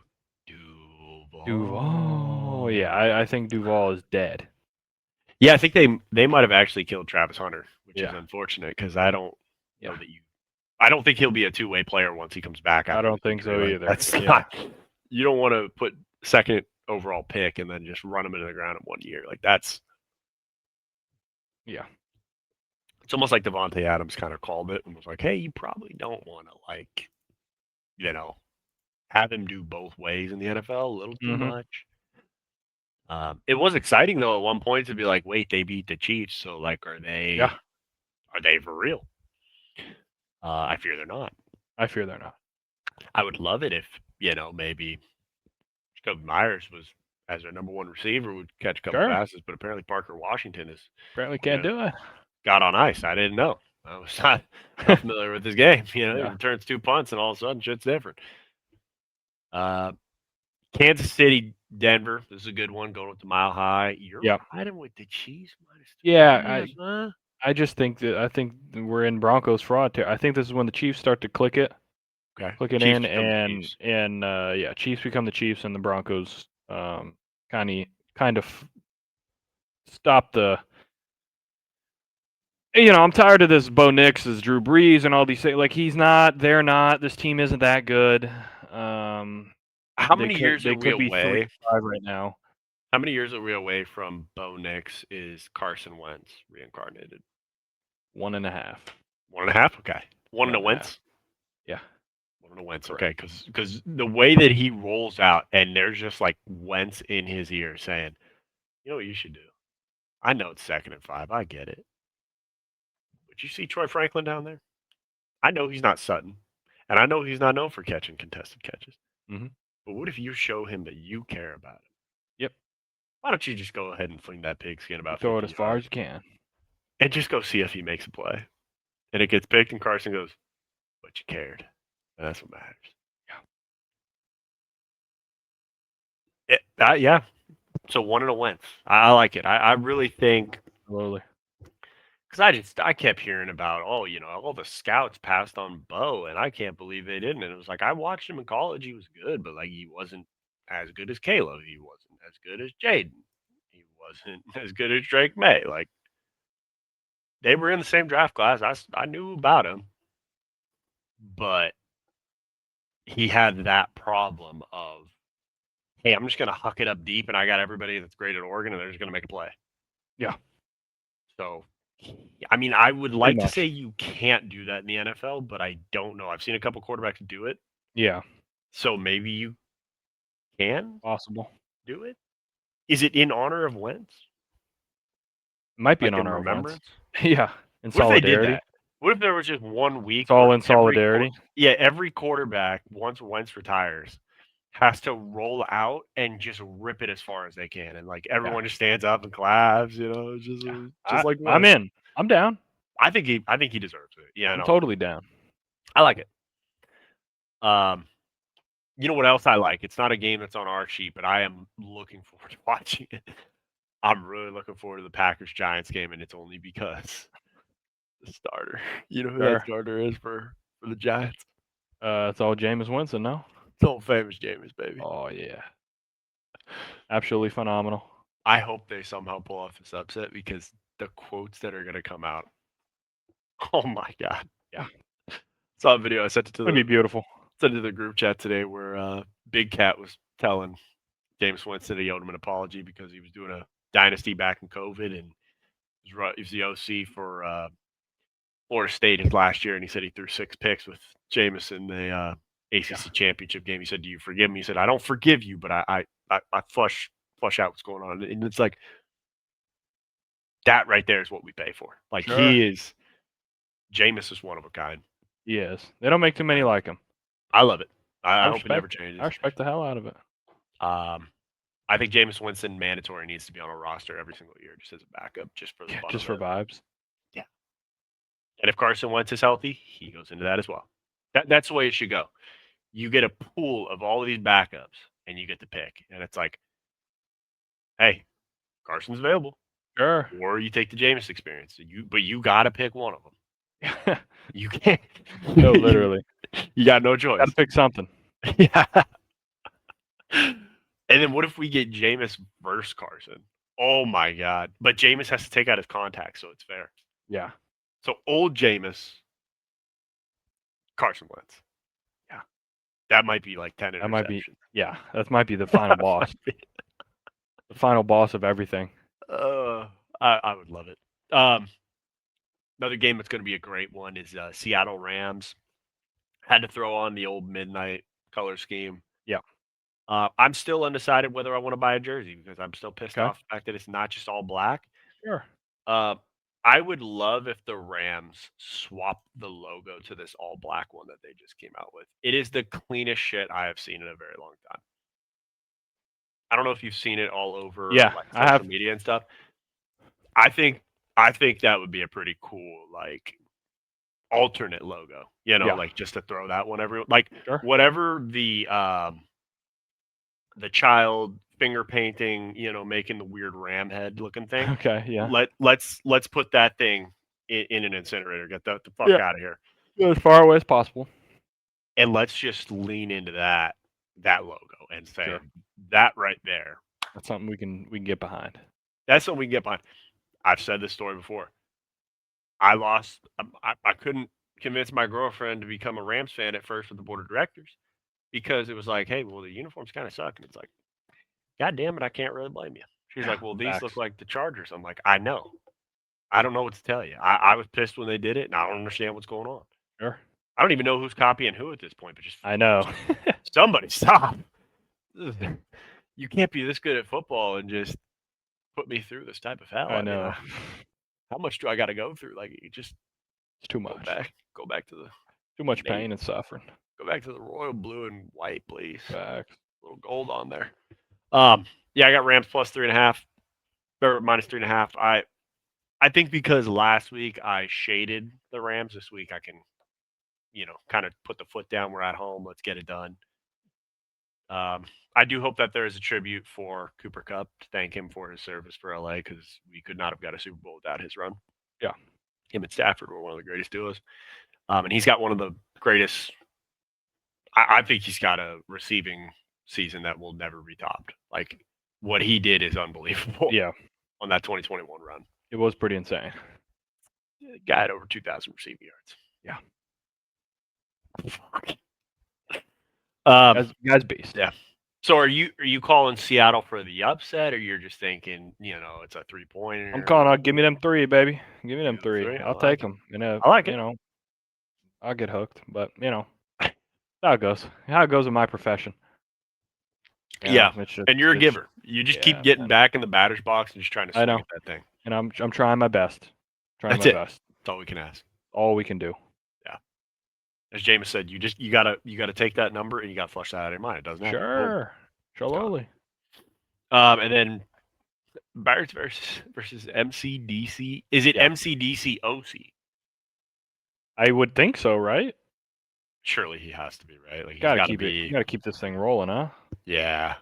Speaker 2: Duval. Yeah, I think Duval is dead.
Speaker 1: Yeah, I think they might have actually killed Travis Hunter, which is unfortunate because I don't know that I don't think he'll be a two-way player once he comes back.
Speaker 2: I don't think so either.
Speaker 1: That's not. You don't want to put second overall pick and then just run him into the ground in 1 year. Like that's.
Speaker 2: Yeah.
Speaker 1: It's almost like Devontae Adams kind of called it and was like, "Hey, you probably don't want to have him do both ways in the NFL a little too much." It was exciting though at one point to be like, "Wait, they beat the Chiefs, so like, are they?
Speaker 2: Yeah.
Speaker 1: Are they for real?" I fear they're not.
Speaker 2: I
Speaker 1: would love it if maybe Jacoby Myers was as their number one receiver would catch a couple passes, but apparently Parker Washington is
Speaker 2: can't do it.
Speaker 1: Got on ice. I didn't know. I was not familiar with this game. He returns 2 punts and all of a sudden shit's different. Kansas City, Denver. This is a good one. Going with the Mile High. You're riding with the Chiefs -3.
Speaker 2: Yeah, I just think we're in Broncos fraud here. I think this is when the Chiefs start to click it.
Speaker 1: Okay.
Speaker 2: Click it in and Chiefs become the Chiefs and the Broncos kind of stop the. I'm tired of this Bo Nix, this Drew Brees, and all these things. Like they're not. This team isn't that good.
Speaker 1: How many years are we away?
Speaker 2: 3-5 right now.
Speaker 1: How many years are we away from Bo Nix is Carson Wentz reincarnated?
Speaker 2: 1.5.
Speaker 1: 1.5? Okay. 1 Wentz?
Speaker 2: Yeah.
Speaker 1: 1 Wentz. Okay. Because the way that he rolls out and there's just like Wentz in his ear saying, "You know what you should do? I know it's 2nd and 5. I get it. But you see Troy Franklin down there? I know he's not Sutton. And I know he's not known for catching contested catches.
Speaker 2: Mm-hmm.
Speaker 1: But what if you show him that you care about him?
Speaker 2: Yep.
Speaker 1: Why don't you just go ahead and fling that pigskin about
Speaker 2: throw it as far as you can.
Speaker 1: And just go see if he makes a play. And it gets picked and Carson goes, "But you cared." And that's what matters. Yeah. So 1 Wentz. I like it. I really think.
Speaker 2: Slowly.
Speaker 1: Because I kept hearing about, all the scouts passed on Bo, and I can't believe they didn't. And it was like, I watched him in college. He was good, but, like, he wasn't as good as Caleb. He wasn't as good as Jaden. He wasn't as good as Drake May. Like, they were in the same draft class. I knew about him. But he had that problem of, hey, I'm just going to huck it up deep, and I got everybody that's great at Oregon, and they're just going to make a play.
Speaker 2: Yeah.
Speaker 1: So, I mean, I would like to say you can't do that in the NFL, but I don't know. I've seen a couple quarterbacks do it.
Speaker 2: Yeah.
Speaker 1: So maybe you can
Speaker 2: possible
Speaker 1: do it. Is it in honor of Wentz?
Speaker 2: Might be in honor of Wentz. Yeah, in solidarity.
Speaker 1: What if there was just 1 week?
Speaker 2: It's all in solidarity.
Speaker 1: Every quarterback, once Wentz retires, has to roll out and just rip it as far as they can, and like everyone just stands up and claps. It's just like
Speaker 2: I'm in. I'm down.
Speaker 1: I think he deserves it. Yeah,
Speaker 2: I'm totally down.
Speaker 1: I like it. You know what else I like? It's not a game that's on our sheet, but I am looking forward to watching it. I'm really looking forward to the Packers-Giants game, and it's only because the starter. You know who that starter is for the Giants?
Speaker 2: It's all Jameis Winston, no?
Speaker 1: It's old famous Jameis, baby.
Speaker 2: Oh, yeah. Absolutely phenomenal.
Speaker 1: I hope they somehow pull off this upset because the quotes that are going to come out. Oh, my God.
Speaker 2: Yeah.
Speaker 1: Saw a video. I sent it to
Speaker 2: It'd be beautiful.
Speaker 1: Sent it to the group chat today where Big Cat was telling Jameis Winston he owed him an apology because he was doing a dynasty back in COVID, and he was the OC for Florida State his last year, and he said he threw 6 picks with Jameis in the ACC championship game. He said, "Do you forgive me?" He said, "I don't forgive you, but I flush out what's going on." And it's like that right there is what we pay for. Like Jameis is one of a kind.
Speaker 2: He is. They don't make too many like him.
Speaker 1: I love it. I hope it never changes.
Speaker 2: I respect the hell out of it.
Speaker 1: I think Jameis Winston mandatory needs to be on a roster every single year, just as a backup, just for the fun
Speaker 2: just for vibes.
Speaker 1: Yeah. And if Carson Wentz is healthy, he goes into that as well. That's the way it should go. You get a pool of all of these backups, and you get to pick. And it's like, hey, Carson's available.
Speaker 2: Sure.
Speaker 1: Or you take the Jameis experience. But you got to pick one of them. You can't.
Speaker 2: No, literally.
Speaker 1: You got no choice.
Speaker 2: Got to pick something.
Speaker 1: Yeah. And then what if we get Jameis versus Carson? Oh, my God. But Jameis has to take out his contacts, so it's fair.
Speaker 2: Yeah.
Speaker 1: So old Jameis, Carson Wentz. Yeah. That might be like 10 interceptions.
Speaker 2: That might be the final boss. The final boss of everything.
Speaker 1: I would love it. Another game that's going to be a great one is Seattle Rams. Had to throw on the old midnight color scheme.
Speaker 2: Yeah.
Speaker 1: I'm still undecided whether I want to buy a jersey because I'm still pissed off the fact that it's not just all black.
Speaker 2: Sure.
Speaker 1: I would love if the Rams swapped the logo to this all black one that they just came out with. It is the cleanest shit I have seen in a very long time. I don't know if you've seen it all over social media and stuff. I think that would be a pretty cool alternate logo. Like just to throw that one whatever the child finger painting, making the weird ram head looking thing.
Speaker 2: Okay, yeah.
Speaker 1: Let's put that thing in an incinerator. Get the fuck out of here.
Speaker 2: Go as far away as possible.
Speaker 1: And let's just lean into that logo and say that right there.
Speaker 2: That's something we can get behind.
Speaker 1: That's something we can get behind. I've said this story before. I couldn't convince my girlfriend to become a Rams fan at first with the board of directors because it was like, hey, well, the uniforms kind of suck. And it's like, God damn it, I can't really blame you. She's like, well, these look like the Chargers. I'm like, I know. I don't know what to tell you. I was pissed when they did it, and I don't understand what's going on.
Speaker 2: Sure.
Speaker 1: I don't even know who's copying who at this point, but just
Speaker 2: I know.
Speaker 1: Somebody stop. You can't be this good at football and just put me through this type of hell.
Speaker 2: I know.
Speaker 1: How much do I got to go through? It's
Speaker 2: too much.
Speaker 1: Go back to the
Speaker 2: too much pain and suffering.
Speaker 1: Go back to the royal blue and white, please.
Speaker 2: Back.
Speaker 1: A little gold on there. I got Rams plus 3.5 or minus 3.5. I think because last week I shaded the Rams, this week I can, kind of put the foot down. We're at home. Let's get it done. I do hope that there is a tribute for Cooper Kupp to thank him for his service for LA because we could not have got a Super Bowl without his run.
Speaker 2: Yeah.
Speaker 1: Him and Stafford were one of the greatest duos. And he's got one of the greatest. I think he's got a receiving season that will never be topped. Like what he did is unbelievable.
Speaker 2: Yeah.
Speaker 1: On that 2021 run.
Speaker 2: It was pretty insane.
Speaker 1: The guy had over 2,000 receiving yards.
Speaker 2: Yeah. Guy's beast.
Speaker 1: Yeah. So are you calling Seattle for the upset, or you're just thinking, it's a 3-pointer?
Speaker 2: I'm calling out. Give me them 3, baby. Give me them 3. I'll take them.
Speaker 1: I like it.
Speaker 2: I'll get hooked, but how it goes. How it goes in my profession.
Speaker 1: And you're a giver. You just keep getting back in the batter's box and just trying to swing at that thing.
Speaker 2: And I'm trying my best.
Speaker 1: That's all we can ask.
Speaker 2: All we can do.
Speaker 1: Yeah. as James said, you gotta take that number and you gotta flush that out of your mind. It doesn't happen.
Speaker 2: Sure. Shaloli.
Speaker 1: And then Barrett's versus MCDC. Is it MCDC OC?
Speaker 2: I would think so, right?
Speaker 1: Surely he has to be, right? Like, he's
Speaker 2: Gotta
Speaker 1: got to
Speaker 2: keep
Speaker 1: be.
Speaker 2: You gotta keep this thing rolling, huh?
Speaker 1: Yeah.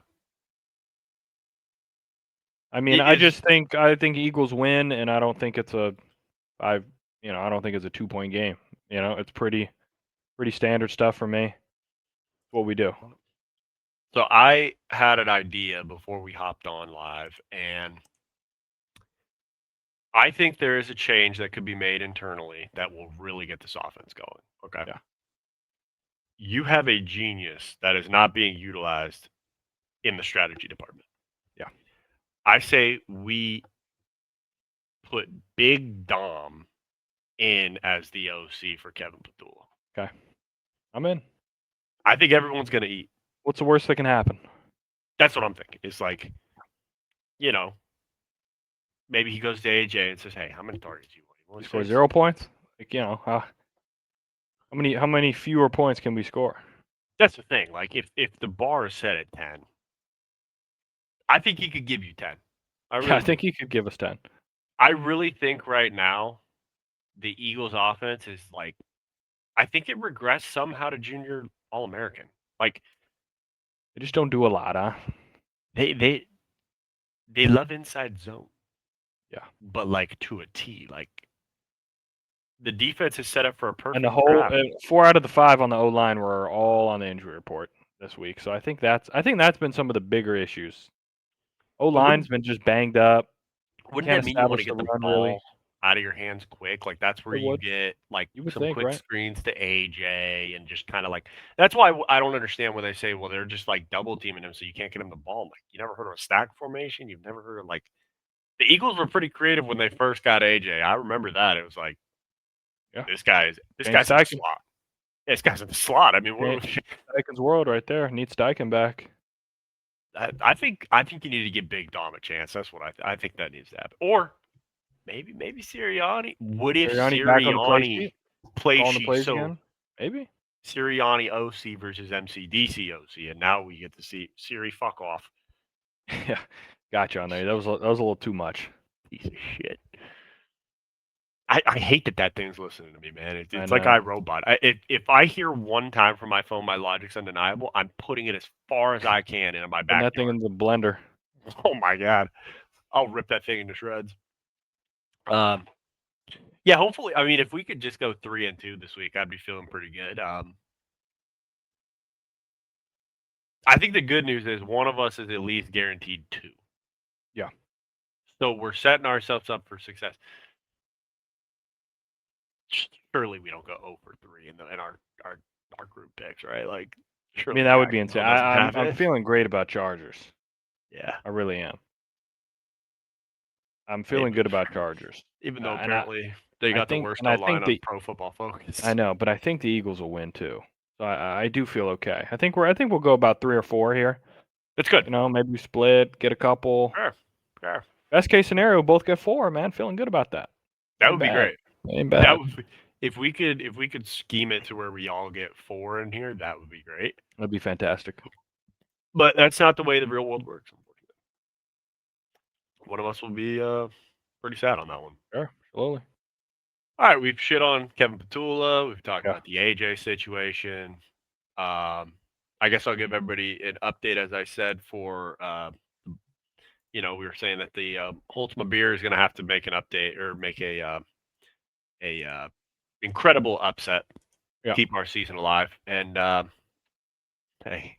Speaker 2: I mean, I think Eagles win, and I don't think it's I don't think it's a 2-point game. It's pretty standard stuff for me. What we do.
Speaker 1: So I had an idea before we hopped on live, and I think there is a change that could be made internally that will really get this offense going. Okay.
Speaker 2: Yeah.
Speaker 1: You have a genius that is not being utilized in the strategy department.
Speaker 2: Yeah.
Speaker 1: I say we put Big Dom in as the OC for Kevin Petula.
Speaker 2: Okay. I'm in.
Speaker 1: I think everyone's going to eat.
Speaker 2: What's the worst that can happen?
Speaker 1: That's what I'm thinking. It's like, maybe he goes to AJ and says, "Hey, how many targets do you want?"
Speaker 2: He scores 0 points? Like, how many fewer points can we score?
Speaker 1: That's the thing. Like, if the bar is set at 10, I think he could give you 10.
Speaker 2: I think he could give us 10.
Speaker 1: I really think right now the Eagles offense is like, I think it regressed somehow to junior All-American. Like,
Speaker 2: they just don't do a lot, huh?
Speaker 1: They love inside zone.
Speaker 2: Yeah.
Speaker 1: But like to a T. Like, the defense is set up for a perfect.
Speaker 2: And the whole 4 out of the 5 on the O line were all on the injury report this week. So I think that's been some of the bigger issues. O line's been just banged up.
Speaker 1: Wouldn't that mean you want to get the ball out of your hands quick? Like, that's where you get like some quick screens to AJ and just kind of like. That's why I don't understand when they say, well, they're just like double teaming him so you can't get him the ball. Like, you never heard of a stack formation? You've never heard of like. The Eagles were pretty creative when they first got AJ. I remember that. It was like, this guy's in the slot. Yeah, this guy's in the slot. I mean,
Speaker 2: Steichen's world right there. Needs Steichen back.
Speaker 1: I think you need to give Big Dom a chance. That's what I think that needs to happen. Or maybe Sirianni. What if Sirianni plays so
Speaker 2: again? Maybe
Speaker 1: Sirianni OC versus MCDC OC, and now we get to see Siri fuck off.
Speaker 2: Yeah, got you on there. That was a little too much.
Speaker 1: Piece of shit. I hate that thing's listening to me, man. It's like iRobot. If I hear one time from my phone, my logic's undeniable. I'm putting it as far as I can into my backyard.
Speaker 2: That thing in the blender.
Speaker 1: Oh my god, I'll rip that thing into shreds. Yeah, hopefully. I mean, if we could just go 3-2 this week, I'd be feeling pretty good. I think the good news is one of us is at least guaranteed 2.
Speaker 2: Yeah.
Speaker 1: So we're setting ourselves up for success. Surely we don't go 0 for 3 in our group picks, right? Like,
Speaker 2: I mean, that would be insane. I'm feeling great about Chargers.
Speaker 1: Yeah,
Speaker 2: I really am. I'm feeling good about Chargers,
Speaker 1: even though apparently they got the worst line on Pro Football Focus.
Speaker 2: I know, but I think the Eagles will win too. So I do feel okay. I think we'll go about 3 or 4 here.
Speaker 1: That's good.
Speaker 2: Maybe we split, get a couple.
Speaker 1: Sure.
Speaker 2: Best case scenario, both get 4. Man, feeling good about that.
Speaker 1: That would be great.
Speaker 2: Ain't bad.
Speaker 1: If we could scheme it to where we all get 4 in here, that would be great.
Speaker 2: That'd be fantastic.
Speaker 1: But that's not the way the real world works, unfortunately. One of us will be pretty sad on that one.
Speaker 2: Sure, slowly.
Speaker 1: All right, we've shit on Kevin Petula. We've talked about the AJ situation. I guess I'll give everybody an update, as I said, for we were saying that the Holtz beer is going to have to make an update or make a incredible upset, keep our season alive. And hey,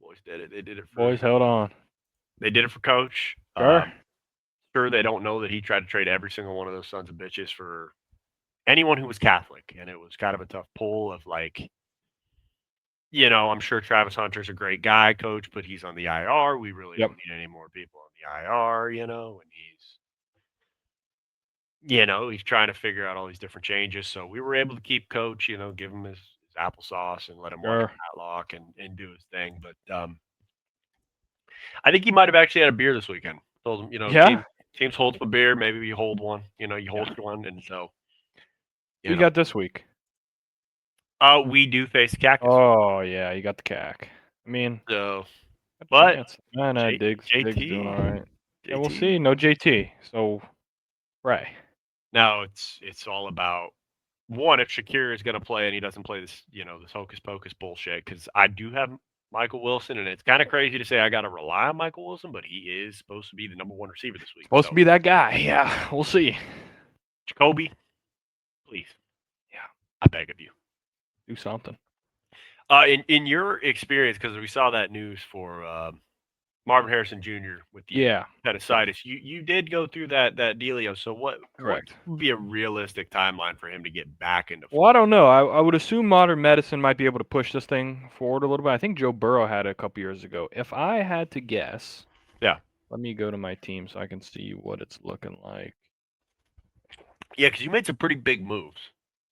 Speaker 1: boys did it. They did it.
Speaker 2: Boys held on.
Speaker 1: They did it for Coach. Sure, they don't know that he tried to trade every single one of those sons of bitches for anyone who was Catholic, and it was kind of a tough pull of like, I'm sure Travis Hunter's a great guy, Coach, but he's on the IR. We really don't need any more people on the IR, and he's trying to figure out all these different changes. So we were able to keep Coach, give him his applesauce and let him watch Matlock and do his thing. But I think he might have actually had a beer this weekend. Told him, teams hold a beer. Maybe you hold one. You hold one, and so
Speaker 2: we got this week.
Speaker 1: We do face Cactus.
Speaker 2: Oh yeah, you got the cack. I mean,
Speaker 1: So,
Speaker 2: got a
Speaker 1: but
Speaker 2: chance. No, Diggs doing all right. Yeah, we'll see. No JT, so right.
Speaker 1: Now it's all about one, if Shakir is going to play and he doesn't play this, this hocus pocus bullshit. Because I do have Michael Wilson, and it's kind of crazy to say I got to rely on Michael Wilson, but he is supposed to be the number one receiver this week.
Speaker 2: Supposed to be that guy. Yeah, we'll see.
Speaker 1: Jacoby, please.
Speaker 2: Yeah,
Speaker 1: I beg of you,
Speaker 2: do something.
Speaker 1: In your experience, because we saw that news for Marvin Harrison Jr. with the appendicitis, you did go through that dealio. So what would be a realistic timeline for him to get back into football?
Speaker 2: Well, I don't know. I would assume modern medicine might be able to push this thing forward a little bit. I think Joe Burrow had it a couple years ago. If I had to guess, let me go to my team so I can see what it's looking like.
Speaker 1: Yeah, because you made some pretty big moves.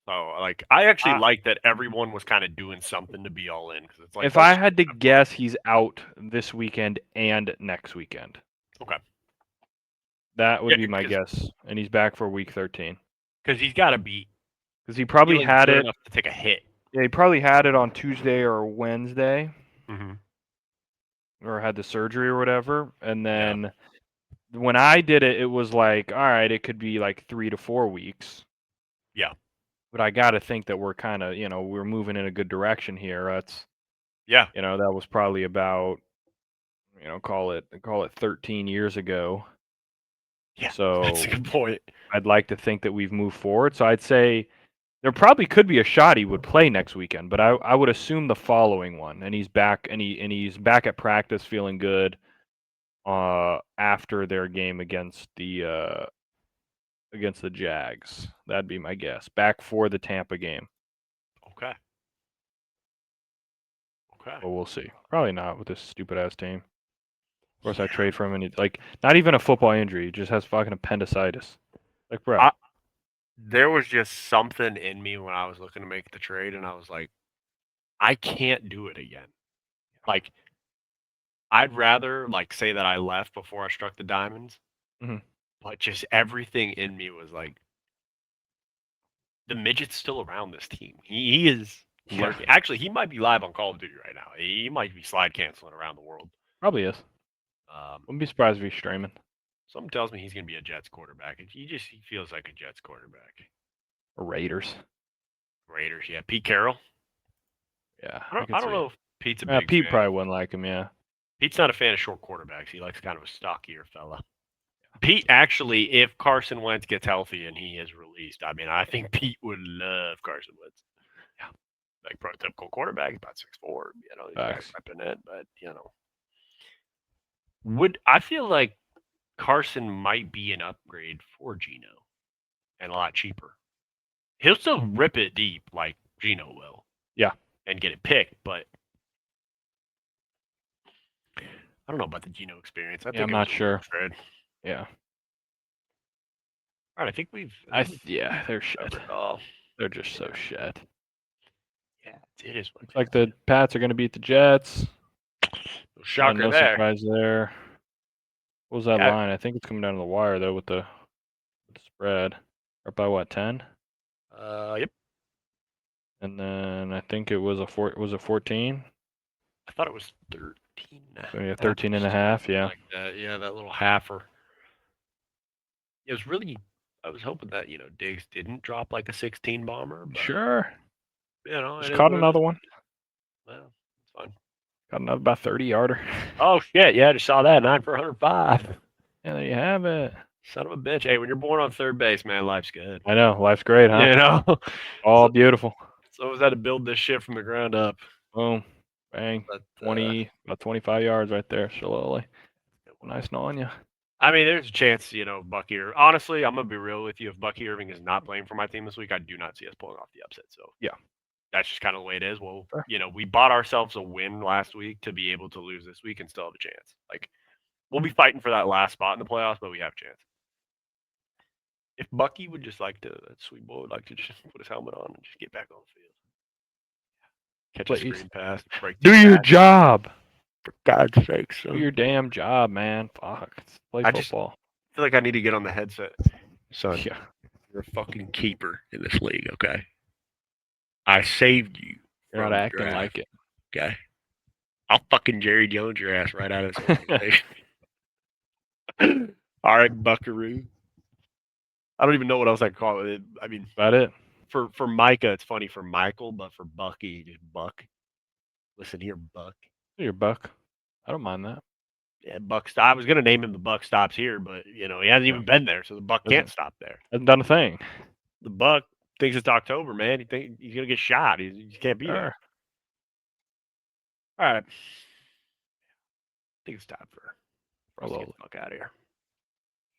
Speaker 1: So, like, I actually like that everyone was kind of doing something to be all in. Because it's like,
Speaker 2: if I had to guess, he's out this weekend and next weekend.
Speaker 1: Okay.
Speaker 2: That would be my guess, and he's back for week 13.
Speaker 1: Because he's got to be.
Speaker 2: Because he probably had it
Speaker 1: enough to take a hit.
Speaker 2: Yeah, he probably had it on Tuesday or Wednesday, or had the surgery or whatever. And then when I did it, it was like, all right, it could be like 3 to 4 weeks.
Speaker 1: Yeah.
Speaker 2: But I got to think that we're kind of, we're moving in a good direction here. That's,
Speaker 1: that
Speaker 2: was probably about, call it 13 years ago.
Speaker 1: Yeah,
Speaker 2: so
Speaker 1: that's a good point.
Speaker 2: I'd like to think that we've moved forward. So I'd say there probably could be a shot he would play next weekend, but I would assume the following one, and he's back, and he's back at practice, feeling good. After their game against the Jags, that'd be my guess. Back for the Tampa game.
Speaker 1: Okay.
Speaker 2: But we'll see. Probably not with this stupid ass team. Of course, I trade for him, and he's like, not even a football injury. He just has fucking appendicitis. Like, bro.
Speaker 1: There was just something in me when I was looking to make the trade, and I was like, I can't do it again. Like, I'd rather say that I left before I struck the diamonds, but just everything in me was like, the midget's still around this team. He is lurking. Actually, he might be live on Call of Duty right now. He might be slide canceling around the world.
Speaker 2: Probably is. Wouldn't be surprised if he's streaming.
Speaker 1: Something tells me he's going to be a Jets quarterback. He feels like a Jets quarterback.
Speaker 2: Or Raiders,
Speaker 1: yeah. Pete Carroll.
Speaker 2: Yeah.
Speaker 1: I don't know if Pete's a big
Speaker 2: Pete
Speaker 1: fan.
Speaker 2: probably wouldn't like him, yeah.
Speaker 1: Pete's not a fan of short quarterbacks. He likes kind of a stockier fella. Pete, actually, if Carson Wentz gets healthy and he is released, I mean, I think Pete would love Carson Wentz.
Speaker 2: Yeah.
Speaker 1: Like, prototypical quarterback, about 6'4", he's repping it, but, I feel like Carson might be an upgrade for Geno and a lot cheaper. He'll still rip it deep like Geno will.
Speaker 2: Yeah.
Speaker 1: And get it picked, but I don't know about the Geno experience.
Speaker 2: I'm not sure. Yeah.
Speaker 1: All right, I think
Speaker 2: they're shit. They're just so shit.
Speaker 1: Yeah, it is.
Speaker 2: Looks like the Pats are going to beat the Jets.
Speaker 1: Shocker
Speaker 2: no
Speaker 1: there.
Speaker 2: surprise there. What was that line? I think it's coming down to the wire though with the spread. Up by what, 10?
Speaker 1: Yep.
Speaker 2: And then I think it was was it 14?
Speaker 1: I thought it was 13.
Speaker 2: So yeah, 13 and a half, yeah.
Speaker 1: Like that, yeah, that little halfer. It was really, I was hoping that, Diggs didn't drop like a 16 bomber. But,
Speaker 2: sure.
Speaker 1: Just
Speaker 2: caught another one.
Speaker 1: Well, it's fine.
Speaker 2: Got another about 30-yarder.
Speaker 1: Oh, shit. Yeah, I just saw that. 9 for 105.
Speaker 2: Yeah, there you have it.
Speaker 1: Son of a bitch. Hey, when you're born on third base, man, life's good.
Speaker 2: I know. Life's great, huh? All beautiful.
Speaker 1: So was that to build this shit from the ground up.
Speaker 2: Boom. Bang. About 25 yards right there, slowly. Nice knowing you.
Speaker 1: I mean, there's a chance, Bucky. Honestly, I'm gonna be real with you. If Bucky Irving is not playing for my team this week, I do not see us pulling off the upset. So
Speaker 2: yeah,
Speaker 1: that's just kind of the way it is. Well, we bought ourselves a win last week to be able to lose this week and still have a chance. Like, we'll be fighting for that last spot in the playoffs, but we have a chance. If Bucky would just like to, that sweet boy would like to just put his helmet on and just get back on the field, catch a screen pass,
Speaker 2: do your job.
Speaker 1: For God's sake, son.
Speaker 2: Do your damn job, man. Fuck. Play football.
Speaker 1: I feel like I need to get on the headset. Son, you're a fucking keeper in this league, okay? I saved you.
Speaker 2: You're not acting like it.
Speaker 1: Okay. I'll fucking Jerry Jones your ass right out of this organization. All right, Buckaroo. I don't even know what else I can call it. I mean,
Speaker 2: about it.
Speaker 1: For Micah, it's funny for Michael, but for Bucky, just Buck. Listen here, Buck.
Speaker 2: You're Buck. I don't mind that.
Speaker 1: Yeah, Buck. I was gonna name him the Buck stops here, but he hasn't even been there, so the Buck can't stop there.
Speaker 2: Hasn't done a thing.
Speaker 1: The Buck thinks it's October, man. He thinks he's gonna get shot. He can't be there. All right. I think it's time for us to get the fuck out of here.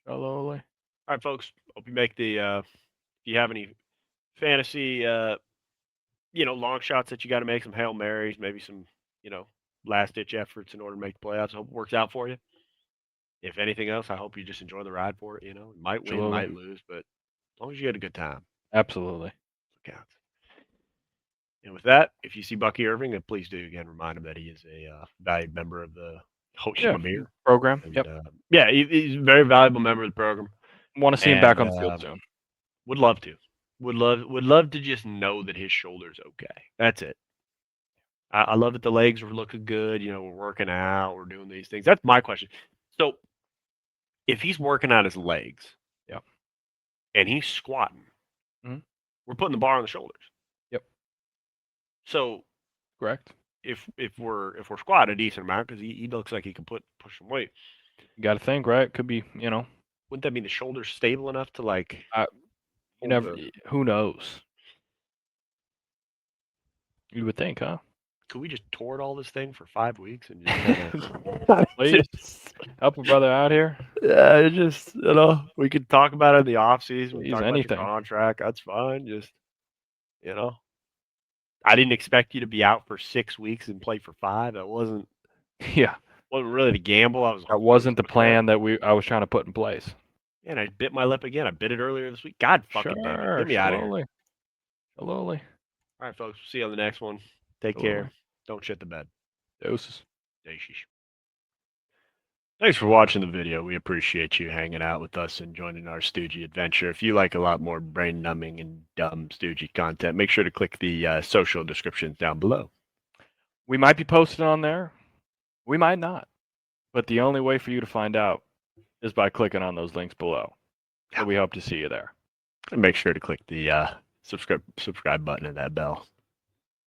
Speaker 2: Slowly.
Speaker 1: All right, folks. Hope you make the. If you have any fantasy, long shots that you got to make, some Hail Marys, maybe some, last ditch efforts in order to make the playoffs. I hope it works out for you. If anything else, I hope you just enjoy the ride for it. You might win, might lose, but as long as you had a good time.
Speaker 2: Absolutely.
Speaker 1: It counts. And with that, if you see Bucky Irving, then please do again remind him that he is a valued member of the Hoshima
Speaker 2: program.
Speaker 1: And, he's a very valuable member of the program.
Speaker 2: Want to see him back on the field soon.
Speaker 1: Would love to. Would love to just know that his shoulder's okay. That's it. I love that the legs are looking good. We're working out. We're doing these things. That's my question. So, if he's working out his legs, and he's squatting, we're putting the bar on the shoulders.
Speaker 2: Yep.
Speaker 1: So,
Speaker 2: correct.
Speaker 1: If we're squatting a decent amount, because he looks like he can push some weight.
Speaker 2: You got to think, right? Could be,
Speaker 1: Wouldn't that mean the shoulder's stable enough to like?
Speaker 2: You never. Who knows? You would think, huh?
Speaker 1: Could we just tour all this thing for 5 weeks and
Speaker 2: just help a brother out here?
Speaker 1: Yeah, just we could talk about it in the off season. We talk
Speaker 2: anything.
Speaker 1: About your contract. That's fine. Just I didn't expect you to be out for 6 weeks and play for 5. That wasn't.
Speaker 2: Yeah.
Speaker 1: Wasn't really the gamble.
Speaker 2: That wasn't the plan that I was trying to put in place.
Speaker 1: And I bit my lip again. I bit it earlier this week. God fucking damn it. Get me out of here.
Speaker 2: Slowly.
Speaker 1: All right, folks. See you on the next one. Take care. Don't shit the bed.
Speaker 2: Doses.
Speaker 1: Thanks for watching the video. We appreciate you hanging out with us and joining our Stoogie adventure. If you like a lot more brain-numbing and dumb Stoogie content, make sure to click the social descriptions down below.
Speaker 2: We might be posted on there. We might not. But the only way for you to find out is by clicking on those links below. So we hope to see you there.
Speaker 1: And make sure to click the subscribe button and that bell.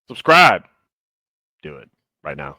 Speaker 2: Subscribe.
Speaker 1: Do it right now.